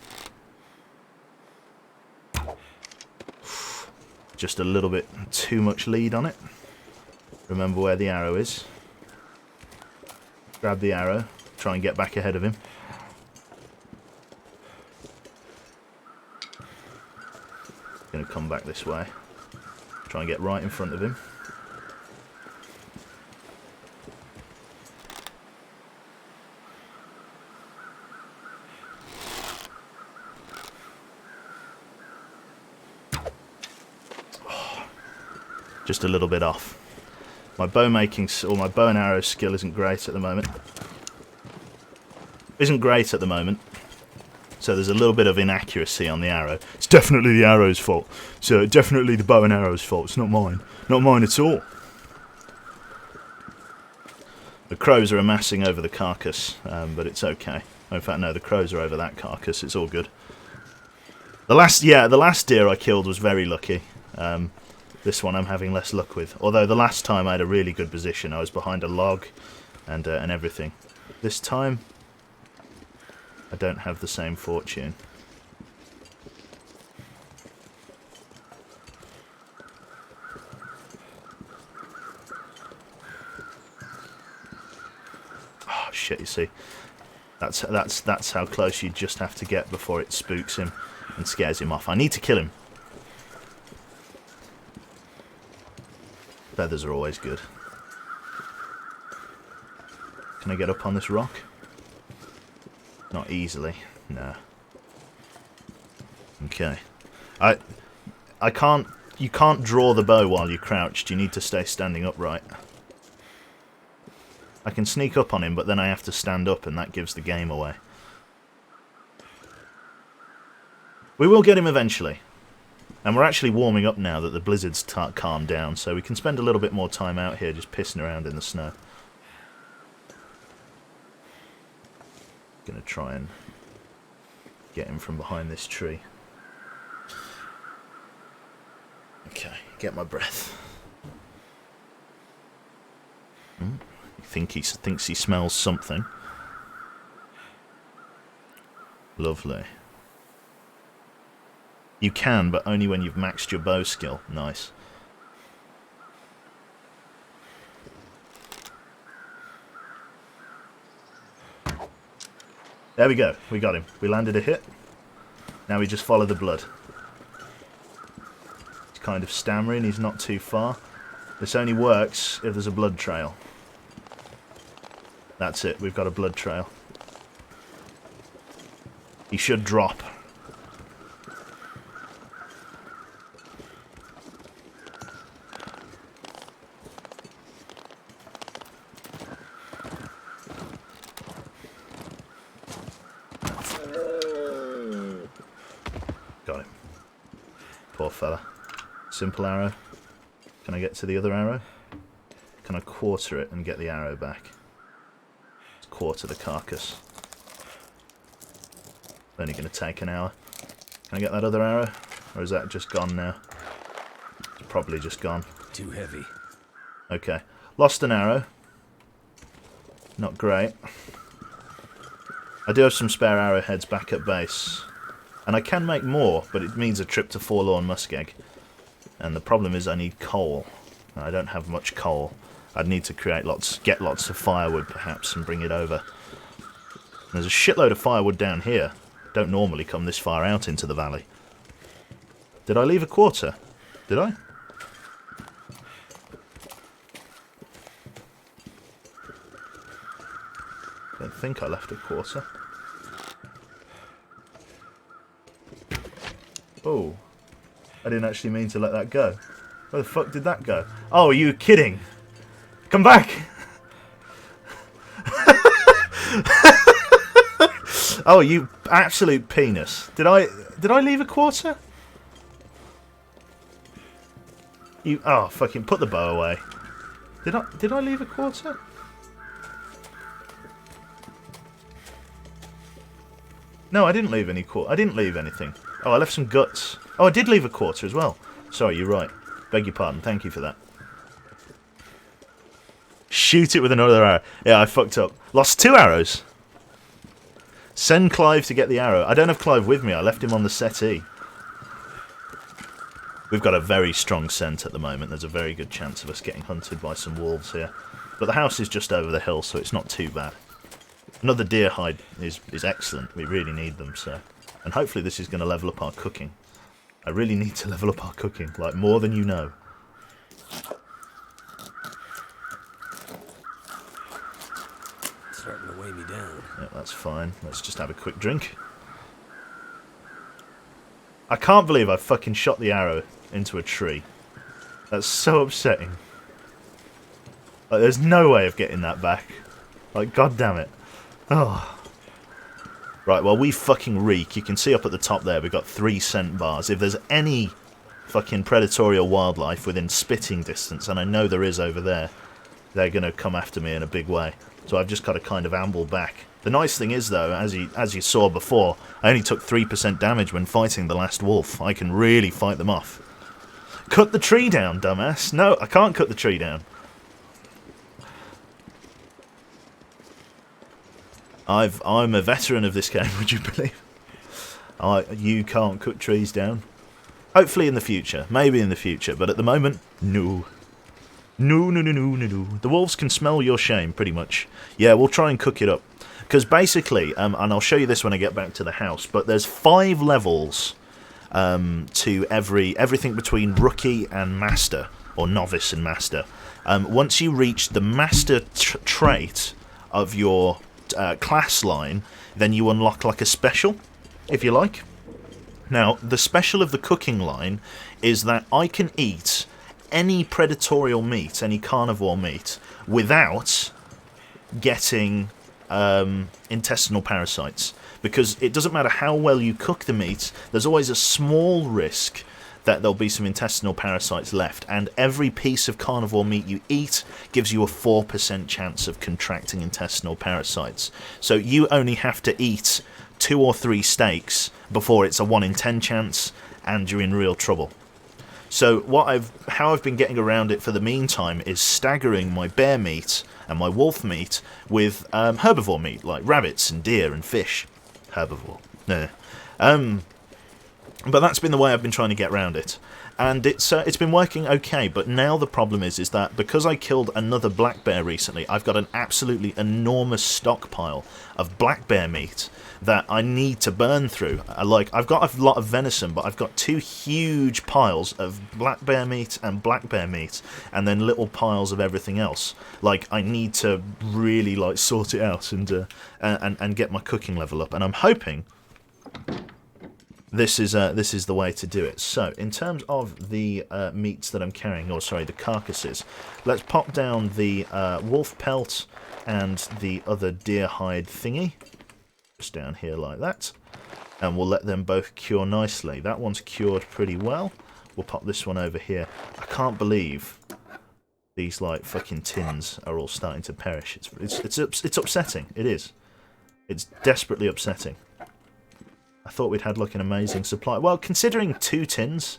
Just a little bit too much lead on it. Remember where the arrow is. Grab the arrow. Try and get back ahead of him. Gonna come back this way. Try and get right in front of him. Just a little bit off. My bow making, or my bow and arrow skill isn't great at the moment. So there's a little bit of inaccuracy on the arrow. It's definitely the arrow's fault. So definitely the bow and arrow's fault. It's not mine. Not mine at all. The crows are amassing over the carcass, but it's okay. In fact, no, the crows are over that carcass. It's all good. The last deer I killed was very lucky. This one I'm having less luck with. Although the last time I had a really good position. I was behind a log and everything. This time, I don't have the same fortune. Oh shit, you see. That's how close you just have to get before it spooks him and scares him off. I need to kill him. Feathers are always good. Can I get up on this rock? Not easily. No. Okay. I can't... You can't draw the bow while you're crouched. You need to stay standing upright. I can sneak up on him, but then I have to stand up, and that gives the game away. We will get him eventually. And we're actually warming up now that the blizzard's calmed down, so we can spend a little bit more time out here just pissing around in the snow. Gonna try and get him from behind this tree. Okay, get my breath. He thinks he smells something. Lovely. You can, but only when you've maxed your bow skill. Nice. There we go. We got him. We landed a hit. Now we just follow the blood. He's kind of stammering. He's not too far. This only works if there's a blood trail. That's it. We've got a blood trail. He should drop. Got him. Poor fella. Simple arrow. Can I get to the other arrow? Can I quarter it and get the arrow back? Let's quarter the carcass. Only going to take an hour. Can I get that other arrow? Or is that just gone now? It's probably just gone. Too heavy. Okay. Lost an arrow. Not great. I do have some spare arrowheads back at base. And I can make more, but it means a trip to Forlorn Muskeg. And the problem is I need coal. I don't have much coal. I'd need to get lots of firewood perhaps and bring it over. There's a shitload of firewood down here. Don't normally come this far out into the valley. Did I leave a quarter? Did I? Don't think I left a quarter. Oh. I didn't actually mean to let that go. Where the fuck did that go? Oh, are you kidding? Come back! Oh, you absolute penis. Did I leave a quarter? You fucking put the bow away. Did I leave a quarter? No, I didn't leave any quarter. I didn't leave anything. Oh, I left some guts. Oh, I did leave a quarter as well. Sorry, you're right. Beg your pardon. Thank you for that. Shoot it with another arrow. Yeah, I fucked up. Lost 2 arrows. Send Clive to get the arrow. I don't have Clive with me. I left him on the settee. We've got a very strong scent at the moment. There's a very good chance of us getting hunted by some wolves here. But the house is just over the hill, so it's not too bad. Another deer hide is excellent. We really need them, so. And hopefully this is going to level up our cooking. I really need to level up our cooking, like more than you know. Starting to weigh me down. Yeah, that's fine. Let's just have a quick drink. I can't believe I fucking shot the arrow into a tree. That's so upsetting. Like, there's no way of getting that back. Like, god damn it. Oh. Right, well, we fucking reek. You can see up at the top there, we've got 3 scent bars. If there's any fucking predatorial wildlife within spitting distance, and I know there is over there, they're going to come after me in a big way. So I've just got to kind of amble back. The nice thing is, though, as you saw before, I only took 3% damage when fighting the last wolf. I can really fight them off. Cut the tree down, dumbass. No, I can't cut the tree down. I'm a veteran of this game, would you believe? You can't cut trees down. Hopefully in the future. Maybe in the future. But at the moment, no. No. The wolves can smell your shame, pretty much. Yeah, we'll try and cook it up. Because basically, and I'll show you this when I get back to the house, but there's 5 levels to everything between rookie and master, or novice and master. Once you reach the master trait of your class line, then you unlock like a special, if you like. Now, the special of the cooking line is that I can eat any predatorial meat, any carnivore meat, without getting intestinal parasites. Because it doesn't matter how well you cook the meat, there's always a small risk that there'll be some intestinal parasites left, and every piece of carnivore meat you eat gives you a 4% chance of contracting intestinal parasites. So you only have to eat 2 or 3 steaks before it's a 1 in 10 chance, and you're in real trouble. So how I've been getting around it for the meantime is staggering my bear meat and my wolf meat with herbivore meat, like rabbits and deer and fish. Herbivore. No. But that's been the way I've been trying to get around it. And it's been working okay, but now the problem is that because I killed another black bear recently, I've got an absolutely enormous stockpile of black bear meat that I need to burn through. I've got a lot of venison, but I've got 2 huge piles of black bear meat and black bear meat, and then little piles of everything else. Like, I need to really sort it out and get my cooking level up, and I'm hoping this is the way to do it. So, in terms of the meats that I'm carrying, or sorry, the carcasses, let's pop down the wolf pelt and the other deer hide thingy, just down here like that, and we'll let them both cure nicely. That one's cured pretty well. We'll pop this one over here. I can't believe these fucking tins are all starting to perish. It's upsetting. It is. It's desperately upsetting. I thought we'd had an amazing supply. Well, considering 2 tins,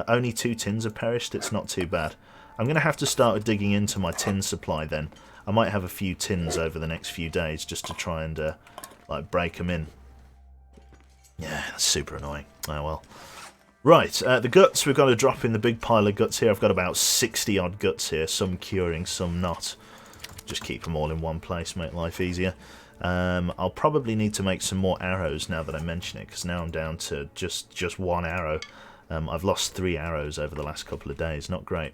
only 2 tins have perished, it's not too bad. I'm going to have to start digging into my tin supply then. I might have a few tins over the next few days just to try and break them in. Yeah, that's super annoying. Oh well. Right, the guts, we've got to drop in the big pile of guts here. I've got about 60 odd guts here, some curing, some not. Just keep them all in one place, make life easier. I'll probably need to make some more arrows now that I mention it, because now I'm down to just one arrow. I've lost 3 arrows over the last couple of days. Not great.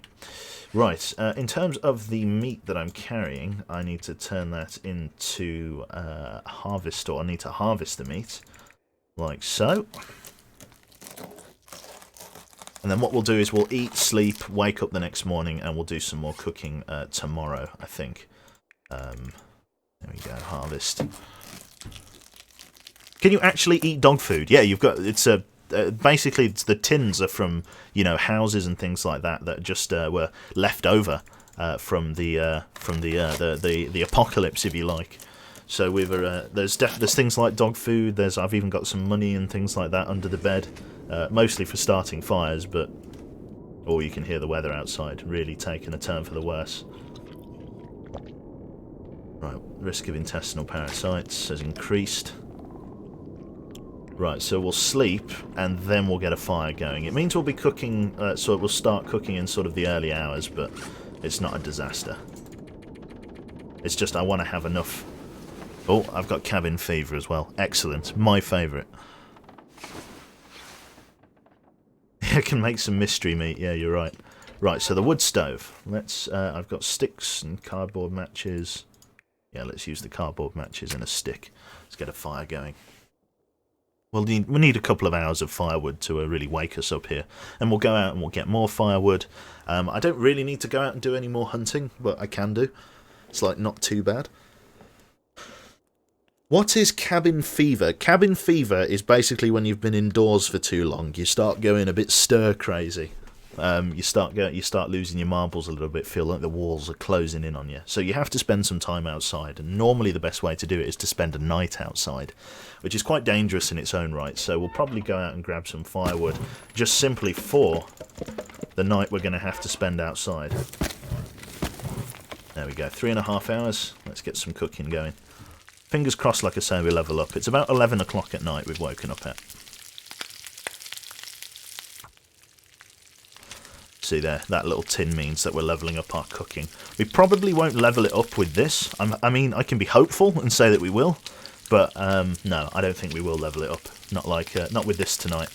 Right, in terms of the meat that I'm carrying, I need to turn that into harvest, or I need to harvest the meat, like so. And then what we'll do is we'll eat, sleep, wake up the next morning, and we'll do some more cooking tomorrow, I think. There we go, harvest. Can you actually eat dog food? Yeah, you've got, it's a, basically the tins are from, you know, houses and things like that that just were left over from the apocalypse, if you like. So we've there's things like dog food. I've even got some money and things like that under the bed, mostly for starting fires. But you can hear the weather outside really taking a turn for the worse. Right, risk of intestinal parasites has increased. Right, so we'll sleep and then we'll get a fire going. It means we'll be cooking, so we'll start cooking in sort of the early hours, but it's not a disaster. It's just I want to have enough. Oh, I've got cabin fever as well. Excellent. My favourite. I can make some mystery meat. Yeah, you're right. Right, so the wood stove. Let's. I've got sticks and cardboard matches. Yeah, let's use the cardboard matches and a stick. Let's get a fire going. We need a couple of hours of firewood to really wake us up here. And we'll go out and we'll get more firewood. I don't really need to go out and do any more hunting, but I can do. It's like not too bad. What is cabin fever? Cabin fever is basically when you've been indoors for too long. You start going a bit stir crazy. You start losing your marbles a little bit. Feel like the walls are closing in on you. So you have to spend some time outside. And normally the best way to do it is to spend a night outside, which is quite dangerous in its own right. So we'll probably go out and grab some firewood, just simply for the night we're going to have to spend outside. There we go. 3.5 hours. Let's get some cooking going. Fingers crossed, like I say, we level up. It's about 11 o'clock at night we've woken up at. See there, that little tin means that we're leveling up our cooking. We probably won't level it up with this. I mean, I can be hopeful and say that we will, but no, I don't think we will level it up. Not with this tonight.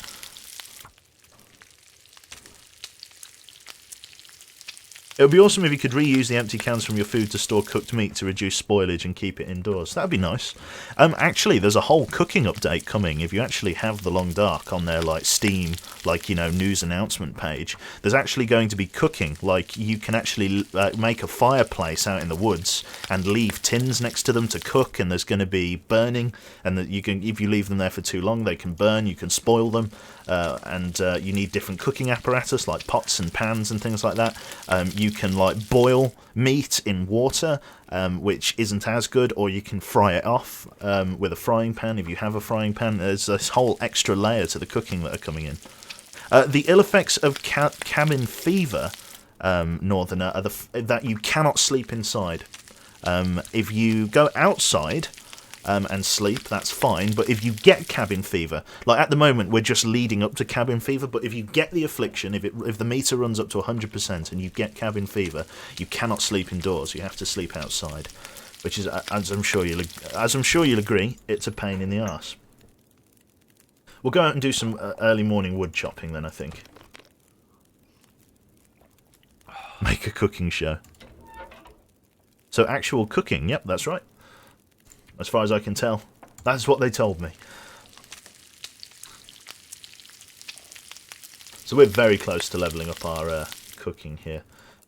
It would be awesome if you could reuse the empty cans from your food to store cooked meat to reduce spoilage and keep it indoors. That would be nice. Actually, there's a whole cooking update coming. If you actually have the Long Dark on their like Steam, like, you know, news announcement page, there's actually going to be cooking. Like, you can actually make a fireplace out in the woods and leave tins next to them to cook, and there's going to be burning, and that you can, if you leave them there for too long, they can burn. You can spoil them. And you need different cooking apparatus like pots and pans and things like that. You can like boil meat in water, which isn't as good, or you can fry it off with a frying pan if you have a frying pan. There's this whole extra layer to the cooking that are coming in. The ill effects of cabin fever, Northerner, are that you cannot sleep inside. If you go outside and sleep, that's fine, but if you get cabin fever, like at the moment we're just leading up to cabin fever, but if you get the affliction, if the meter runs up to 100% and you get cabin fever, you cannot sleep indoors. You have to sleep outside, which is, as I'm sure you'll agree, it's a pain in the arse. We'll go out and do some early morning wood chopping then, I think. Make a cooking show. So actual cooking, yep, that's right. As far as I can tell. That's what they told me. So we're very close to leveling up our cooking here.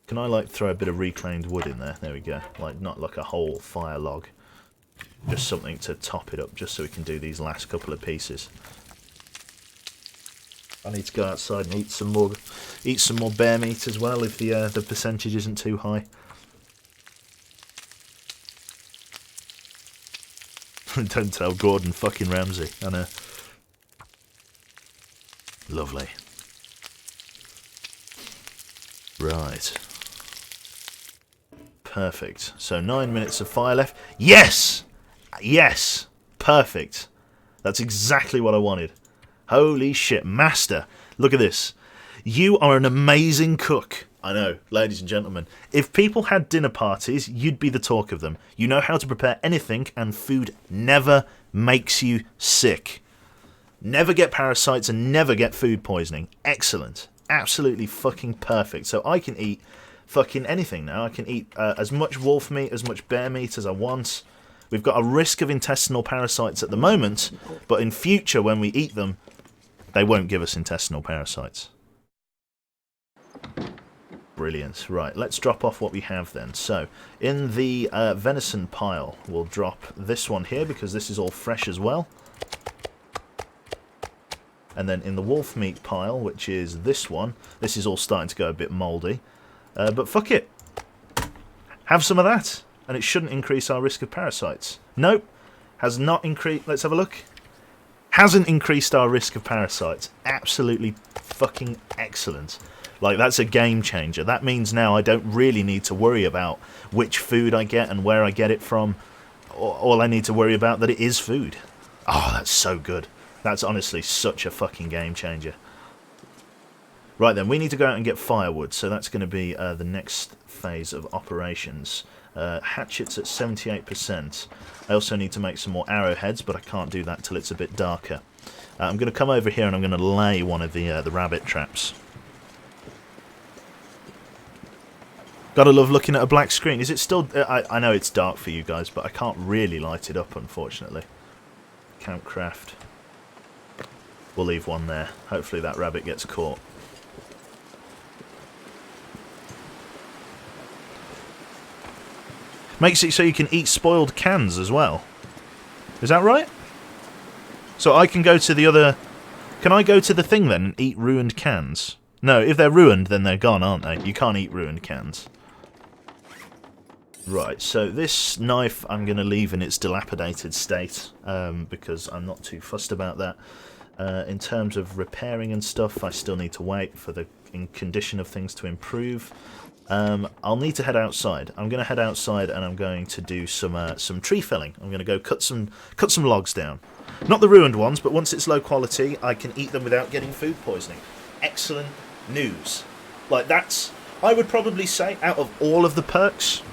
Can I like throw a bit of reclaimed wood in there? There we go. Like, not like a whole fire log. Just something to top it up, just so we can do these last couple of pieces. I need to go outside and eat some more bear meat as well if the percentage isn't too high. Don't tell Gordon fucking Ramsay. I know. Lovely. Right. Perfect. So 9 minutes of fire left. Yes! Yes! Perfect. That's exactly what I wanted. Holy shit. Master, look at this. You are an amazing cook. I know, ladies and gentlemen. If people had dinner parties, you'd be the talk of them. You know how to prepare anything, and food never makes you sick. Never get parasites and never get food poisoning. Excellent. Absolutely fucking perfect. So I can eat fucking anything now. I can eat as much wolf meat, as much bear meat as I want. We've got a risk of intestinal parasites at the moment, but in future, when we eat them, they won't give us intestinal parasites. Brilliant. Right, let's drop off what we have then. So, in the venison pile, we'll drop this one here because this is all fresh as well. And then in the wolf meat pile, which is this one, this is all starting to go a bit mouldy. But fuck it. Have some of that, and it shouldn't increase our risk of parasites. Nope, has not increased. Let's have a look. Hasn't increased our risk of parasites. Absolutely fucking excellent. Like, that's a game changer. That means now I don't really need to worry about which food I get and where I get it from. All I need to worry about that it is food. Oh, that's so good. That's honestly such a fucking game changer. Right then, we need to go out and get firewood, so that's going to be the next phase of operations. Hatchets at 78%. I also need to make some more arrowheads, but I can't do that till it's a bit darker. I'm going to come over here and I'm going to lay one of the rabbit traps. Gotta love looking at a black screen. Is it still... I know it's dark for you guys, but I can't really light it up, unfortunately. Campcraft. We'll leave one there. Hopefully that rabbit gets caught. Makes it so you can eat spoiled cans as well. Is that right? So I can go to the other... Can I go to the thing then and eat ruined cans? No, if they're ruined, then they're gone, aren't they? You can't eat ruined cans. Right, so this knife I'm going to leave in its dilapidated state, because I'm not too fussed about that. In terms of repairing and stuff, I still need to wait for the condition of things to improve. I'll need to head outside. I'm going to head outside and I'm going to do some tree felling. I'm going to go cut some logs down. Not the ruined ones, but once it's low quality, I can eat them without getting food poisoning. Excellent news. Like, that's... I would probably say, out of all of the perks,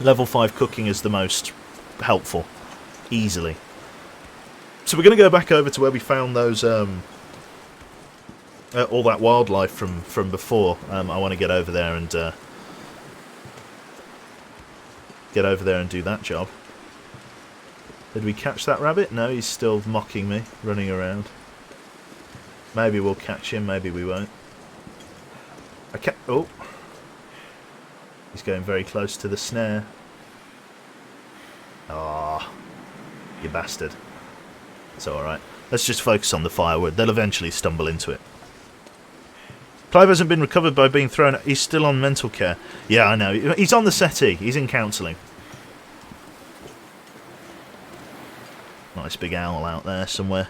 level 5 cooking is the most helpful. Easily. So we're going to go back over to where we found those... all that wildlife from before. I want to get over there and do that job. Did we catch that rabbit? No, he's still mocking me, running around. Maybe we'll catch him, maybe we won't. Oh, he's going very close to the snare. Ah, you bastard. It's all right. Let's just focus on the firewood. They'll eventually stumble into it. Clive hasn't been recovered by being thrown... He's still on mental care. Yeah, I know. He's on the settee. He's in counselling. Nice big owl out there somewhere.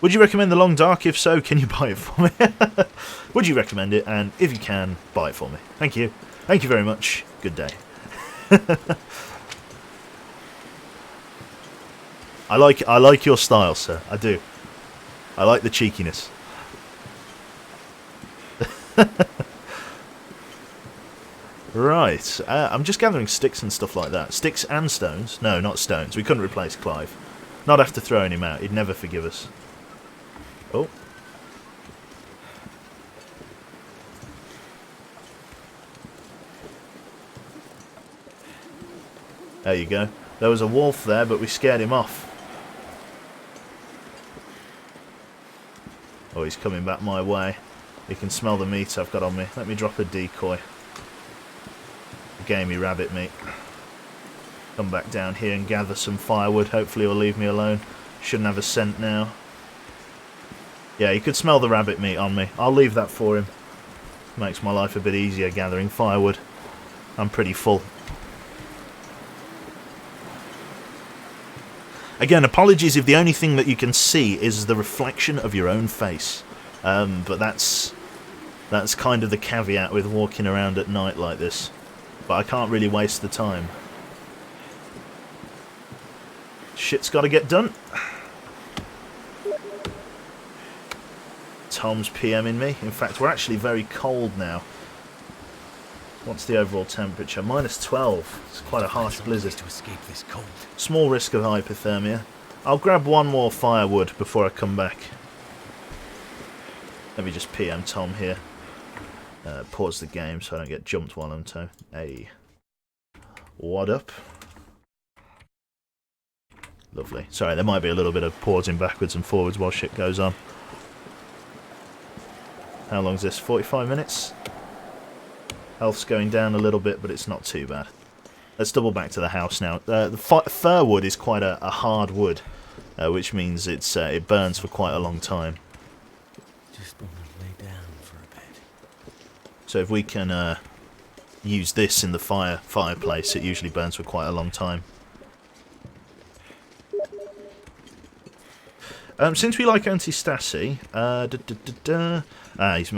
Would you recommend The Long Dark? If so, can you buy it for me? Would you recommend it? And if you can, buy it for me. Thank you. Thank you very much. Good day. I like your style, sir. I do. I like the cheekiness. Right. I'm just gathering sticks and stuff like that. Sticks and stones. No, not stones. We couldn't replace Clive. Not after throwing him out. He'd never forgive us. Oh. There you go. There was a wolf there, but we scared him off. Oh, he's coming back my way. He can smell the meat I've got on me. Let me drop a decoy. Gamey rabbit meat. Come back down here and gather some firewood. Hopefully he'll leave me alone. Shouldn't have a scent now. Yeah, he could smell the rabbit meat on me. I'll leave that for him. Makes my life a bit easier gathering firewood. I'm pretty full. Again, apologies if the only thing that you can see is the reflection of your own face. But that's kind of the caveat with walking around at night like this. But I can't really waste the time. Shit's got to get done. Tom's PMing me. In fact, we're actually very cold now. What's the overall temperature? -12. It's quite a harsh blizzard. To escape this cold. Small risk of hypothermia. I'll grab one more firewood before I come back. Let me just PM Tom here. Pause the game so I don't get jumped while I'm towing. Hey. What up? Lovely. Sorry, there might be a little bit of pausing backwards and forwards while shit goes on. How long's this? 45 minutes? Health's going down a little bit, but it's not too bad. Let's double back to the house now. The fir wood is quite a hard wood, which means it burns for quite a long time. Just want to lay down for a bit. So if we can use this in the fireplace, it usually burns for quite a long time. Since we like anti-Stasi, he's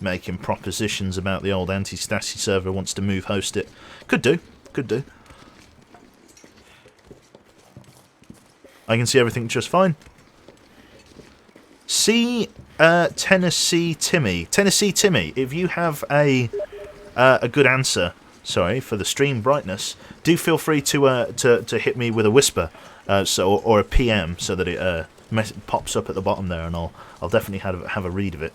making propositions about the old anti-Stasi server, wants to move host it. Could do. I can see everything just fine. See Tennessee Timmy, if you have a good answer, sorry, for the stream brightness, do feel free to hit me with a whisper, or a PM, so that it pops up at the bottom there, and I'll definitely have a read of it.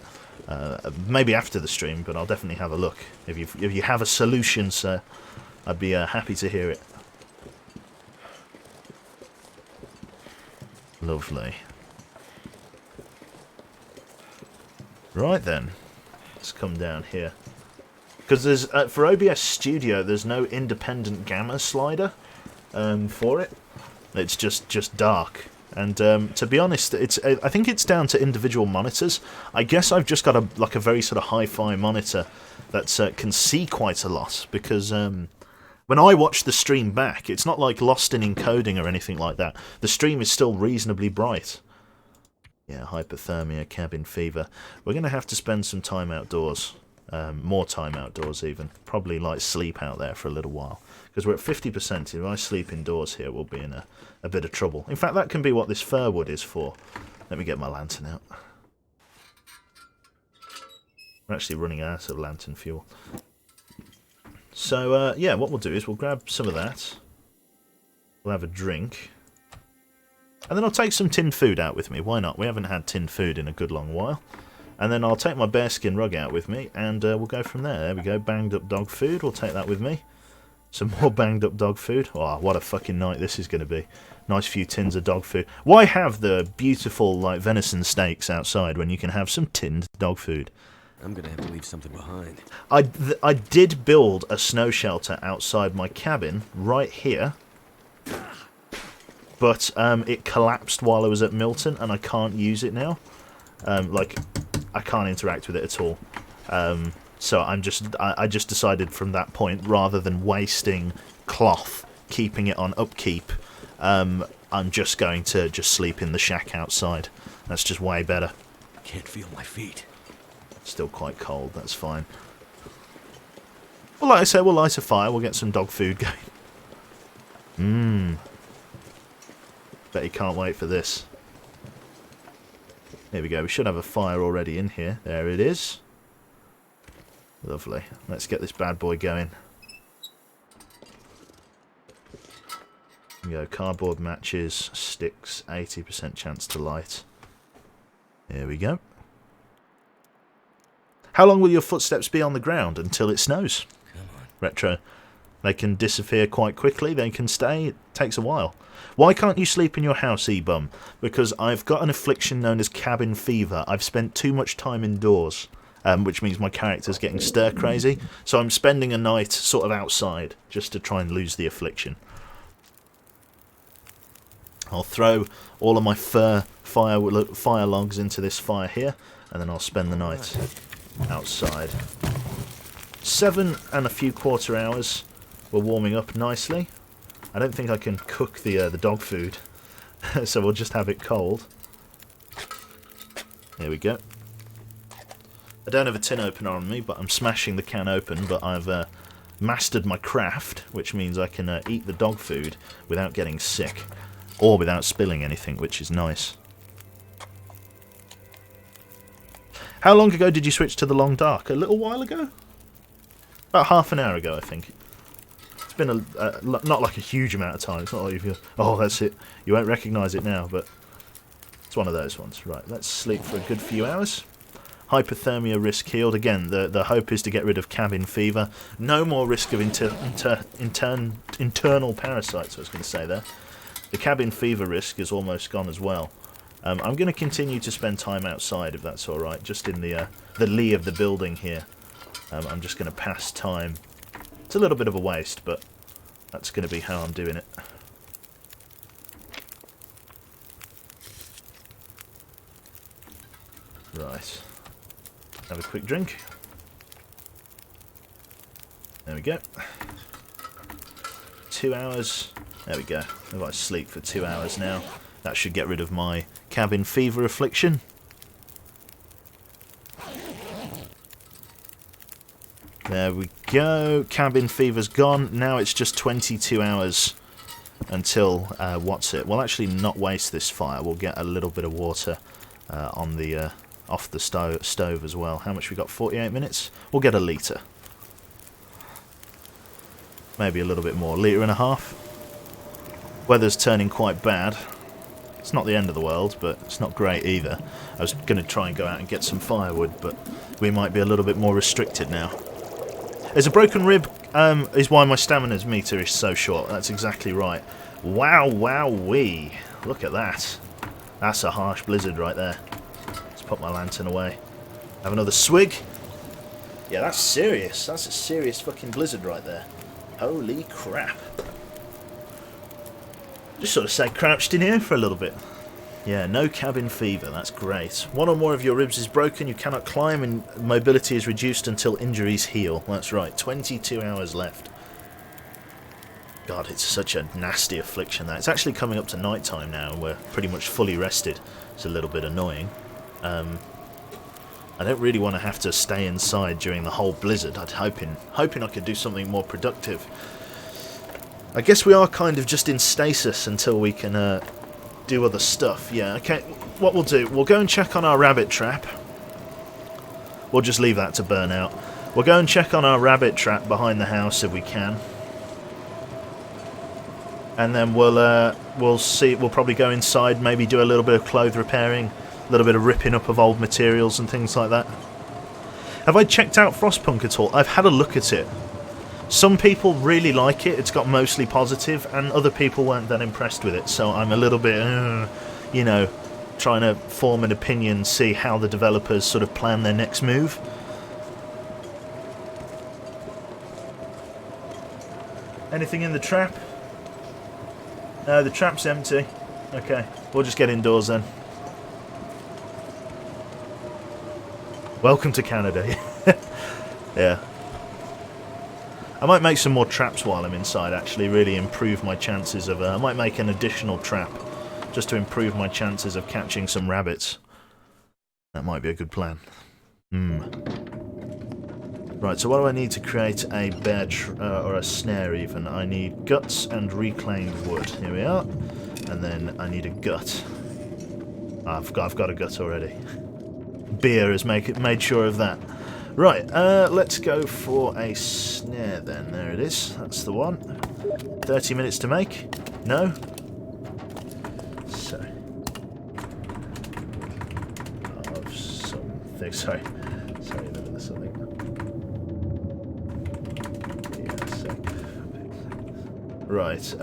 Maybe after the stream, but I'll definitely have a look. If you have a solution, sir, I'd be happy to hear it. Lovely. Right then, let's come down here. Because there's for OBS Studio, there's no independent gamma slider for it. It's just dark. And to be honest, I think it's down to individual monitors. I guess I've just got a very sort of hi-fi monitor that can see quite a lot, because when I watch the stream back, it's not like lost in encoding or anything like that. The stream is still reasonably bright. Yeah, hypothermia, cabin fever. We're going to have to spend some time outdoors. More time outdoors even. Probably like sleep out there for a little while. Because we're at 50%. If I sleep indoors here, we'll be in a bit of trouble. In fact, that can be what this fir wood is for. Let me get my lantern out. We're actually running out of lantern fuel. So, yeah, what we'll do is we'll grab some of that. We'll have a drink. And then I'll take some tinned food out with me. Why not? We haven't had tinned food in a good long while. And then I'll take my bearskin rug out with me, and we'll go from there. There we go, banged up dog food. We'll take that with me. Some more banged up dog food. Oh, what a fucking night this is going to be. Nice few tins of dog food. Why have the beautiful like venison steaks outside when you can have some tinned dog food? I'm going to have to leave something behind. I did build a snow shelter outside my cabin, right here. But it collapsed while I was at Milton, and I can't use it now. I can't interact with it at all. So I just decided from that point, rather than wasting cloth, keeping it on upkeep, I'm just going to sleep in the shack outside. That's just way better. Can't feel my feet. Still quite cold, that's fine. Well, like I said, we'll light a fire, we'll get some dog food going. Bet you can't wait for this. Here we go, we should have a fire already in here. There it is. Lovely. Let's get this bad boy going. Here we go, cardboard matches, sticks, 80% chance to light. Here we go. How long will your footsteps be on the ground until it snows? Come on. Retro. They can disappear quite quickly, they can stay, it takes a while. Why can't you sleep in your house, E-Bum? Because I've got an affliction known as cabin fever. I've spent too much time indoors, which means my character's getting stir-crazy. So I'm spending a night sort of outside, just to try and lose the affliction. I'll throw all of my fire logs into this fire here, and then I'll spend the night outside. 7 and a few quarter hours. We're warming up nicely. I don't think I can cook the dog food, so we'll just have it cold. There we go. I don't have a tin opener on me, but I'm smashing the can open, but I've mastered my craft, which means I can eat the dog food without getting sick, or without spilling anything, which is nice. How long ago did you switch to the long dark? A little while ago? About half an hour ago, I think. It's been not like a huge amount of time. It's not like you oh, that's it. You won't recognise it now, but it's one of those ones. Right, let's sleep for a good few hours. Hypothermia risk healed. Again, the hope is to get rid of cabin fever. No more risk of internal parasites, I was going to say there. The cabin fever risk is almost gone as well. I'm going to continue to spend time outside, if that's alright, just in the lee of the building here. I'm just going to pass time. It's a little bit of a waste, but that's going to be how I'm doing it. Right. Have a quick drink. There we go. 2 hours. There we go. If I sleep for 2 hours now, that should get rid of my cabin fever affliction. There we go. Cabin fever's gone. Now it's just 22 hours until we'll actually not waste this fire. We'll get a little bit of water on the off the stove as well. How much we got? 48 minutes? We'll get a litre. Maybe a little bit more. Litre and a half. Weather's turning quite bad. It's not the end of the world, but it's not great either. I was going to try and go out and get some firewood, but we might be a little bit more restricted now. There's a broken rib is why my stamina meter is so short. That's exactly right. Wow, wow-wee. Look at that. That's a harsh blizzard right there. Put my lantern away. Have another swig. Yeah, that's serious. That's a serious fucking blizzard right there. Holy crap. Just sort of stay crouched in here for a little bit. Yeah, no cabin fever. That's great. One or more of your ribs is broken. You cannot climb and mobility is reduced until injuries heal. That's right. 22 hours left. God, it's such a nasty affliction that. It's actually coming up to night time now and we're pretty much fully rested. It's a little bit annoying. I don't really want to have to stay inside during the whole blizzard. I'm hoping I could do something more productive. I guess we are kind of just in stasis until we can do other stuff. Yeah, okay. What we'll do, we'll go and check on our rabbit trap. We'll just leave that to burn out. We'll go and check on our rabbit trap behind the house if we can. And then we'll see. We'll probably go inside, maybe do a little bit of clothes repairing. A little bit of ripping up of old materials and things like that. Have I checked out Frostpunk at all? I've had a look at it. Some people really like it. It's got mostly positive, and other people weren't that impressed with it. So I'm a little bit, you know, trying to form an opinion, see how the developers sort of plan their next move. Anything in the trap? No, the trap's empty. Okay, we'll just get indoors then. Welcome to Canada. Yeah. I might make some more traps while I'm inside, actually, really improve my chances of... I might make an additional trap, just to improve my chances of catching some rabbits. That might be a good plan. Right, so what do I need to create a bear or a snare even? I need guts and reclaimed wood. Here we are. And then I need a gut. I've got a gut already. Beer has made sure of that. Right, let's go for a snare then. There it is. That's the one. 30 minutes to make? No? So. Of something. Sorry, there was something. Yeah, so. Right,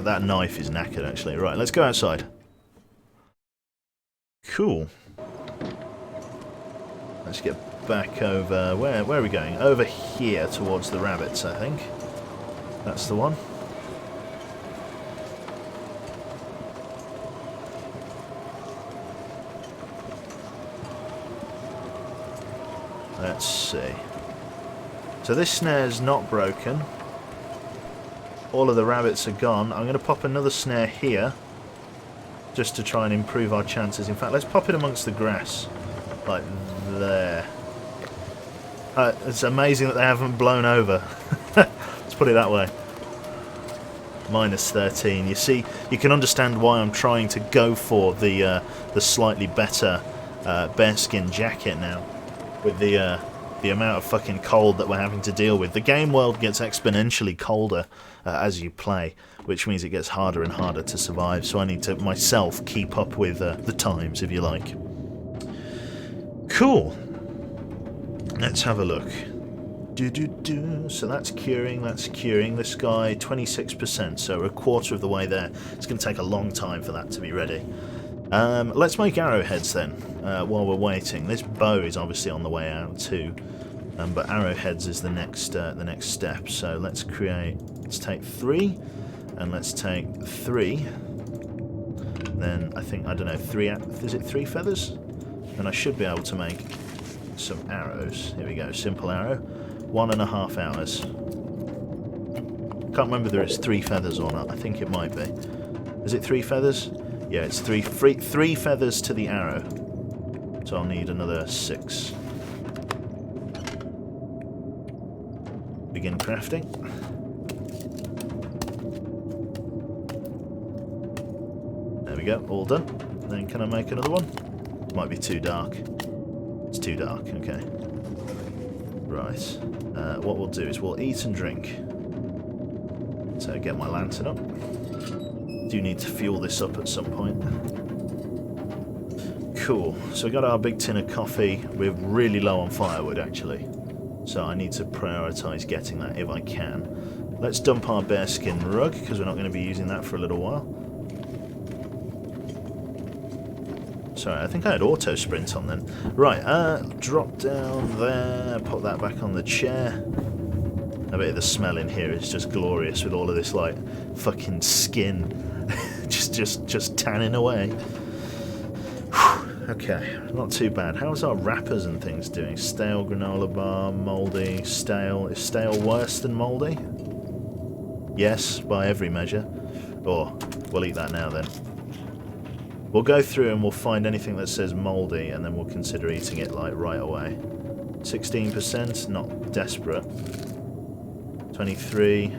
That knife is knackered, actually. Right, let's go outside. Cool. Let's get back over... Where are we going? Over here, towards the rabbits, I think. That's the one. Let's see. So this snare's not broken. All of the rabbits are gone. I'm going to pop another snare here, just to try and improve our chances. In fact, let's pop it amongst the grass, like there. It's amazing that they haven't blown over. Let's put it that way. minus 13. You see, you can understand why I'm trying to go for the slightly better bearskin jacket now, with the amount of fucking cold that we're having to deal with. The game world gets exponentially colder as you play, which means it gets harder and harder to survive, so I need to myself keep up with the times, if you like. Cool. Let's have a look. So that's curing, This guy, 26%, so we're a quarter of the way there. It's going to take a long time for that to be ready. Let's make arrowheads then, while we're waiting. This bow is obviously on the way out too, but arrowheads is the next step. So let's take 3, and let's take 3. Then I don't know, 3, is it 3 feathers? And I should be able to make some arrows. Here we go, simple arrow. 1.5 hours. Can't remember whether it's 3 feathers or not. I think it might be. Is it 3 feathers? Yeah, it's 3 feathers to the arrow. So I'll need another 6. Begin crafting. There we go, all done. Then can I make another one? Might be too dark. It's too dark, okay. Right. What we'll do is we'll eat and drink. So get my lantern up. Do need to fuel this up at some point. Cool. So we got our big tin of coffee. We're really low on firewood actually, so I need to prioritise getting that if I can. Let's dump our bearskin rug because we're not going to be using that for a little while. Sorry, I think I had auto sprint on then. Right, drop down there, put that back on the chair. I bet the smell in here is just glorious with all of this like fucking skin just tanning away. Whew, okay, not too bad. How's our wrappers and things doing? Stale granola bar, mouldy, stale. Is stale worse than mouldy? Yes, by every measure. Or we'll eat that now then. We'll go through and we'll find anything that says mouldy and then we'll consider eating it like right away. 16%, not desperate. 23.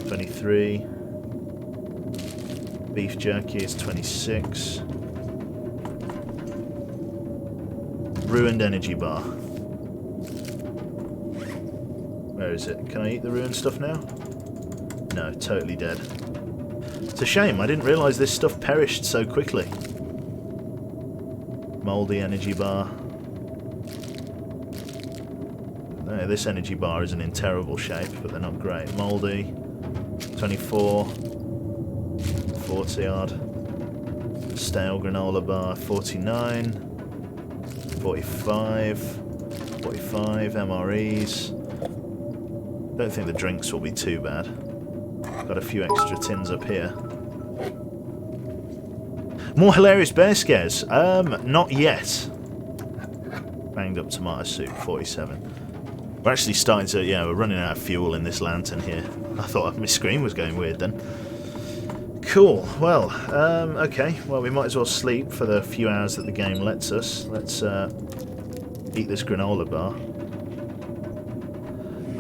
23. Beef jerky is 26. Ruined energy bar. Where is it? Can I eat the ruined stuff now? No, totally dead. It's a shame, I didn't realise this stuff perished so quickly. Mouldy energy bar. No, this energy bar isn't in terrible shape, but they're not great. Mouldy. 24. 40 odd. Stale granola bar. 49. 45. 45 MREs. Don't think the drinks will be too bad. Got a few extra tins up here. More hilarious bear scares? Not yet. Banged up tomato soup, 47. We're actually starting to, yeah, we're running out of fuel in this lantern here. I thought my screen was going weird then. Cool, well, okay. Well, we might as well sleep for the few hours that the game lets us. Let's eat this granola bar.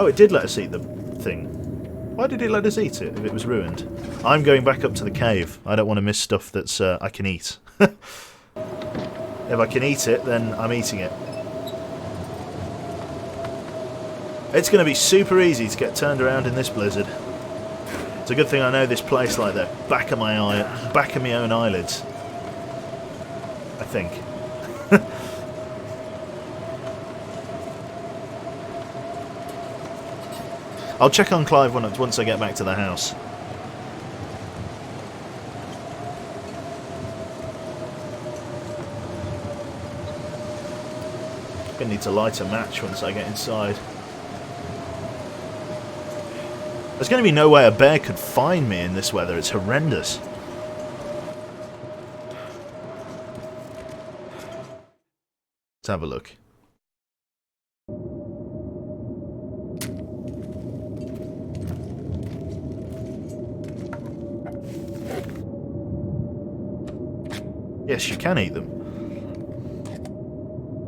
Oh, it did let us eat the thing. Why did it let us eat it if it was ruined? I'm going back up to the cave. I don't want to miss stuff that's I can eat. If I can eat it, then I'm eating it. It's going to be super easy to get turned around in this blizzard. It's a good thing I know this place like the back of my own eyelids. I think. I'll check on Clive once I get back to the house. Gonna need to light a match once I get inside. There's going to be no way a bear could find me in this weather. It's horrendous. Let's have a look. Yes, you can eat them.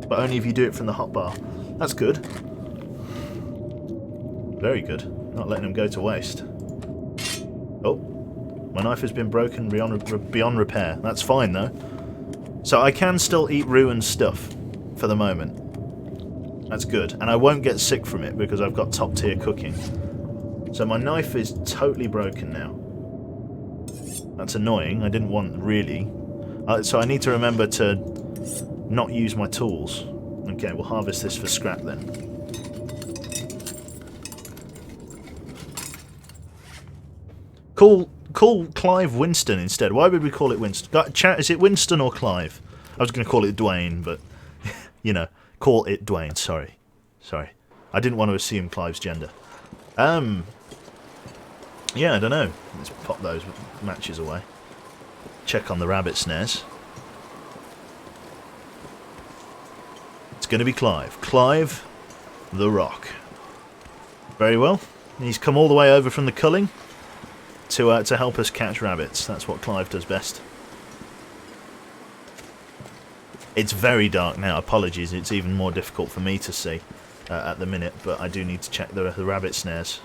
But only if you do it from the hotbar. That's good. Very good. Not letting them go to waste. Oh, my knife has been broken beyond repair. That's fine though. So I can still eat ruined stuff for the moment. That's good. And I won't get sick from it because I've got top tier cooking. So my knife is totally broken now. That's annoying. I didn't want really. So I need to remember to not use my tools. Okay, we'll harvest this for scrap then. Call Clive Winston instead. Why would we call it Winston? Chat, is it Winston or Clive? I was going to call it Dwayne, but, you know, call it Dwayne. Sorry. I didn't want to assume Clive's gender. Yeah, I don't know. Let's pop those matches away. Check on the rabbit snares. It's going to be Clive. Clive the Rock. Very well. He's come all the way over from the culling to help us catch rabbits. That's what Clive does best. It's very dark now. Apologies. It's even more difficult for me to see at the minute, but I do need to check the rabbit snares.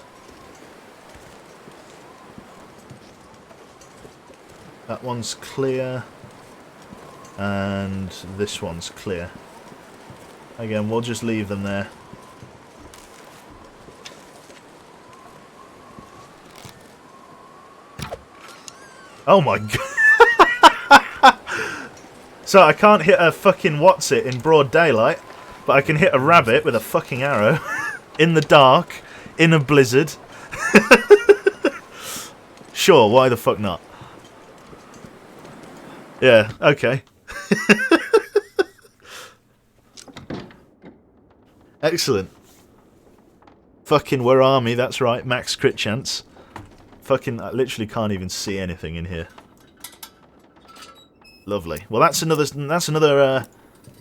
That one's clear, and this one's clear. Again, we'll just leave them there. Oh my god! So I can't hit a fucking what's-it in broad daylight, but I can hit a rabbit with a fucking arrow in the dark, in a blizzard. Sure, why the fuck not? Yeah, okay. Excellent. Fucking we're Army, that's right, max crit chance. Fucking, I literally can't even see anything in here. Lovely. Well, that's another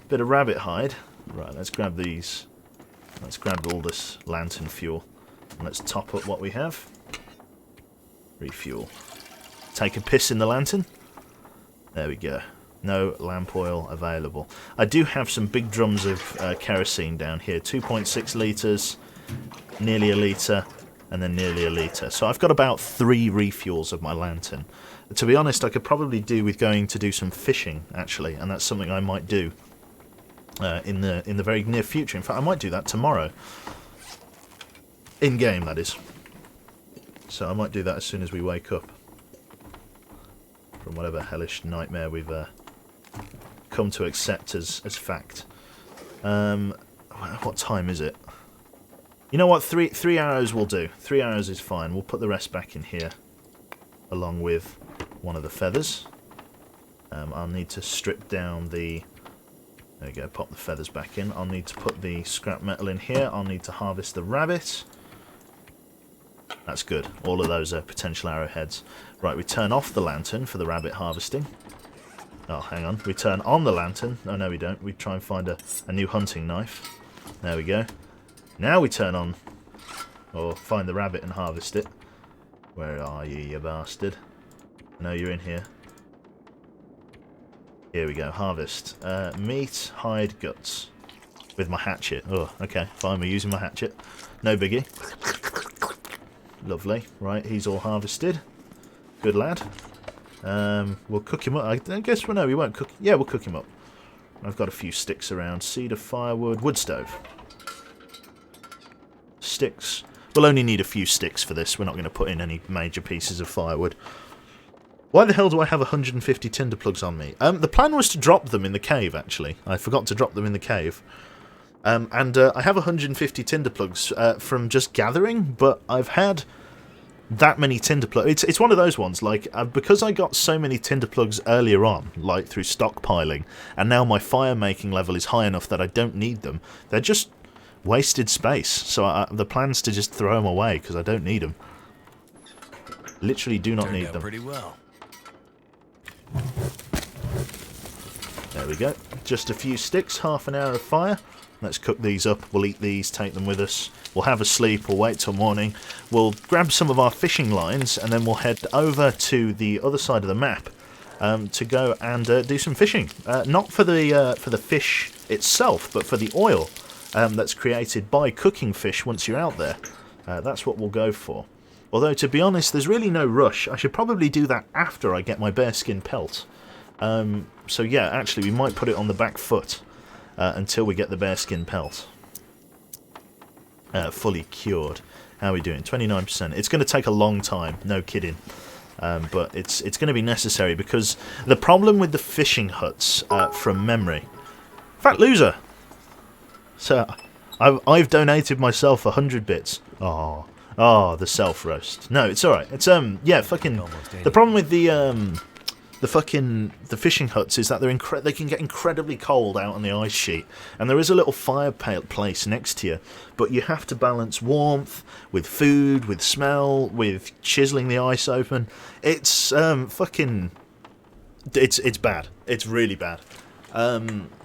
bit of rabbit hide. Right, let's grab these. Let's grab all this lantern fuel. And let's top up what we have. Refuel. Take a piss in the lantern. There we go. No lamp oil available. I do have some big drums of kerosene down here. 2.6 litres, nearly a litre, and then nearly a litre. So I've got about 3 refuels of my lantern. To be honest, I could probably do with going to do some fishing, actually, and that's something I might do in the very near future. In fact, I might do that tomorrow. In-game, that is. So I might do that as soon as we wake up. From whatever hellish nightmare we've come to accept as fact. What time is it? You know what? Three arrows will do. 3 arrows is fine. We'll put the rest back in here, along with one of the feathers. I'll need to strip down the... There we go, pop the feathers back in. I'll need to put the scrap metal in here. I'll need to harvest the rabbit. That's good. All of those are potential arrowheads. Right, we turn off the lantern for the rabbit harvesting. Oh, hang on. We turn on the lantern. Oh, no, we don't. We try and find a new hunting knife. There we go. Now we turn on, or find the rabbit and harvest it. Where are you, you bastard? I know you're in here. Here we go, harvest. Meat, hide, guts. With my hatchet. Oh, okay, fine, we're using my hatchet. No biggie. Lovely. Right, he's all harvested. Good lad. We'll cook him up. I guess, well, no, we won't cook. Yeah, we'll cook him up. I've got a few sticks around. Cedar, firewood, wood stove. Sticks. We'll only need a few sticks for this. We're not going to put in any major pieces of firewood. Why the hell do I have 150 tinder plugs on me? The plan was to drop them in the cave, actually. I forgot to drop them in the cave. I have 150 tinder plugs from just gathering, but I've had that many tinder plugs. It's one of those ones, like, because I got so many tinder plugs earlier on, like through stockpiling, and now my fire making level is high enough that I don't need them, they're just wasted space. So the plan's to just throw them away, because I don't need them. Literally do not need them. Pretty well. There we go. Just a few sticks, half an hour of fire. Let's cook these up. We'll eat these, take them with us. We'll have a sleep, we'll wait till morning. We'll grab some of our fishing lines, and then we'll head over to the other side of the map to go and do some fishing. Not for the fish itself, but for the oil that's created by cooking fish once you're out there. That's what we'll go for. Although, to be honest, there's really no rush. I should probably do that after I get my bearskin pelt. So yeah, actually, we might put it on the back foot until we get the bearskin pelt. Fully cured. How are we doing? 29%. It's going to take a long time, no kidding. But it's going to be necessary because the problem with the fishing huts, from memory... Fat loser! So, I've donated myself 100 bits. Oh, the self-roast. No, it's alright. It's, yeah, fucking... The problem with the fishing huts is that they can get incredibly cold out on the ice sheet. And there is a little fireplace next to you, but you have to balance warmth with food, with smell, with chiseling the ice open. It's, fucking... It's bad. It's really bad.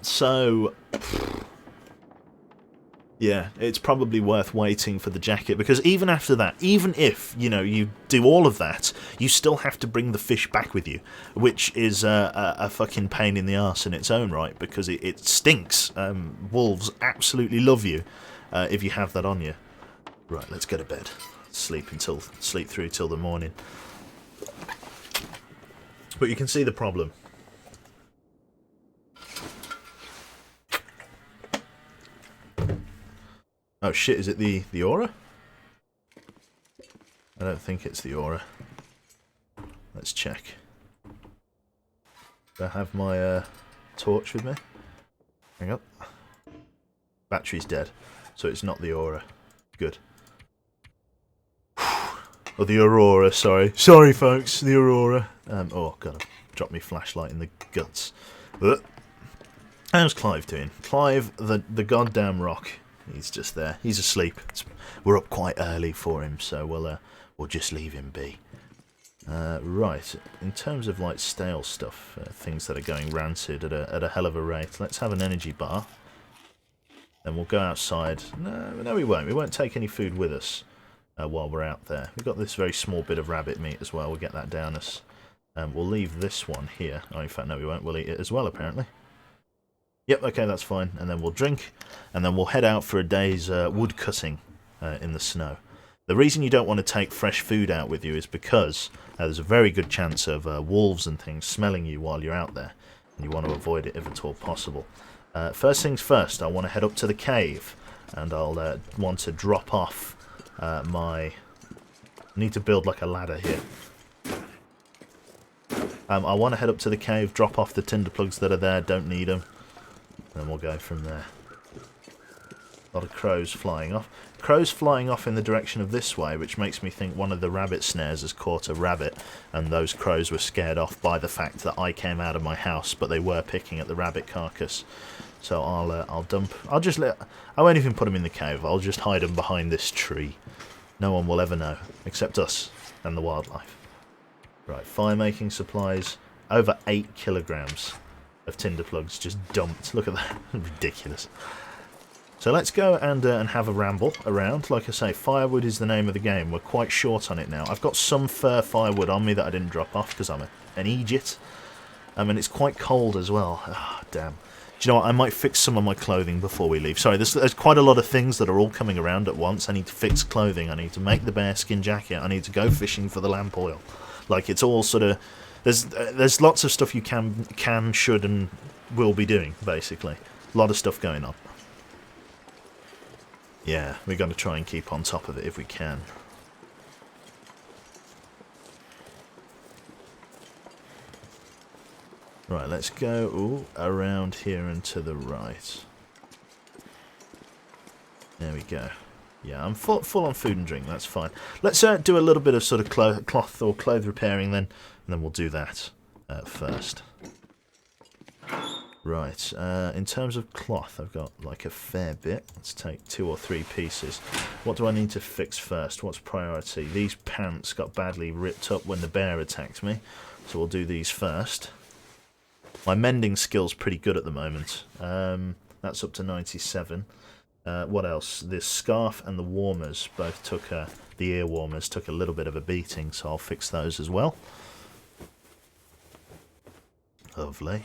So... Yeah, it's probably worth waiting for the jacket, because even after that, even if, you know, you do all of that, you still have to bring the fish back with you, which is a fucking pain in the arse in its own right, because it stinks. Wolves absolutely love you if you have that on you. Right, let's go to bed. Sleep through till the morning. But you can see the problem. Oh shit, is it the aura? I don't think it's the aura. Let's check. Do I have my torch with me? Hang on. Battery's dead, so it's not the aura. Good. Or the aurora, sorry. Sorry folks, the aurora. Oh god, I've dropped me flashlight in the guts. How's Clive doing? Clive, the goddamn rock. He's just there. He's asleep. We're up quite early for him, so we'll just leave him be. Right. In terms of like stale stuff, things that are going rancid at a hell of a rate, let's have an energy bar. Then we'll go outside. No, we won't. We won't take any food with us while we're out there. We've got this very small bit of rabbit meat as well. We'll get that down us. We'll leave this one here. Oh, in fact, no, we won't. We'll eat it as well, apparently. Yep, okay, that's fine. And then we'll drink, and then we'll head out for a day's wood cutting in the snow. The reason you don't want to take fresh food out with you is because there's a very good chance of wolves and things smelling you while you're out there, and you want to avoid it if at all possible. First things first, I want to head up to the cave, and I'll want to drop off my... I need to build like a ladder here. I want to head up to the cave, drop off the tinder plugs that are there, don't need them. And we'll go from there. A lot of crows flying off. Crows flying off in the direction of this way, which makes me think one of the rabbit snares has caught a rabbit, and those crows were scared off by the fact that I came out of my house, but they were picking at the rabbit carcass. So I'll dump... I won't even put them in the cave. I'll just hide them behind this tree. No one will ever know, except us and the wildlife. Right, fire-making supplies. Over 8 kilograms of tinder plugs just dumped. Look at that. Ridiculous. So let's go and have a ramble around. Like I say, firewood is the name of the game. We're quite short on it now. I've got some fir firewood on me that I didn't drop off because I'm an idiot. And it's quite cold as well. Oh, damn. Do you know what? I might fix some of my clothing before we leave. Sorry, there's quite a lot of things that are all coming around at once. I need to fix clothing. I need to make the bearskin jacket. I need to go fishing for the lamp oil. Like, it's all sort of... There's lots of stuff you can, should, and will be doing, basically. A lot of stuff going on. Yeah, we've got to try and keep on top of it if we can. Right, let's go around here and to the right. There we go. Yeah, I'm full on food and drink, that's fine. Let's do a little bit of sort of cloth or clothes repairing then, and then we'll do that first. Right, in terms of cloth, I've got like a fair bit. Let's take 2 or 3 pieces. What do I need to fix first? What's priority? These pants got badly ripped up when the bear attacked me, so we'll do these first. My mending skill's pretty good at the moment. That's up to 97. What else? The scarf and the warmers both took the ear warmers took a little bit of a beating, so I'll fix those as well. Lovely.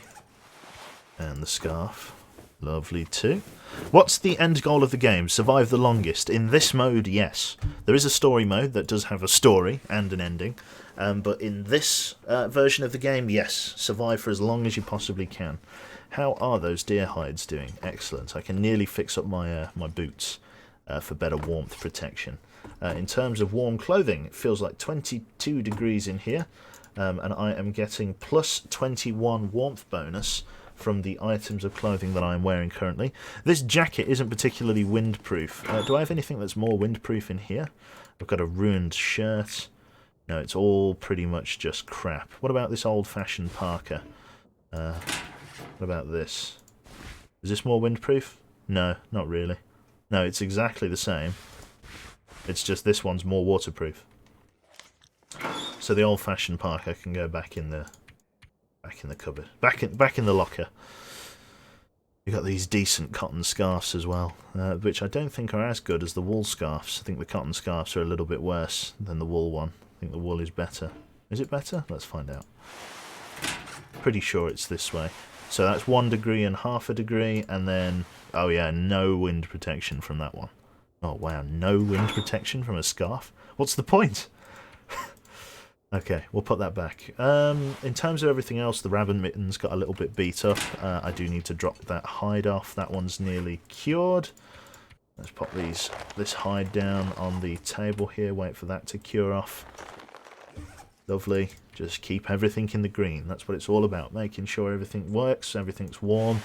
And the scarf. Lovely too. What's the end goal of the game? Survive the longest. In this mode, yes. There is a story mode that does have a story and an ending. But in this version of the game, yes. Survive for as long as you possibly can. How are those deer hides doing? Excellent. I can nearly fix up my my boots for better warmth protection. In terms of warm clothing, it feels like 22 degrees in here. And I am getting plus 21 warmth bonus from the items of clothing that I am wearing currently. This jacket isn't particularly windproof. Do I have anything that's more windproof in here? I've got a ruined shirt. No, it's all pretty much just crap. What about this old-fashioned parka? What about this? Is this more windproof? No, not really. No, it's exactly the same. It's just this one's more waterproof. So the old-fashioned parka can go back in the cupboard, back in the locker. You've got these decent cotton scarves as well, which I don't think are as good as the wool scarves. I think the cotton scarves are a little bit worse than the wool one. I think the wool is better. Is it better? Let's find out. Pretty sure it's this way. So that's 1 degree and half a degree, and then, oh yeah, no wind protection from that one. Oh wow, no wind protection from a scarf? What's the point? Okay, we'll put that back. In terms of everything else, the rabbit mittens got a little bit beat up. I do need to drop that hide off. That one's nearly cured. Let's pop this hide down on the table here. Wait for that to cure off. Lovely. Just keep everything in the green. That's what it's all about. Making sure everything works, everything's warm.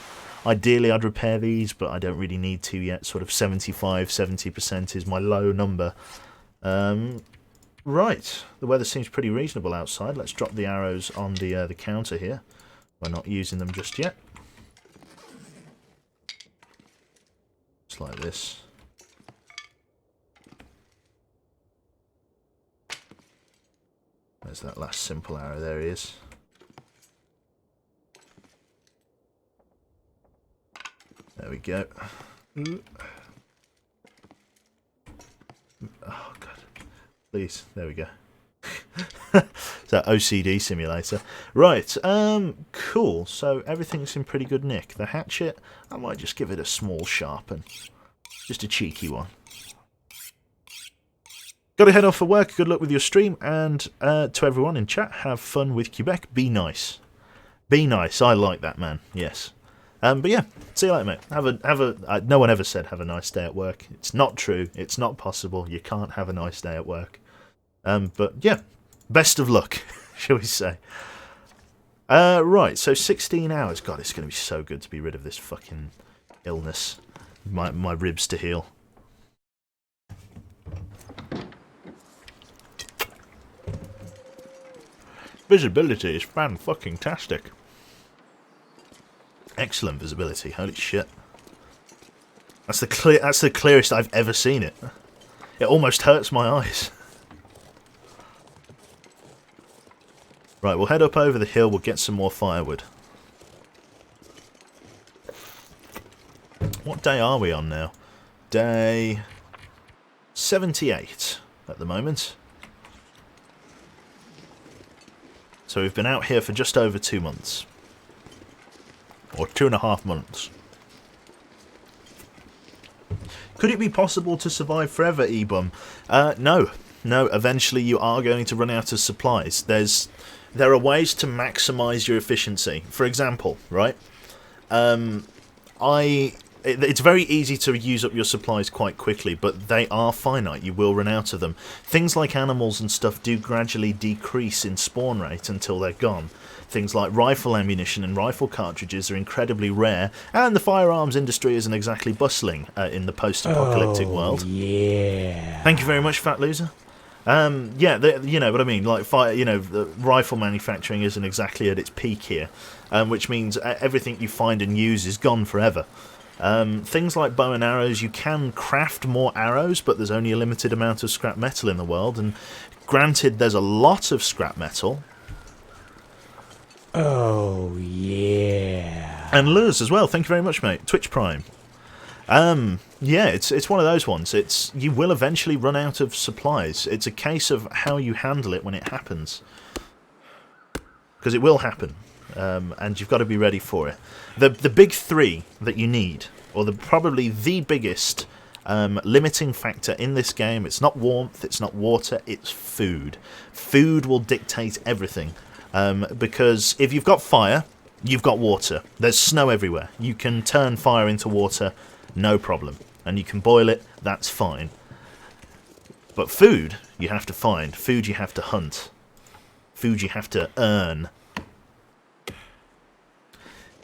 Ideally, I'd repair these, but I don't really need to yet. Sort of 75-70% is my low number. Right, the weather seems pretty reasonable outside. Let's drop the arrows on the counter here. We're not using them just yet. Just like this. There's that last simple arrow. There he is. There we go. Oh, God. Please, there we go. So OCD simulator. Right, cool. So everything's in pretty good nick. The hatchet, I might just give it a small sharpen. Just a cheeky one. Got to head off for work. Good luck with your stream, and to everyone in chat, have fun with Quebec. Be nice. Be nice. I like that, man. Yes. But yeah, see you later, mate. No one ever said have a nice day at work. It's not true. It's not possible. You can't have a nice day at work. But yeah, best of luck, shall we say. Right, so 16 hours. God, it's going to be so good to be rid of this fucking illness. My ribs to heal. Visibility is fan-fucking-tastic. Excellent visibility. Holy shit. That's the clearest I've ever seen it. It almost hurts my eyes. Right, we'll head up over the hill. We'll get some more firewood. What day are we on now? Day 78 at the moment. So we've been out here for just over 2 months. Or 2.5 months. Could it be possible to survive forever, Ebum? No. No, eventually you are going to run out of supplies. There are ways to maximise your efficiency. For example, right? It's very easy to use up your supplies quite quickly, but they are finite. You will run out of them. Things like animals and stuff do gradually decrease in spawn rate until they're gone. Things like rifle ammunition and rifle cartridges are incredibly rare, and the firearms industry isn't exactly bustling in the post-apocalyptic world. Yeah. Thank you very much, Fat Loser. Yeah, you know what I mean. Like the rifle manufacturing isn't exactly at its peak here, which means everything you find and use is gone forever. Things like bow and arrows, you can craft more arrows, but there's only a limited amount of scrap metal in the world. And granted, there's a lot of scrap metal. Oh yeah. And Lewis as well. Thank you very much, mate. Twitch Prime. Yeah, it's one of those ones. You will eventually run out of supplies. It's a case of how you handle it when it happens. Because it will happen. and you've got to be ready for it. The big three that you need, or probably the biggest limiting factor in this game, it's not warmth, it's not water, it's food. Food will dictate everything, because if you've got fire, you've got water. There's snow everywhere. You can turn fire into water, no problem, and you can boil it, that's fine. But food, you have to find. Food, you have to hunt. Food, you have to earn.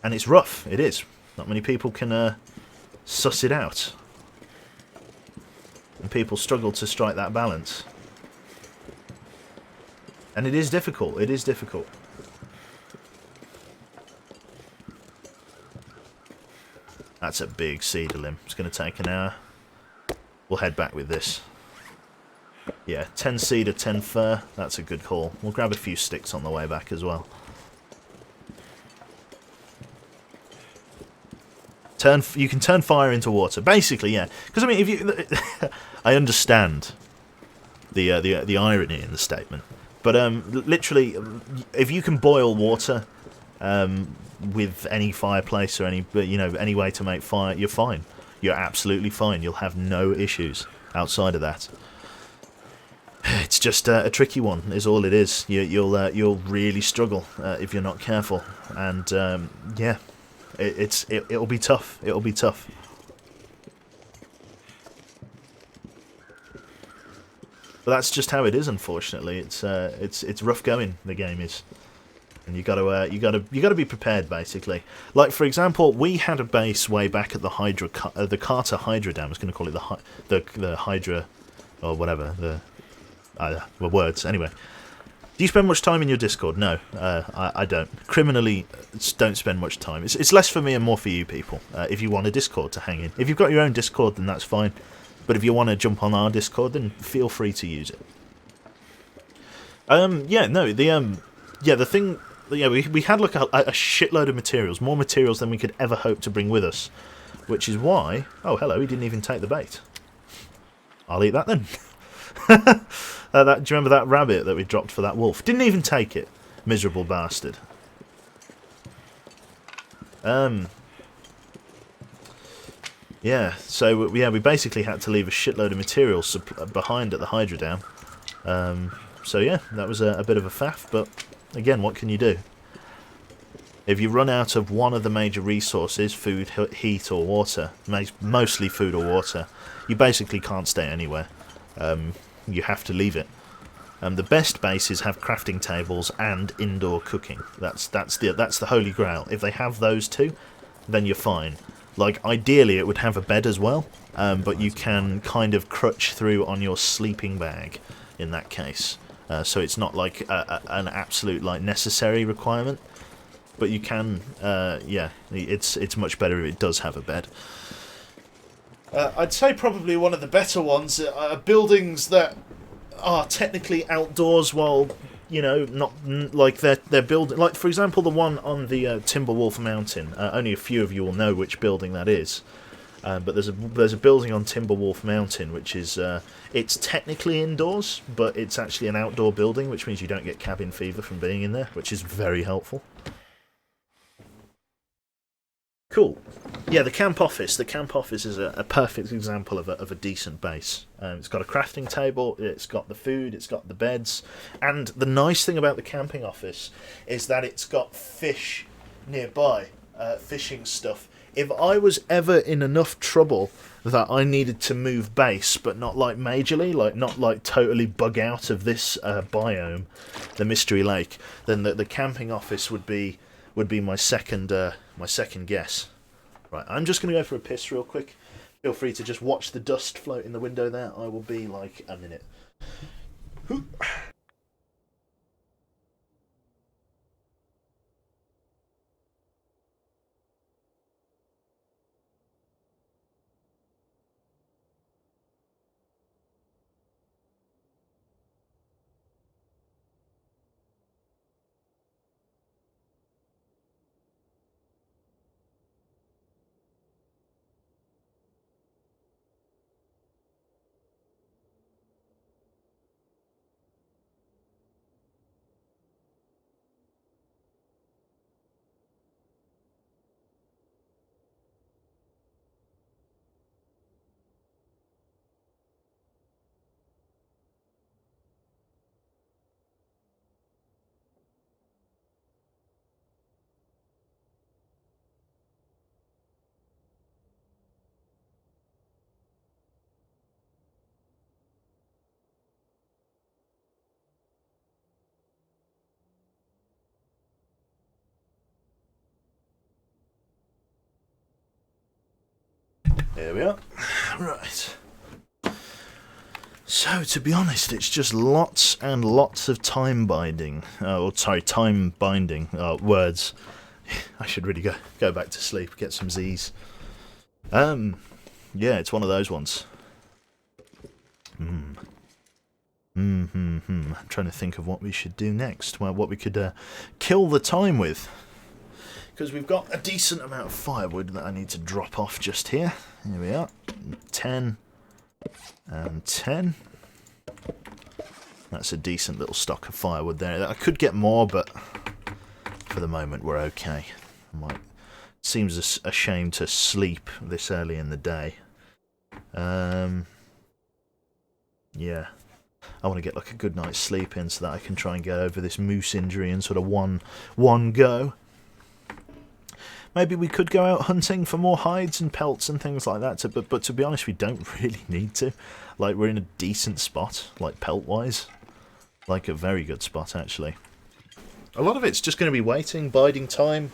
And it's rough, it is. Not many people can suss it out. And people struggle to strike that balance. And it is difficult, it is difficult. That's a big cedar limb. It's going to take an hour. We'll head back with this. Yeah, 10 cedar, 10 fir. That's a good call. We'll grab a few sticks on the way back as well. You can turn fire into water. Basically, yeah. Because, I mean, if you... I understand the irony in the statement. But, literally, if you can boil water with any fireplace or any way to make fire, you're fine. You're absolutely fine. You'll have no issues outside of that. It's just a tricky one, is all it is. You'll really struggle if you're not careful, and yeah, it'll be tough. It'll be tough. But that's just how it is. Unfortunately, it's rough going. The game is, and you gotta be prepared. Basically, like for example, we had a base way back at the Carter Hydra Dam. I was going to call it the Hydra, or whatever the. Well, words. Anyway, do you spend much time in your Discord? No, I don't. Criminally, don't spend much time. It's less for me and more for you people. If you want a Discord to hang in, if you've got your own Discord, then that's fine. But if you want to jump on our Discord, then feel free to use it. Yeah, no, the thing. Yeah, we had like a shitload of materials, more materials than we could ever hope to bring with us, which is why. Oh, hello, he didn't even take the bait. I'll eat that then. Do you remember that rabbit that we dropped for that wolf? Didn't even take it. Miserable bastard. Yeah, so we basically had to leave a shitload of materials behind at the Hydra Dam. So yeah, that was a bit of a faff, but again, what can you do? If you run out of one of the major resources, food, heat or water, mostly food or water, you basically can't stay anywhere. You have to leave it. The best bases have crafting tables and indoor cooking. That's the holy grail. If they have those two, then you're fine. Like ideally, it would have a bed as well, but you can kind of crutch through on your sleeping bag in that case. So it's not like an absolute like necessary requirement, but you can. Yeah, it's much better if it does have a bed. I'd say probably one of the better ones are buildings that are technically outdoors while, not like they're building. Like, for example, the one on the Timberwolf Mountain. Only a few of you will know which building that is. But there's a building on Timberwolf Mountain which is it's technically indoors, but it's actually an outdoor building, which means you don't get cabin fever from being in there, which is very helpful. Cool. Yeah, the camp office. The camp office is a perfect example of a decent base. It's got a crafting table, it's got the food, it's got the beds, and the nice thing about the camping office is that it's got fish nearby, fishing stuff. If I was ever in enough trouble that I needed to move base, but not like majorly, like not like totally bug out of this biome, the Mystery Lake, then the camping office would be my second guess. Right, I'm just going to go for a piss real quick. Feel free to just watch the dust float in the window there. I will be like a minute. Here we are. Right. So, to be honest, it's just lots and lots of time binding. Time binding words. I should really go back to sleep, get some Z's. Yeah, it's one of those ones. I'm trying to think of what we should do next. Well, what we could kill the time with. Because we've got a decent amount of firewood that I need to drop off just here. Here we are. 10 and 10. That's a decent little stock of firewood there. I could get more, but for the moment we're okay. Seems a shame to sleep this early in the day. Yeah. I want to get like a good night's sleep in so that I can try and get over this moose injury in sort of one go. Maybe we could go out hunting for more hides and pelts and things like that, but to be honest, we don't really need to. Like, we're in a decent spot, like, pelt-wise. Like, a very good spot, actually. A lot of it's just going to be waiting, biding time,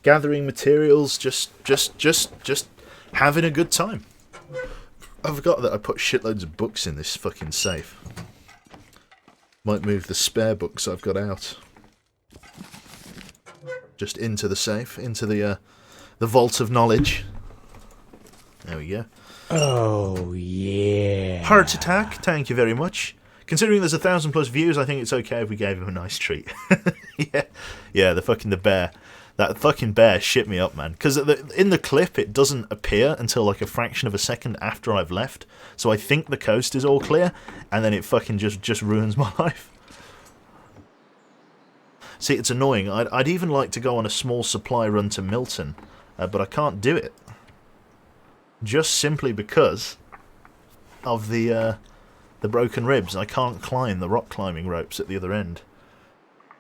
gathering materials, just having a good time. I forgot that I put shitloads of books in this fucking safe. Might move the spare books I've got out. Just into the safe, into the vault of knowledge. There we go. Oh, yeah. Heart attack, thank you very much. Considering there's 1,000+ views, I think it's okay if we gave him a nice treat. Yeah, the bear. That fucking bear shit me up, man. Because in the clip, it doesn't appear until like a fraction of a second after I've left. So I think the coast is all clear, and then it fucking just ruins my life. See, it's annoying. I'd even like to go on a small supply run to Milton, but I can't do it. Just simply because of the broken ribs. I can't climb the rock climbing ropes at the other end.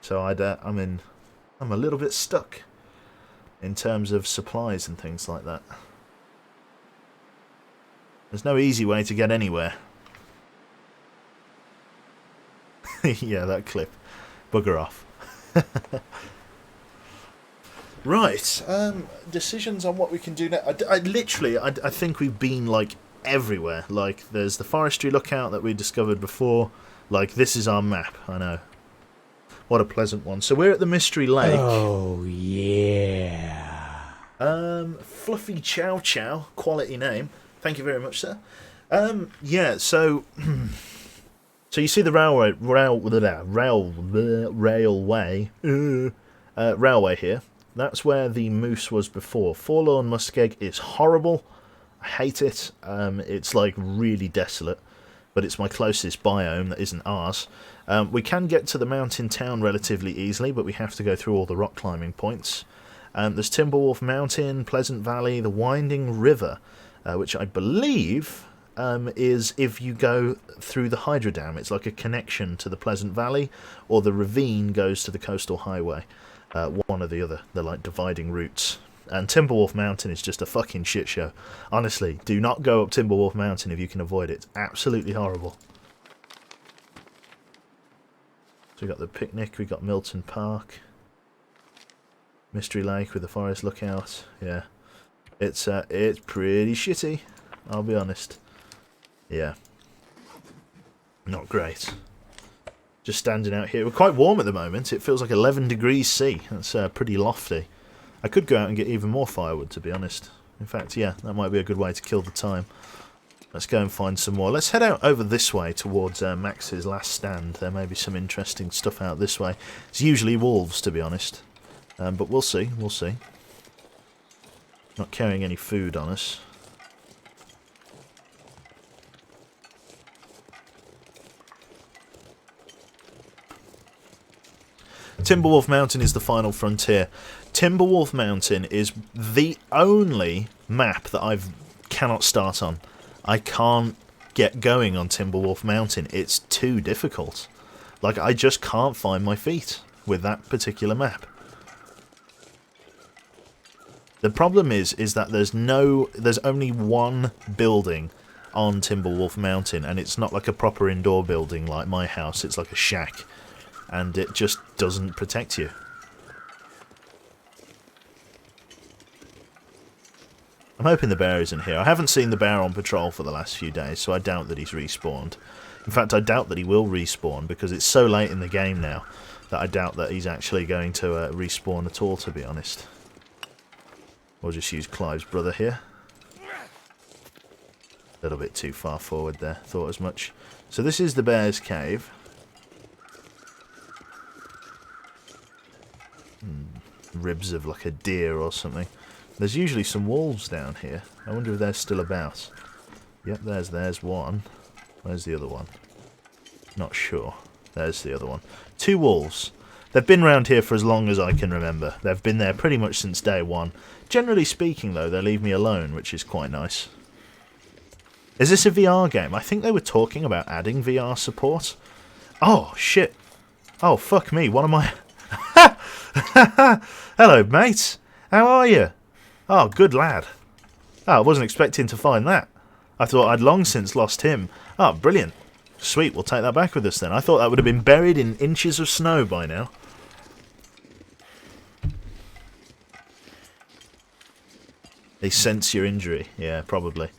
So I'm a little bit stuck in terms of supplies and things like that. There's no easy way to get anywhere. Yeah, that clip. Bugger off. Right, decisions on what we can do now. I think we've been, like, everywhere. Like, there's the forestry lookout that we discovered before. Like, this is our map, I know. What a pleasant one. So we're at the Mystery Lake. Oh, yeah. Fluffy Chow Chow, quality name. Thank you very much, sir. Yeah, so... So you see the railway here. That's where the moose was before. Forlorn Muskeg is horrible. I hate it. It's like really desolate, but it's my closest biome that isn't ours. We can get to the mountain town relatively easily, but we have to go through all the rock climbing points. There's Timberwolf Mountain, Pleasant Valley, the Winding River, which I believe... is if you go through the Hydro Dam. It's like a connection to the Pleasant Valley, or the ravine goes to the coastal highway. One or the other. They're like dividing routes. And Timberwolf Mountain is just a fucking shit show. Honestly, do not go up Timberwolf Mountain if you can avoid it. It's absolutely horrible. So we got the picnic, we got Milton Park, Mystery Lake with the forest lookout. Yeah, it's pretty shitty, I'll be honest. Yeah. Not great. Just standing out here. We're quite warm at the moment. It feels like 11 degrees C. That's pretty lofty. I could go out and get even more firewood, to be honest. In fact, yeah, that might be a good way to kill the time. Let's go and find some more. Let's head out over this way towards Max's last stand. There may be some interesting stuff out this way. It's usually wolves, to be honest. But we'll see. We'll see. Not carrying any food on us. Timberwolf Mountain is the final frontier. Timberwolf Mountain is the only map that I cannot start on. I can't get going on Timberwolf Mountain. It's too difficult. Like, I just can't find my feet with that particular map. The problem is that there's only one building on Timberwolf Mountain, and it's not like a proper indoor building like my house. It's like a shack. And it just doesn't protect you. I'm hoping the bear isn't here. I haven't seen the bear on patrol for the last few days, so I doubt that he's respawned. In fact, I doubt that he will respawn, because it's so late in the game now that I doubt that he's actually going to respawn at all, to be honest. We'll just use Clive's brother here. A little bit too far forward there, thought as much. So this is the bear's cave. Ribs of like a deer or something. There's usually some wolves down here. I wonder if they're still about. Yep, there's one. Where's the other one? Not sure. There's the other one. 2 wolves. They've been around here for as long as I can remember. They've been there pretty much since day one. Generally speaking, though, they leave me alone, which is quite nice. Is this a VR game? I think they were talking about adding VR support. Oh, shit. Oh, fuck me. What am I... Hello, mate. How are you? Oh, good lad. Oh, I wasn't expecting to find that. I thought I'd long since lost him. Oh, brilliant. Sweet, we'll take that back with us then. I thought that would have been buried in inches of snow by now. They sense your injury. Yeah, probably.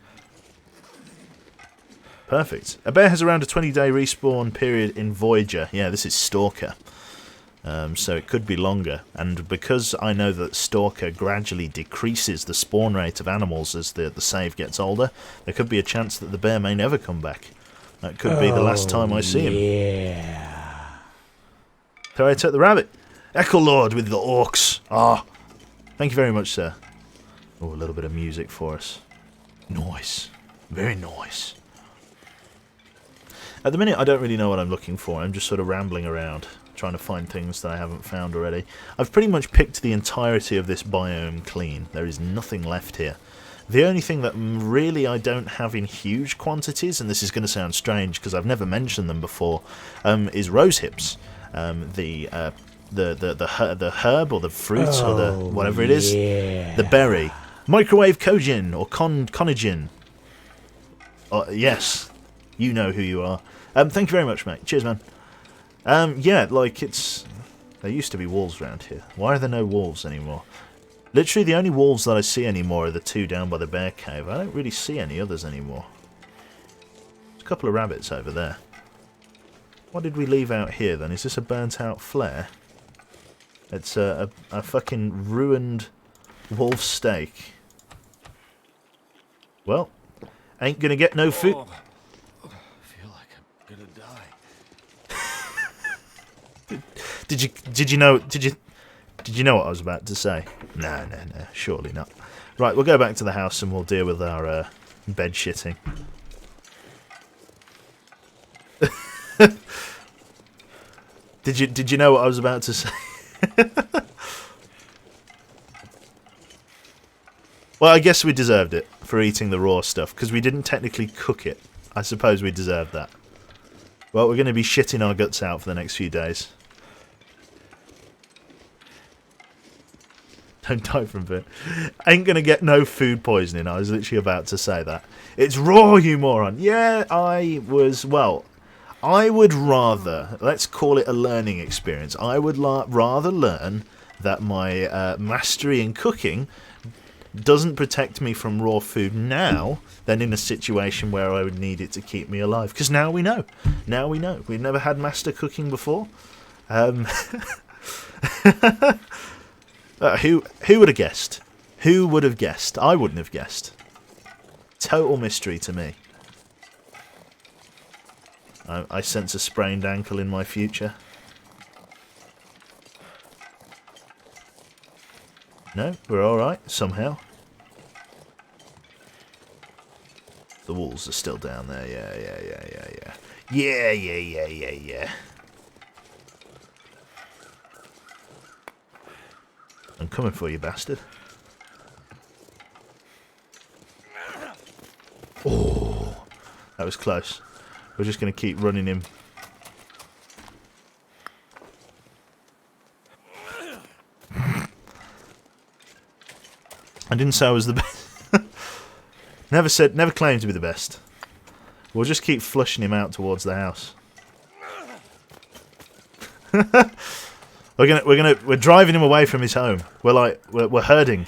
Perfect. A bear has around a 20-day respawn period in Voyager. Yeah, this is Stalker. So it could be longer. And because I know that Stalker gradually decreases the spawn rate of animals as the save gets older, there could be a chance that the bear may never come back. That could be the last time I see him. Yeah. So I took the rabbit. Echo Lord with the orcs. Ah. Thank you very much, sir. Oh, a little bit of music for us. Nice. Very nice. At the minute, I don't really know what I'm looking for. I'm just sort of rambling around, trying to find things that I haven't found already. I've pretty much picked the entirety of this biome clean. There is nothing left here. The only thing that really I don't have in huge quantities, and this is going to sound strange because I've never mentioned them before, is rose hips. The herb or the fruit or the whatever it is, the berry, microwave kojin or conigin. Yes, you know who you are. Thank you very much, mate. Cheers, man. Yeah, like there used to be wolves around here. Why are there no wolves anymore? Literally, the only wolves that I see anymore are the 2 down by the bear cave. I don't really see any others anymore. There's a couple of rabbits over there. What did we leave out here, then? Is this a burnt-out flare? It's a fucking ruined wolf steak. Well, ain't gonna get no food. Oh, I feel like I'm gonna die. Did you know what I was about to say? No, surely not. Right, we'll go back to the house and we'll deal with our bed shitting. Did you know what I was about to say? Well, I guess we deserved it for eating the raw stuff because we didn't technically cook it. I suppose we deserved that. Well, we're going to be shitting our guts out for the next few days. Don't die from it. Ain't gonna get no food poisoning. I was literally about to say that. It's raw, you moron. Yeah, I would rather, let's call it a learning experience. I would rather learn that my mastery in cooking doesn't protect me from raw food now than in a situation where I would need it to keep me alive. Because now we know. Now we know. We've never had master cooking before. Who would have guessed? Who would have guessed? I wouldn't have guessed. Total mystery to me. I sense a sprained ankle in my future. No, we're alright, somehow. The wolves are still down there, yeah. Yeah. I'm coming for you, bastard. Oh, that was close. We're just going to keep running him. I didn't say I was the best. Never claimed to be the best. We'll just keep flushing him out towards the house. We're driving him away from his home. We're herding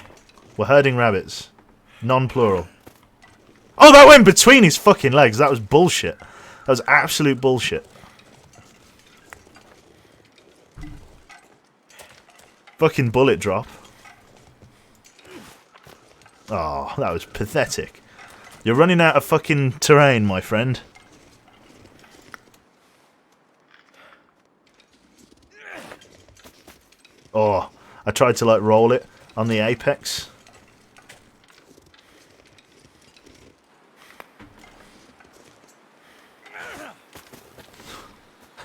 rabbits. Non-plural. Oh, that went between his fucking legs. That was bullshit. That was absolute bullshit. Fucking bullet drop. Oh, that was pathetic. You're running out of fucking terrain, my friend. Oh, I tried to like roll it on the apex.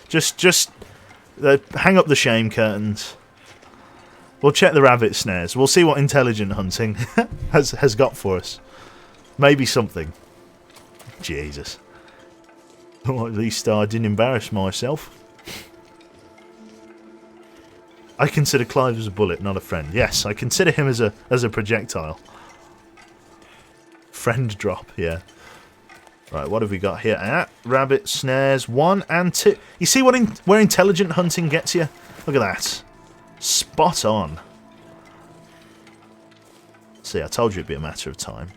Just hang up the shame curtains. We'll check the rabbit snares. We'll see what intelligent hunting has got for us. Maybe something. Jesus. Well, at least I didn't embarrass myself. I consider Clive as a bullet, not a friend. Yes, I consider him as a projectile. Friend drop, yeah. Right, what have we got here? Rabbit snares 1 and 2. You see where intelligent hunting gets you? Look at that. Spot on. See, I told you it'd be a matter of time.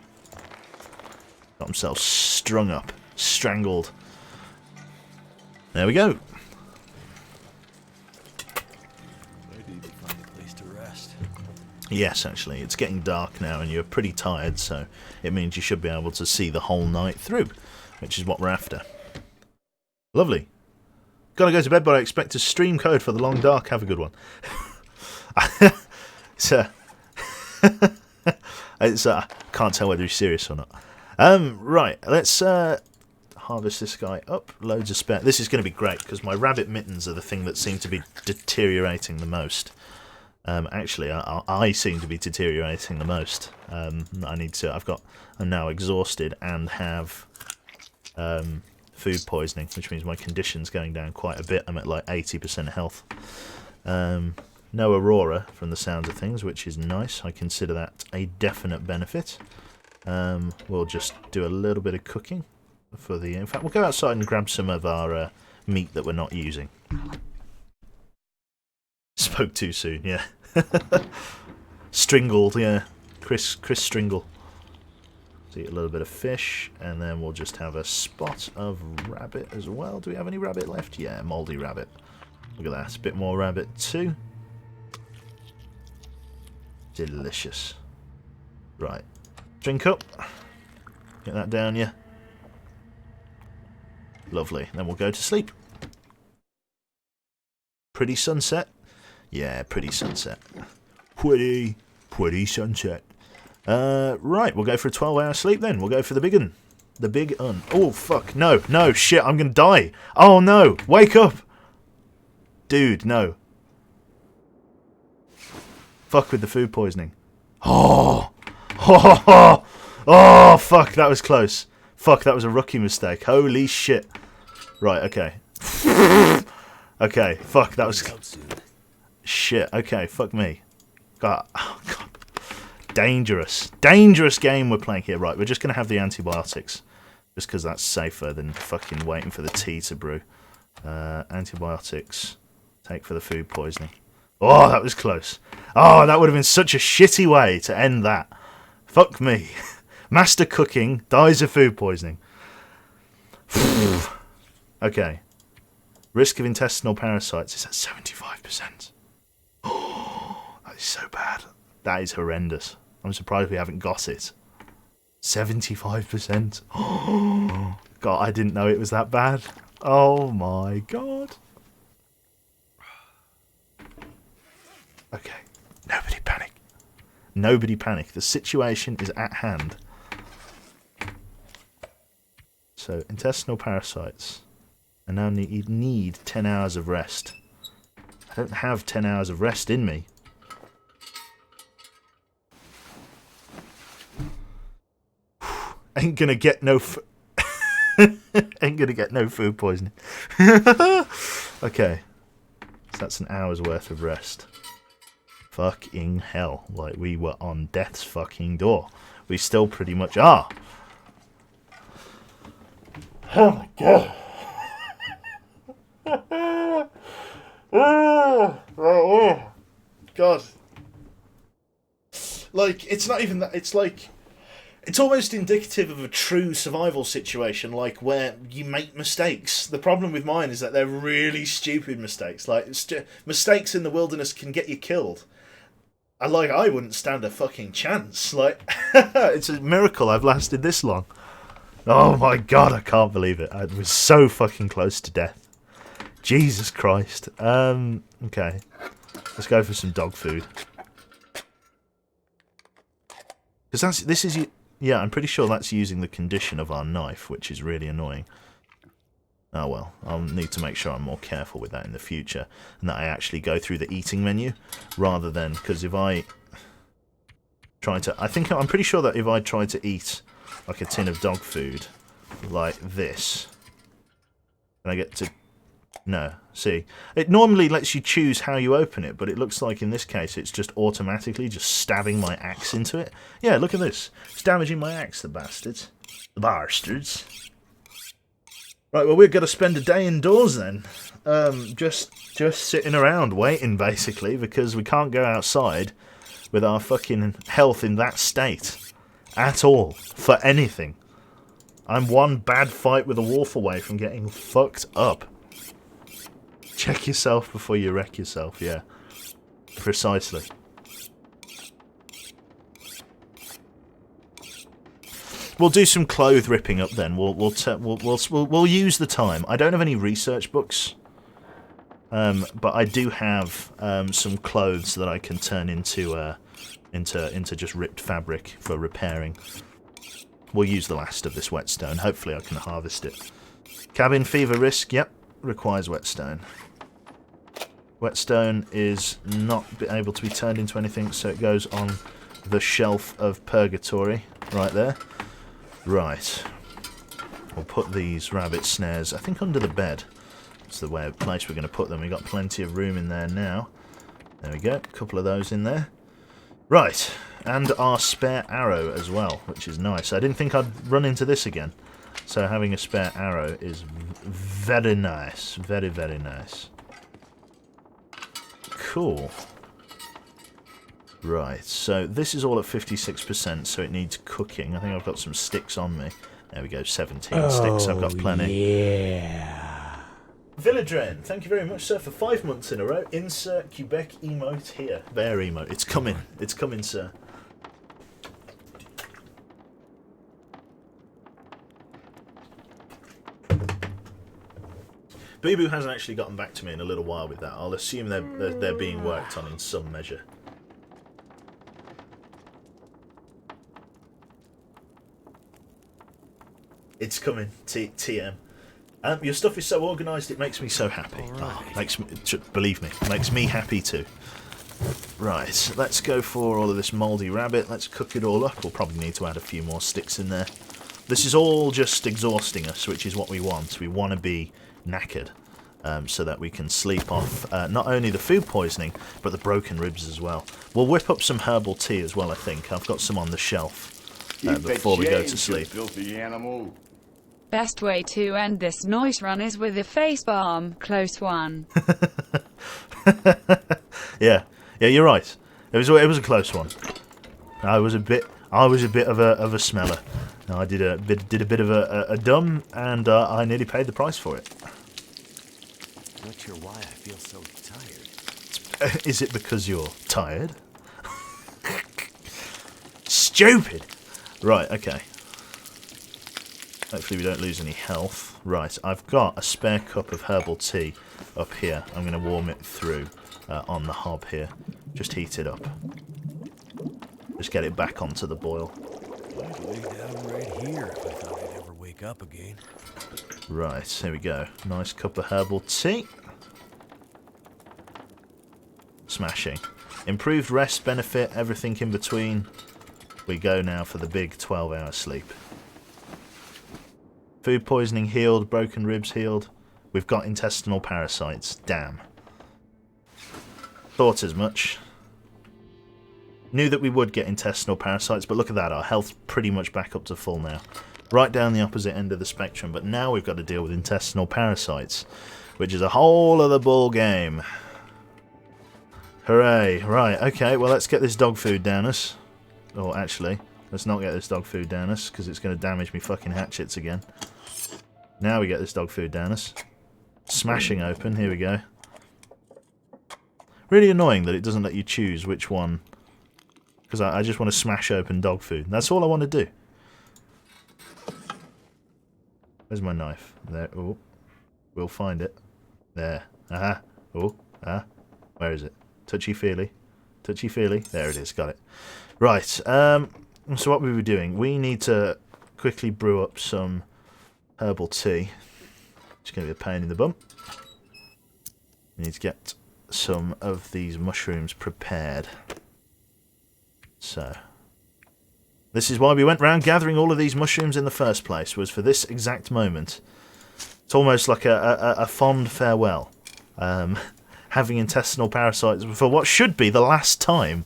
Got himself strung up, strangled. There we go. Maybe to find a place to rest. Yes, actually, it's getting dark now and you're pretty tired, so it means you should be able to see the whole night through, which is what we're after. Lovely. Gotta go to bed, but I expect to stream code for the long dark. Have a good one. Can't tell whether he's serious or not. Right, let's harvest this guy up. Loads of spare. This is going to be great because my rabbit mittens are the thing that seem to be deteriorating the most. Actually, I seem to be deteriorating the most. I'm now exhausted and have food poisoning, which means my condition's going down quite a bit. I'm at like 80% health. No Aurora from the sounds of things, which is nice. I consider that a definite benefit. We'll just do a little bit of cooking for the. In fact, we'll go outside and grab some of our meat that we're not using. Spoke too soon, yeah. Stringled, yeah. Chris Stringle. So eat a little bit of fish, and then we'll just have a spot of rabbit as well. Do we have any rabbit left? Yeah, mouldy rabbit. Look at that. A bit more rabbit too. Delicious. Right. Drink up. Get that down, yeah. Lovely. Then we'll go to sleep. Pretty sunset. Yeah, pretty sunset. Pretty sunset. Right, we'll go for a 12-hour sleep then. We'll go for the big un. The big un. Oh, fuck. No, shit, I'm going to die. Oh, no. Wake up. Dude, no. Fuck with the food poisoning. Oh, fuck, that was close. Fuck, that was a rookie mistake. Holy shit. Right, okay. Okay, fuck, that was... Shit, okay, fuck me. God, oh, God. Dangerous game we're playing here. Right, we're just going to have the antibiotics. Just because that's safer than fucking waiting for the tea to brew. Antibiotics. Take for the food poisoning. Oh, that was close. Oh, that would have been such a shitty way to end that. Fuck me. Master cooking, dies of food poisoning. Okay. Risk of intestinal parasites is at 75%. Oh, that is so bad. That is horrendous. I'm surprised we haven't got it. 75%. Oh, God, I didn't know it was that bad. Oh my God. Okay. Nobody panic. Nobody panic. The situation is at hand. So, intestinal parasites. I now need 10 hours of rest. I don't have 10 hours of rest in me. Ain't gonna get no ain't gonna get no food poisoning. Okay. So that's an hour's worth of rest. Fucking hell. Like, we were on death's fucking door. We still pretty much are. Oh my God. Oh, God. Like, it's not even that. It's like It's almost indicative of a true survival situation, like where you make mistakes. The problem with mine is that they're really stupid mistakes. Like mistakes in the wilderness can get you killed. I wouldn't stand a fucking chance. Like it's a miracle I've lasted this long. Oh my god, I can't believe it. I was so fucking close to death. Jesus Christ. Okay. Let's go for some dog food. Because yeah, I'm pretty sure that's using the condition of our knife, which is really annoying. Oh well, I'll need to make sure I'm more careful with that in the future, and that I actually go through the eating menu, rather than, because if I try to, I'm pretty sure that if I try to eat like a tin of dog food, like this, and I get to, no, see, it normally lets you choose how you open it, but it looks like in this case it's just automatically just stabbing my axe into it. Yeah, look at this. It's damaging my axe, the bastards. The bastards. Right, well, we're going to spend a day indoors then. Just sitting around waiting, basically, because we can't go outside with our fucking health in that state. At all. For anything. I'm one bad fight with a wolf away from getting fucked up. Check yourself before you wreck yourself, yeah. Precisely. We'll do some clothes ripping up then. We'll use the time. I don't have any research books, but I do have some clothes that I can turn into just ripped fabric for repairing. We'll use the last of this whetstone. Hopefully, I can harvest it. Cabin fever risk. Yep, requires whetstone. Whetstone is not able to be turned into anything, so it goes on the shelf of purgatory right there. Right, we'll put these rabbit snares, I think, under the bed. That's the place we're going to put them. We've got plenty of room in there now. There we go, a couple of those in there. Right, and our spare arrow as well, which is nice. I didn't think I'd run into this again. So having a spare arrow is very nice. Very, very nice. Cool. Right, so this is all at 56%, so it needs cooking. I think I've got some sticks on me. There we go, 17 sticks. I've got plenty. Yeah. Villadren, thank you very much, sir, for 5 months in a row. Insert Quebec emote here. Bear emote. It's coming. It's coming, sir. Boo Boo hasn't actually gotten back to me in a little while with that. I'll assume they're being worked on in some measure. It's coming, TM. Your stuff is so organised, it makes me so happy. Makes me, believe me, makes me happy too. Right, let's go for all of this mouldy rabbit. Let's cook it all up. We'll probably need to add a few more sticks in there. This is all just exhausting us, which is what we want. We want to be knackered, so that we can sleep off not only the food poisoning, but the broken ribs as well. We'll whip up some herbal tea as well, I think. I've got some on the shelf before we go to sleep. Filthy animal. Best way to end this noise run is with a face bomb. Close one. Yeah, you're right. It was a close one. I was a bit of a smeller. I did a bit of a dumb, and I nearly paid the price for it. Not sure why I feel so tired. Is it because you're tired? Stupid. Right. Okay. Hopefully we don't lose any health. Right, I've got a spare cup of herbal tea up here. I'm going to warm it through on the hob here. Just heat it up. Just get it back onto the boil. I'd lay down right here if I thought I'd ever wake up again. Right, here we go. Nice cup of herbal tea. Smashing. Improved rest benefit, everything in between. We go now for the big 12-hour sleep. Food poisoning healed, broken ribs healed. We've got intestinal parasites. Damn. Thought as much. Knew that we would get intestinal parasites, but look at that. Our health's pretty much back up to full now. Right down the opposite end of the spectrum, but now we've got to deal with intestinal parasites, which is a whole other ball game. Hooray. Right, okay, well, let's get this dog food down us. Oh, actually, Let's not get this dog food down us, because it's going to damage me fucking hatchets again. Now we get this dog food down us. Smashing open, here we go. Really annoying that it doesn't let you choose which one. Because I just want to smash open dog food. That's all I want to do. Where's my knife? There. Oh. We'll find it. There. Aha. Oh. Ah. Where is it? Touchy-feely. Touchy-feely. There it is. Got it. Right. So what we were doing, we need to quickly brew up some herbal tea. It's going to be a pain in the bum. We need to get some of these mushrooms prepared. So, this is why we went round gathering all of these mushrooms in the first place, was for this exact moment. It's almost like a fond farewell. Having intestinal parasites for what should be the last time.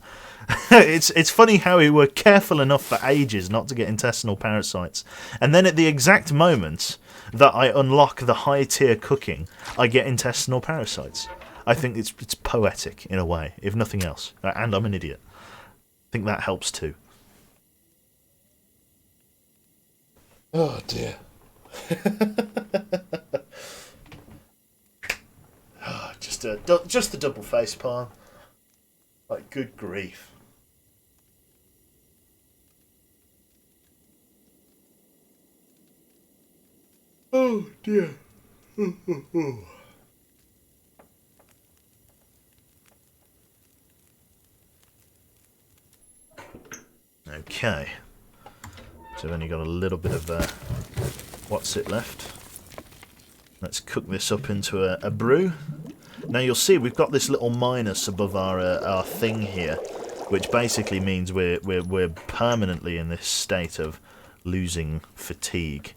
It's funny how we were careful enough for ages not to get intestinal parasites. And then at the exact moment that I unlock the high tier cooking, I get intestinal parasites. I think it's poetic in a way, if nothing else. And I'm an idiot. I think that helps too. Oh dear. Oh, just a double face palm. Like, good grief. Oh dear. Okay. So I've only got a little bit of what's it left. Let's cook this up into a brew. Now you'll see we've got this little minus above our thing here, which basically means we're permanently in this state of losing fatigue.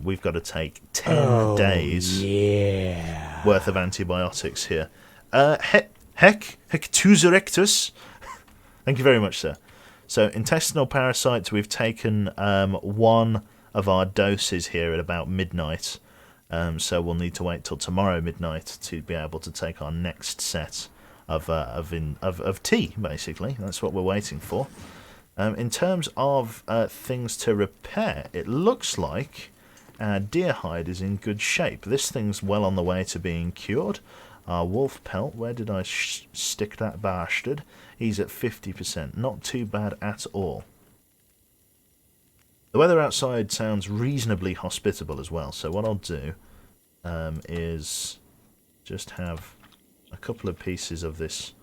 We've got to take 10 days worth of antibiotics here. Hectus erectus. Thank you very much, sir. So intestinal parasites, we've taken one of our doses here at about midnight. So we'll need to wait till tomorrow midnight to be able to take our next set of tea, basically. That's what we're waiting for. In terms of things to repair, it looks like our deer hide is in good shape. This thing's well on the way to being cured. Our wolf pelt, where did I stick that bastard? He's at 50%. Not too bad at all. The weather outside sounds reasonably hospitable as well, so what I'll do is just have a couple of pieces of this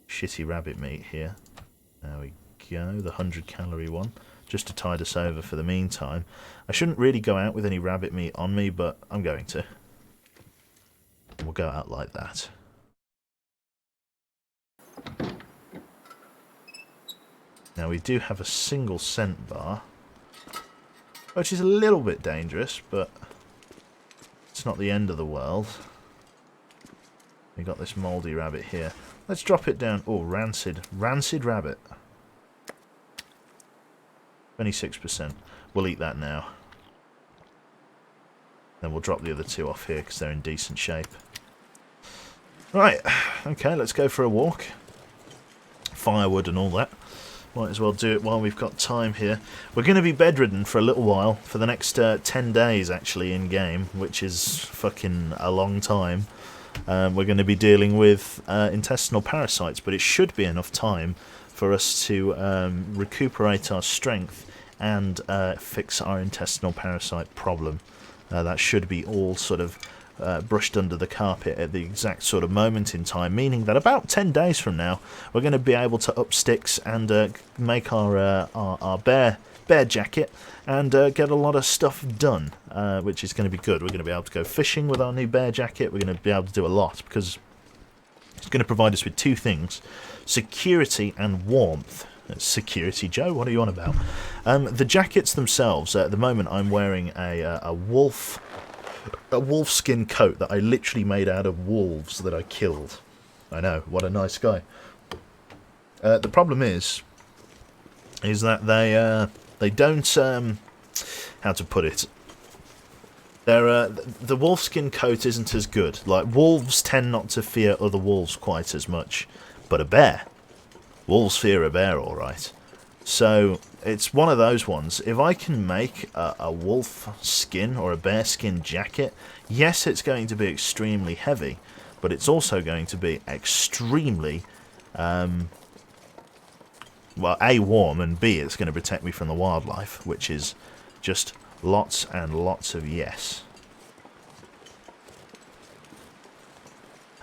shitty rabbit meat here. There we go, the 100-calorie one, just to tide us over for the meantime. I shouldn't really go out with any rabbit meat on me, but I'm going to. We'll go out like that. Now we do have a single scent bar, which is a little bit dangerous, but it's not the end of the world. We got this mouldy rabbit here. Let's drop it down. Oh, rancid rabbit. 26%. We'll eat that now. Then we'll drop the other two off here because they're in decent shape. Right, okay, let's go for a walk. Firewood and all that. Might as well do it while we've got time here. We're going to be bedridden for a little while, for the next 10 days actually in-game, which is fucking a long time. We're going to be dealing with intestinal parasites, but it should be enough time for us to recuperate our strength and fix our intestinal parasite problem. That should be all sort of brushed under the carpet at the exact sort of moment in time, meaning that about 10 days from now we're going to be able to up sticks and make our bear jacket and get a lot of stuff done, which is going to be good. We're going to be able to go fishing with our new bear jacket. We're going to be able to do a lot because it's going to provide us with two things: security and warmth. Security, Joe? What are you on about? The jackets themselves, at the moment I'm wearing a wolfskin coat that I literally made out of wolves that I killed. I know, what a nice guy. The problem is that they don't, how to put it, the wolfskin coat isn't as good. Like, wolves tend not to fear other wolves quite as much, but a bear, wolves fear a bear, alright. So it's one of those ones. If I can make a wolf skin or a bear skin jacket, yes, it's going to be extremely heavy, but it's also going to be extremely, well, A, warm, and B, it's going to protect me from the wildlife, which is just lots and lots of yes.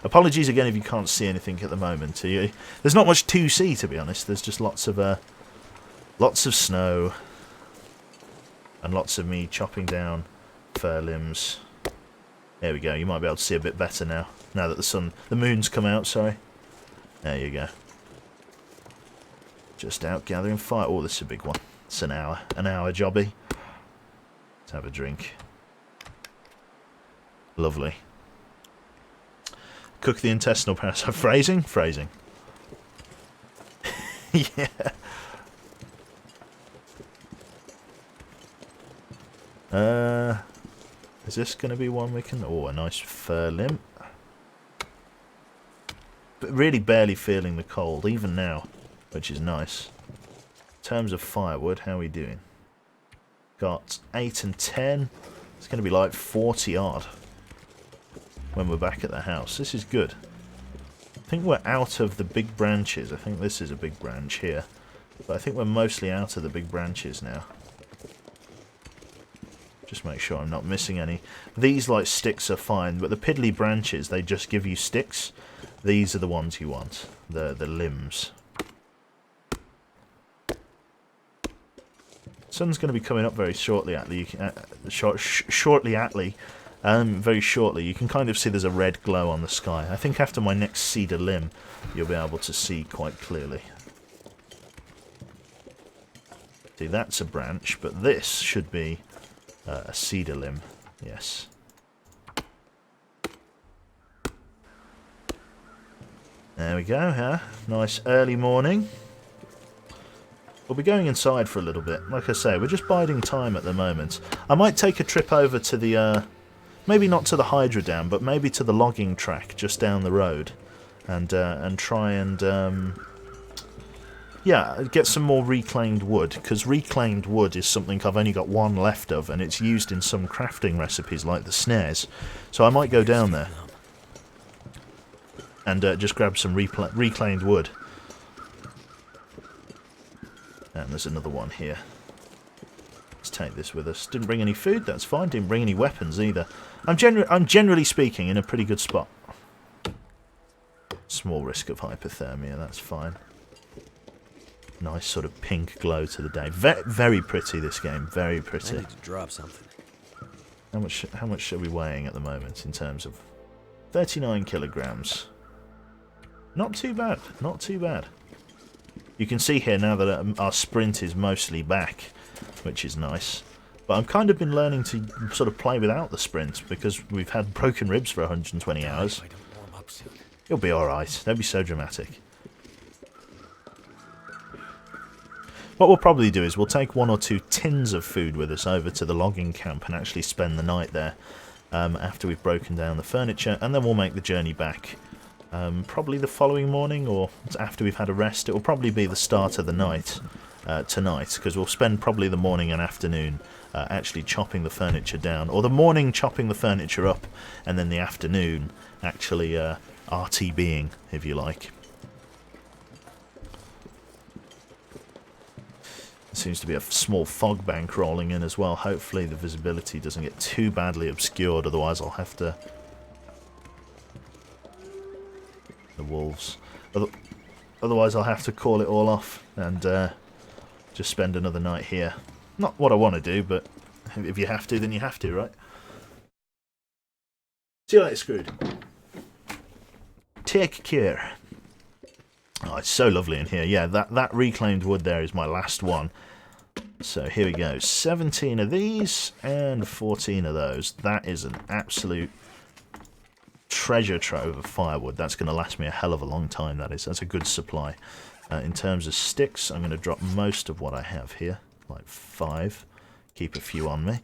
Apologies again if you can't see anything at the moment. There's not much to see, to be honest. There's just lots of snow and lots of me chopping down fir limbs. There we go. You might be able to see a bit better now. Now that the moon's come out. Sorry. There you go. Just out gathering fire. Oh, this is a big one. It's an hour jobby. Let's have a drink. Lovely. Cook the intestinal parasite. Phrasing? Phrasing. Yeah. Is this going to be one we can... Oh, a nice fur limb. But really barely feeling the cold, even now, which is nice. In terms of firewood, how are we doing? Got 8 and 10. It's going to be like 40 odd when we're back at the house. This is good. I think we're out of the big branches. I think this is a big branch here. But I think we're mostly out of the big branches now. Just make sure I'm not missing any. These, like, sticks are fine, but the piddly branches, they just give you sticks. These are the ones you want. The limbs. Sun's going to be coming up very shortly, very shortly. You can kind of see there's a red glow on the sky. I think after my next cedar limb, you'll be able to see quite clearly. See, that's a branch, but this should be a cedar limb. Yes. There we go, huh? Nice early morning. We'll be going inside for a little bit. Like I say, we're just biding time at the moment. I might take a trip over to the, maybe not to the Hydra Dam, but maybe to the logging track just down the road, and try and, yeah, get some more reclaimed wood, because reclaimed wood is something I've only got one left of, and it's used in some crafting recipes like the snares. So I might go down there and just grab some reclaimed wood. And there's another one here. Let's take this with us. Didn't bring any food, that's fine. Didn't bring any weapons either. I'm generally speaking in a pretty good spot. Small risk of hypothermia, that's fine. Nice sort of pink glow to the day. Very pretty, this game. Very pretty. I need to drop something. How much are we weighing at the moment in terms of 39 kilograms? Not too bad. Not too bad. You can see here now that our sprint is mostly back, which is nice. But I've kind of been learning to sort of play without the sprint because we've had broken ribs for 120 hours. You'll be alright. Don't be so dramatic. What we'll probably do is we'll take 1 or 2 tins of food with us over to the logging camp and actually spend the night there after we've broken down the furniture, and then we'll make the journey back. Probably the following morning or after we've had a rest. It will probably be the start of the night tonight, because we'll spend probably the morning and afternoon actually chopping the furniture down, or the morning chopping the furniture up, and then the afternoon actually RTBing, if you like. There seems to be a small fog bank rolling in as well. Hopefully the visibility doesn't get too badly obscured, otherwise I'll have to... The wolves. Otherwise I'll have to call it all off and just spend another night here. Not what I want to do, but if you have to, then you have to, right? See you later, Screwed. Take care. Oh, it's so lovely in here. Yeah, that reclaimed wood there is my last one. So here we go. 17 of these and 14 of those. That is an absolute treasure trove of firewood. That's going to last me a hell of a long time, that is. That's a good supply. In terms of sticks, I'm going to drop most of what I have here, like 5. Keep a few on me,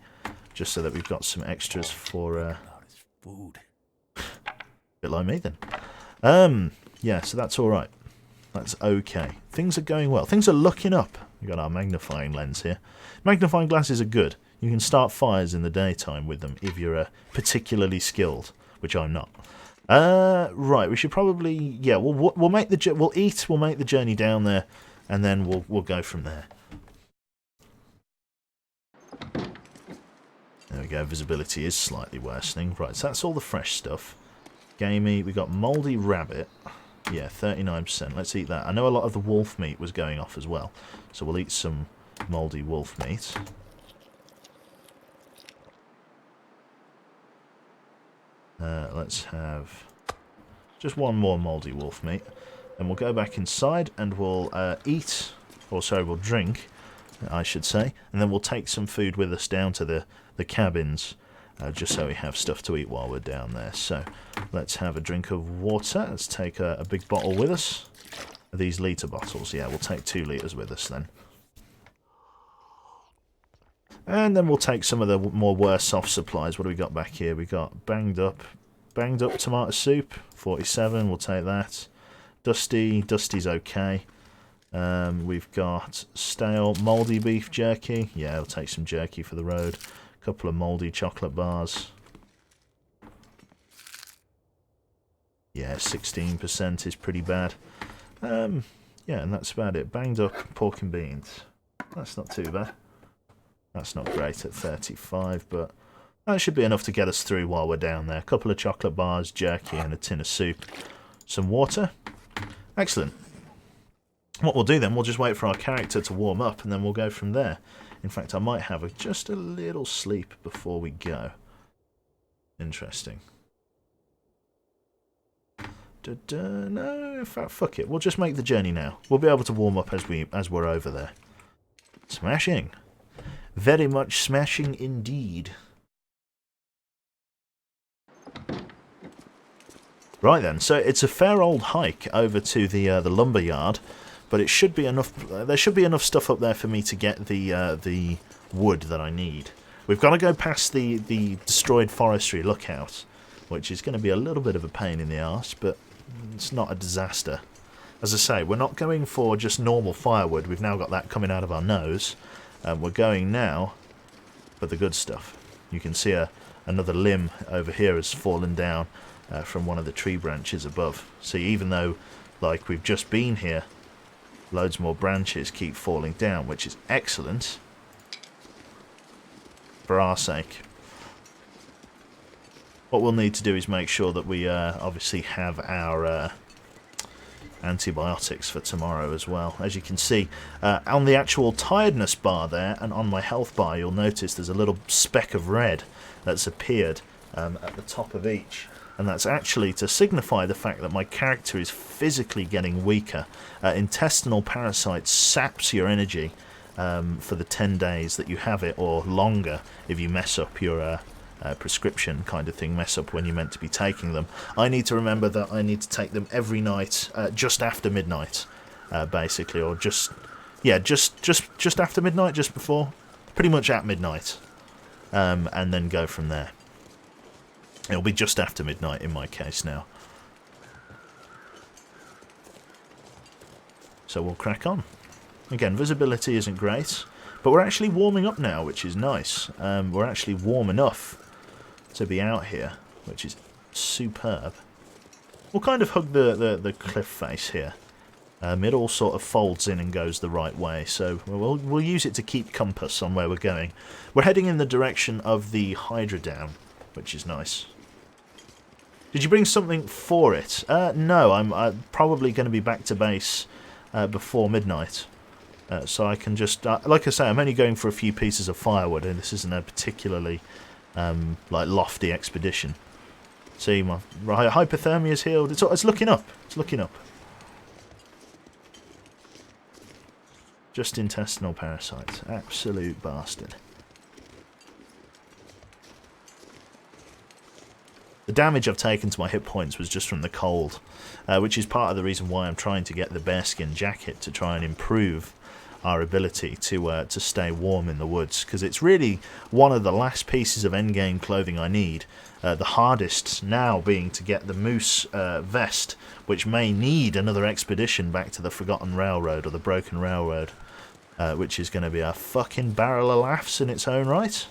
just so that we've got some extras for food. Bit like me then. Yeah, so that's all right. That's okay. Things are going well. Things are looking up. We've got our magnifying lens here. Magnifying glasses are good. You can start fires in the daytime with them if you're particularly skilled, which I'm not. Right, we should probably, yeah, we'll make the we'll make the journey down there, and then we'll go from there. There we go. Visibility is slightly worsening. Right, so that's all the fresh stuff. Gamey, we got mouldy rabbit. Yeah, 39%. Let's eat that. I know a lot of the wolf meat was going off as well, so we'll eat some mouldy wolf meat. Let's have just one more mouldy wolf meat, and we'll go back inside and we'll eat, or sorry, we'll drink, I should say, and then we'll take some food with us down to the cabins, just so we have stuff to eat while we're down there. So let's have a drink of water. Let's take a big bottle with us. These litre bottles, yeah, we'll take 2 litres with us then. And then we'll take some of the more worse off supplies. What do we got back here? We got banged up tomato soup, 47. We'll take that. Dusty's okay. We've got stale mouldy beef jerky. Yeah, we'll take some jerky for the road. A couple of mouldy chocolate bars. Yeah, 16% is pretty bad. Yeah, and that's about it. Banged up pork and beans. That's not too bad. That's not great at 35, but that should be enough to get us through while we're down there. A couple of chocolate bars, jerky, and a tin of soup. Some water. Excellent. What we'll do then, we'll just wait for our character to warm up, and then we'll go from there. In fact, I might have just a little sleep before we go. Interesting. No, in fact, fuck it. We'll just make the journey now. We'll be able to warm up as we're over there. Smashing. Very much smashing indeed. Right then, so it's a fair old hike over to the lumber yard, but it should be enough. There should be enough stuff up there for me to get the wood that I need. We've got to go past the destroyed forestry lookout, which is going to be a little bit of a pain in the arse, but it's not a disaster. As I say, we're not going for just normal firewood. We've now got that coming out of our nose. We're going now for the good stuff. You can see another limb over here has fallen down from one of the tree branches above. See, even though, like, we've just been here, loads more branches keep falling down, which is excellent for our sake. What we'll need to do is make sure that we obviously have our antibiotics for tomorrow as well. As you can see, on the actual tiredness bar there and on my health bar, you'll notice there's a little speck of red that's appeared at the top of each. And that's actually to signify the fact that my character is physically getting weaker. Intestinal parasites saps your energy for the 10 days that you have it, or longer if you mess up your prescription kind of thing, mess up when you're meant to be taking them. I need to remember that I need to take them every night, just after midnight, basically, or just after midnight, just before, pretty much at midnight, and then go from there. It'll be just after midnight in my case now. So we'll crack on. Again, visibility isn't great, but we're actually warming up now, which is nice. We're actually warm enough to be out here, which is superb. We'll kind of hug the cliff face here. It all sort of folds in and goes the right way, so we'll use it to keep compass on where we're going. We're heading in the direction of the Hydra Dam, which is nice. Did you bring something for it? No, I'm probably going to be back to base before midnight. So I can just, like I say, I'm only going for a few pieces of firewood, and this isn't a particularly like lofty expedition. See, my hypothermia's healed. It's looking up. It's looking up. Just intestinal parasites. Absolute bastard. The damage I've taken to my hit points was just from the cold, which is part of the reason why I'm trying to get the bearskin jacket to try and improve our ability to stay warm in the woods, because it's really one of the last pieces of endgame clothing I need. The hardest now being to get the moose vest, which may need another expedition back to the Forgotten Railroad or the Broken Railroad. which is going to be a fucking barrel of laughs in its own right.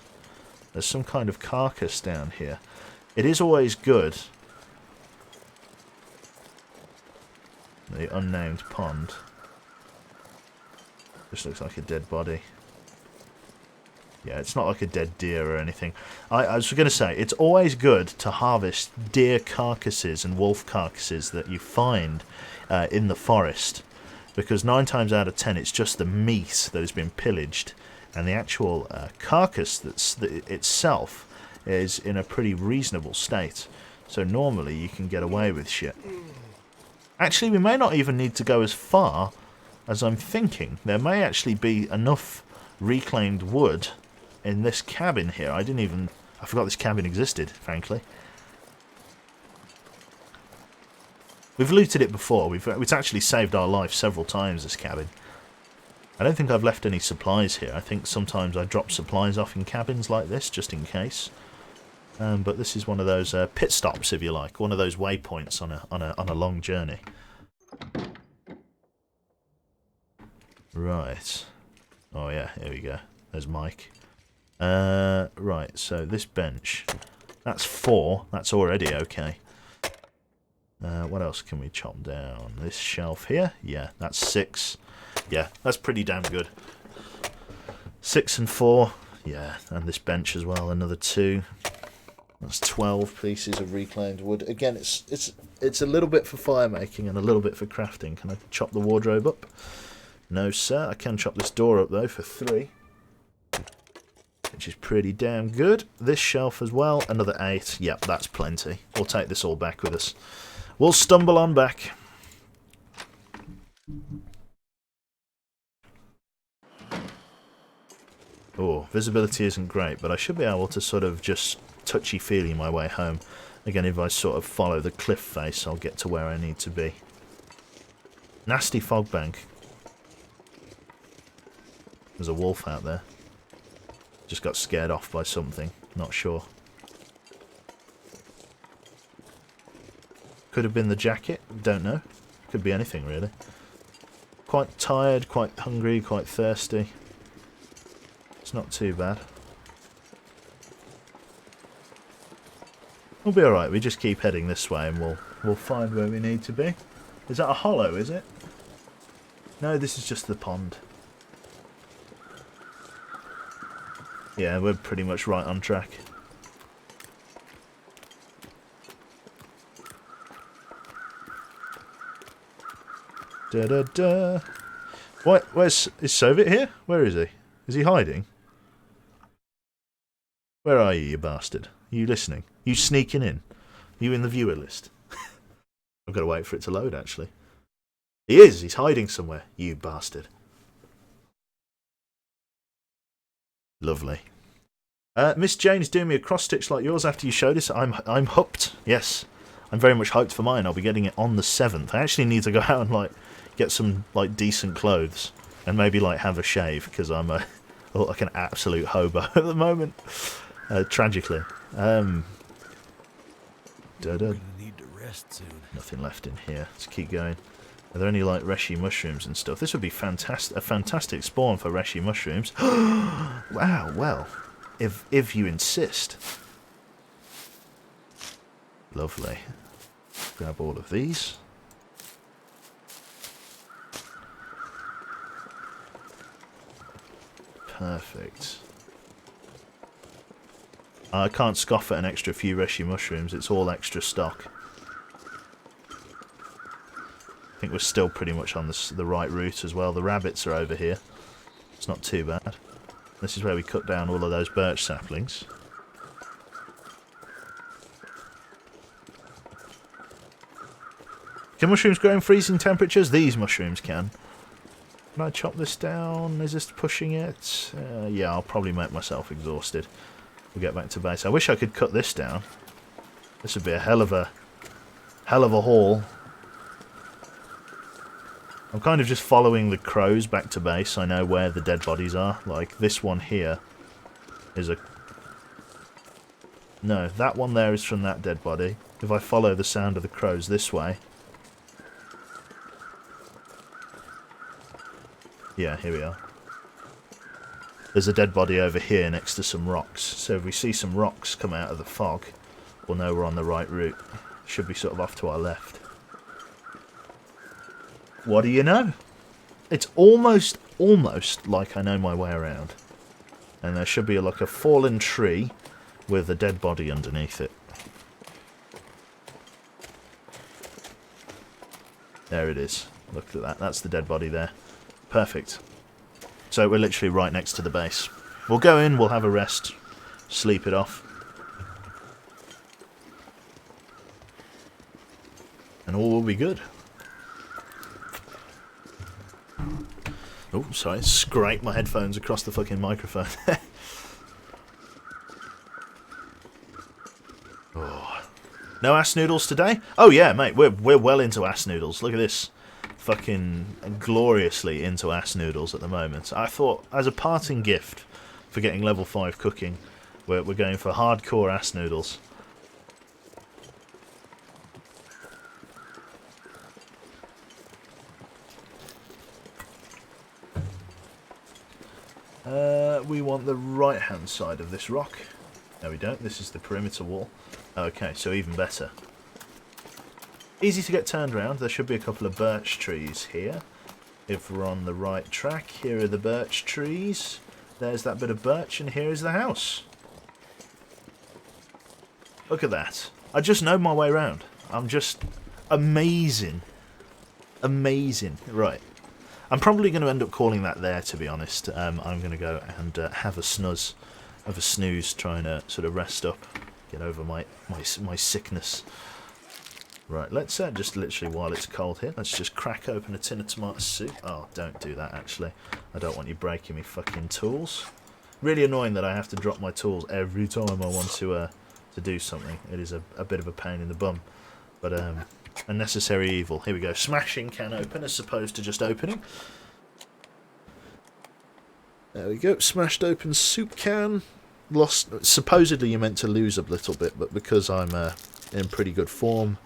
There's some kind of carcass down here. It is always good. The unnamed pond. Just looks like a dead body. Yeah, it's not like a dead deer or anything. I was going to say, it's always good to harvest deer carcasses and wolf carcasses that you find in the forest. Because 9 times out of 10 it's just the meat that has been pillaged. And the actual carcass itself is in a pretty reasonable state. So normally you can get away with shit. Actually, we may not even need to go as far as I'm thinking. There may actually be enough reclaimed wood in this cabin here. I forgot this cabin existed, frankly. We've looted it before. It's actually saved our life several times, this cabin. I don't think I've left any supplies here. I think sometimes I drop supplies off in cabins like this, just in case. But this is one of those pit stops, if you like. One of those waypoints on a long journey. Right. Oh yeah, here we go. There's Mike. Right, so this bench. That's 4. That's already okay. What else can we chop down? This shelf here? Yeah, that's 6. Yeah, that's pretty damn good. 6 and 4. Yeah, and this bench as well, another 2. That's 12 pieces of reclaimed wood. Again, it's a little bit for fire making and a little bit for crafting. Can I chop the wardrobe up? No, sir. I can chop this door up, though, for 3. Which is pretty damn good. This shelf as well, another 8. Yep, that's plenty. We'll take this all back with us. We'll stumble on back. Oh, visibility isn't great, but I should be able to sort of just touchy-feely my way home. Again, if I sort of follow the cliff face, I'll get to where I need to be. Nasty fog bank. There's a wolf out there. Just got scared off by something. Not sure. Could have been the jacket. Don't know. Could be anything, really. Quite tired, quite hungry, quite thirsty. It's not too bad. We'll be alright. We just keep heading this way and we'll find where we need to be. Is that a hollow, is it? No, this is just the pond. Yeah, we're pretty much right on track. Da da da. Is Soviet here? Where is he? Is he hiding? Where are you bastard? Are you listening? You sneaking in? Are you in the viewer list? I've got to wait for it to load, actually. He is! He's hiding somewhere, you bastard. Lovely. Miss Jane is doing me a cross-stitch like yours after you showed us. I'm hooked. Yes. I'm very much hyped for mine. I'll be getting it on the 7th. I actually need to go out and get some decent clothes and maybe have a shave because I look like an absolute hobo at the moment. Tragically. We're gonna need to rest soon. Nothing left in here. Let's keep going. Are there any reishi mushrooms and stuff? This would be fantastic. A fantastic spawn for reishi mushrooms. Wow. Well, if you insist. Lovely. Grab all of these. Perfect. I can't scoff at an extra few reishi mushrooms. It's all extra stock. I think we're still pretty much on the right route as well. The rabbits are over here. It's not too bad. This is where we cut down all of those birch saplings. Can mushrooms grow in freezing temperatures? These mushrooms can. Can I chop this down? Is this pushing it? Yeah, I'll probably make myself exhausted. We'll get back to base. I wish I could cut this down. This would be a hell of a haul. I'm kind of just following the crows back to base. I know where the dead bodies are. Like this one here is a... No, that one there is from that dead body. If I follow the sound of the crows this way... Yeah, here we are. There's a dead body over here next to some rocks. So if we see some rocks come out of the fog, we'll know we're on the right route. Should be sort of off to our left. What do you know? It's almost like I know my way around. And there should be like a fallen tree with a dead body underneath it. There it is. Look at that. That's the dead body there. Perfect. So we're literally right next to the base. We'll go in, we'll have a rest, sleep it off. And all will be good. Oh, sorry, scrape my headphones across the fucking microphone. Oh. No ass noodles today? Oh yeah, mate, we're well into ass noodles. Look at this. Fucking gloriously into ass noodles at the moment. I thought, as a parting gift for getting level 5 cooking, we're going for hardcore ass noodles. We want the right hand side of this rock. No we don't, this is the perimeter wall. Okay, so even better. Easy to get turned around. There should be a couple of birch trees here. If we're on the right track, here are the birch trees. There's that bit of birch, and here is the house. Look at that. I just know my way around. I'm just amazing. Amazing. Right. I'm probably going to end up calling that there, to be honest. I'm going to go and have a snooze, trying to sort of rest up, get over my sickness. Right, let's just literally, while it's cold here, let's just crack open a tin of tomato soup. Oh, don't do that, actually. I don't want you breaking me fucking tools. Really annoying that I have to drop my tools every time I want to do something. It is a bit of a pain in the bum. But, a necessary evil. Here we go. Smashing can open as opposed to just opening. There we go. Smashed open soup can. Lost. Supposedly you're meant to lose a little bit, but because I'm in pretty good form,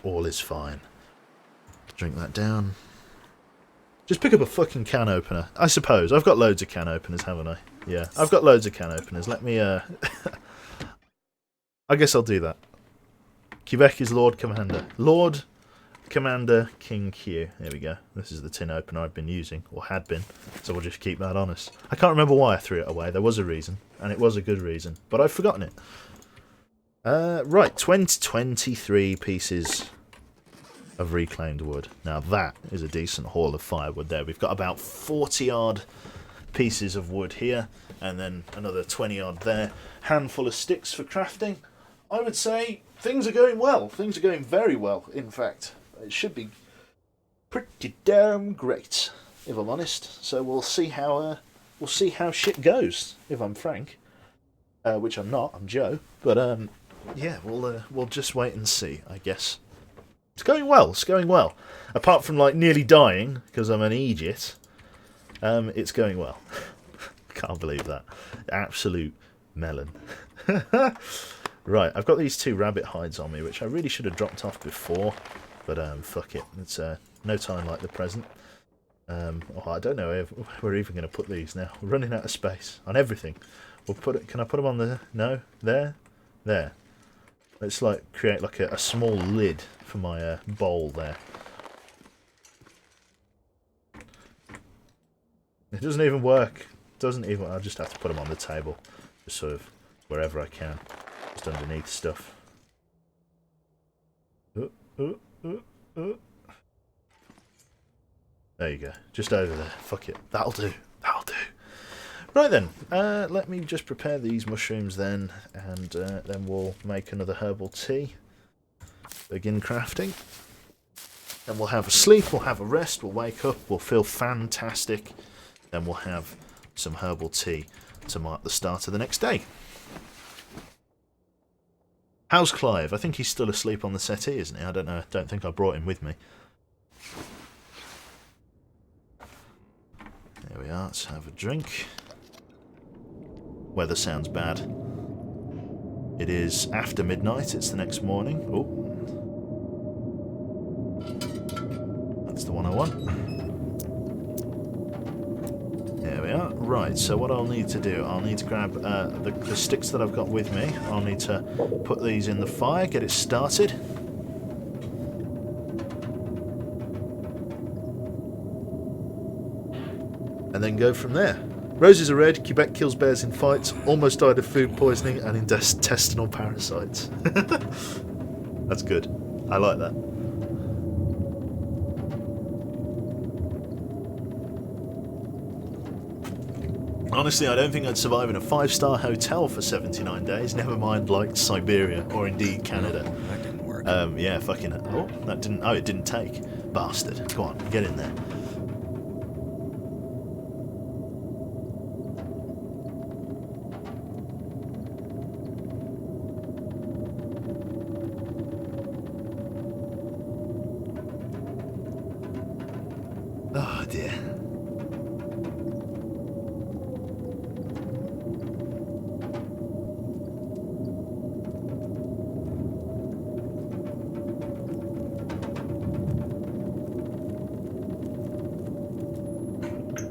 all is fine. Drink that down. Just pick up a fucking can opener. I suppose. I've got loads of can openers, haven't I? Yeah, I've got loads of can openers. Let me, I guess I'll do that. Quebec is Lord Commander. Lord Commander King Q. There we go. This is the tin opener I've been using, or had been, so we'll just keep that honest. I can't remember why I threw it away. There was a reason, and it was a good reason, but I've forgotten it. Right, 23 pieces of reclaimed wood. Now that is a decent haul of firewood there. We've got about 40-odd pieces of wood here, and then another 20-odd there. Handful of sticks for crafting. I would say things are going well. Things are going very well, in fact. It should be pretty damn great, if I'm honest. So we'll see how shit goes, if I'm frank. Which I'm not. I'm Joe. But yeah, we'll just wait and see, I guess. It's going well. It's going well. Apart from like nearly dying because I'm an idiot, it's going well. Can't believe that. Absolute melon. Right, I've got these 2 rabbit hides on me, which I really should have dropped off before, but fuck it. It's no time like the present. Oh, I don't know if we're even going to put these now. We're running out of space on everything. We'll put it. Can I put them on the? No, there. Let's like create like a small lid for my bowl there. It doesn't even work. I'll just have to put them on the table, just sort of wherever I can. Just underneath stuff. There you go. Just over there. Fuck it. That'll do. That'll do. Right then. Let me just prepare these mushrooms then, and then we'll make another herbal tea. Begin crafting. Then we'll have a sleep, we'll have a rest, we'll wake up, we'll feel fantastic. Then we'll have some herbal tea to mark the start of the next day. How's Clive? I think he's still asleep on the settee, isn't he? I don't know. I don't think I brought him with me. There we are. Let's have a drink. Weather sounds bad. It is after midnight. It's the next morning. Oh. That's the one I want. There we are. Right, so what I'll need to do, I'll need to grab the sticks that I've got with me. I'll need to put these in the fire, get it started. And then go from there. Roses are red, Quebec kills bears in fights, almost died of food poisoning and intestinal parasites. That's good. I like that. Honestly, I don't think I'd survive in a 5-star hotel for 79 days, never mind like Siberia or indeed Canada. That didn't work. Yeah, fucking... Oh, that didn't... Oh, it didn't take. Bastard. Go on, get in there. Oh, dear.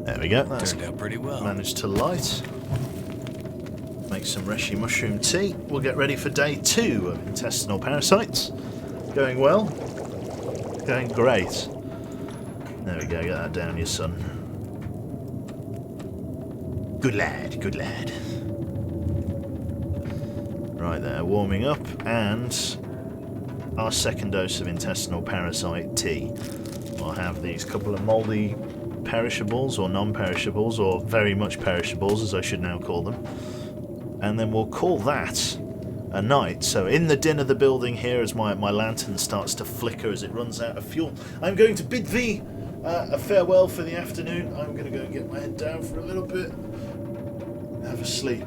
There we go. That's turned out pretty well. Managed to light. Make some reishi mushroom tea. We'll get ready for day 2 of intestinal parasites. Going well. Going great. There we go. Get that down, your son. Good lad. Good lad. Right there, warming up, and our second dose of intestinal parasite tea. I'll have these couple of mouldy perishables, or non-perishables, or very much perishables, as I should now call them. And then we'll call that a night. So in the din of the building here, as my lantern starts to flicker as it runs out of fuel, I'm going to bid thee a farewell for the afternoon. I'm going to go and get my head down for a little bit, have a sleep,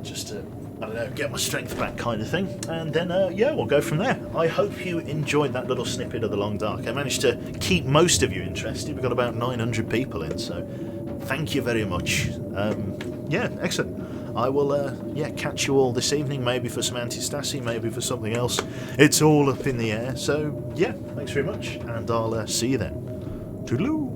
just to, I don't know, get my strength back kind of thing. And then, yeah, we'll go from there. I hope you enjoyed that little snippet of The Long Dark. I managed to keep most of you interested. We've got about 900 people in, so thank you very much. Yeah, excellent. I will, yeah, catch you all this evening, maybe for some anti-Stasi, maybe for something else. It's all up in the air, so, yeah, thanks very much, and I'll see you then. Toodaloo!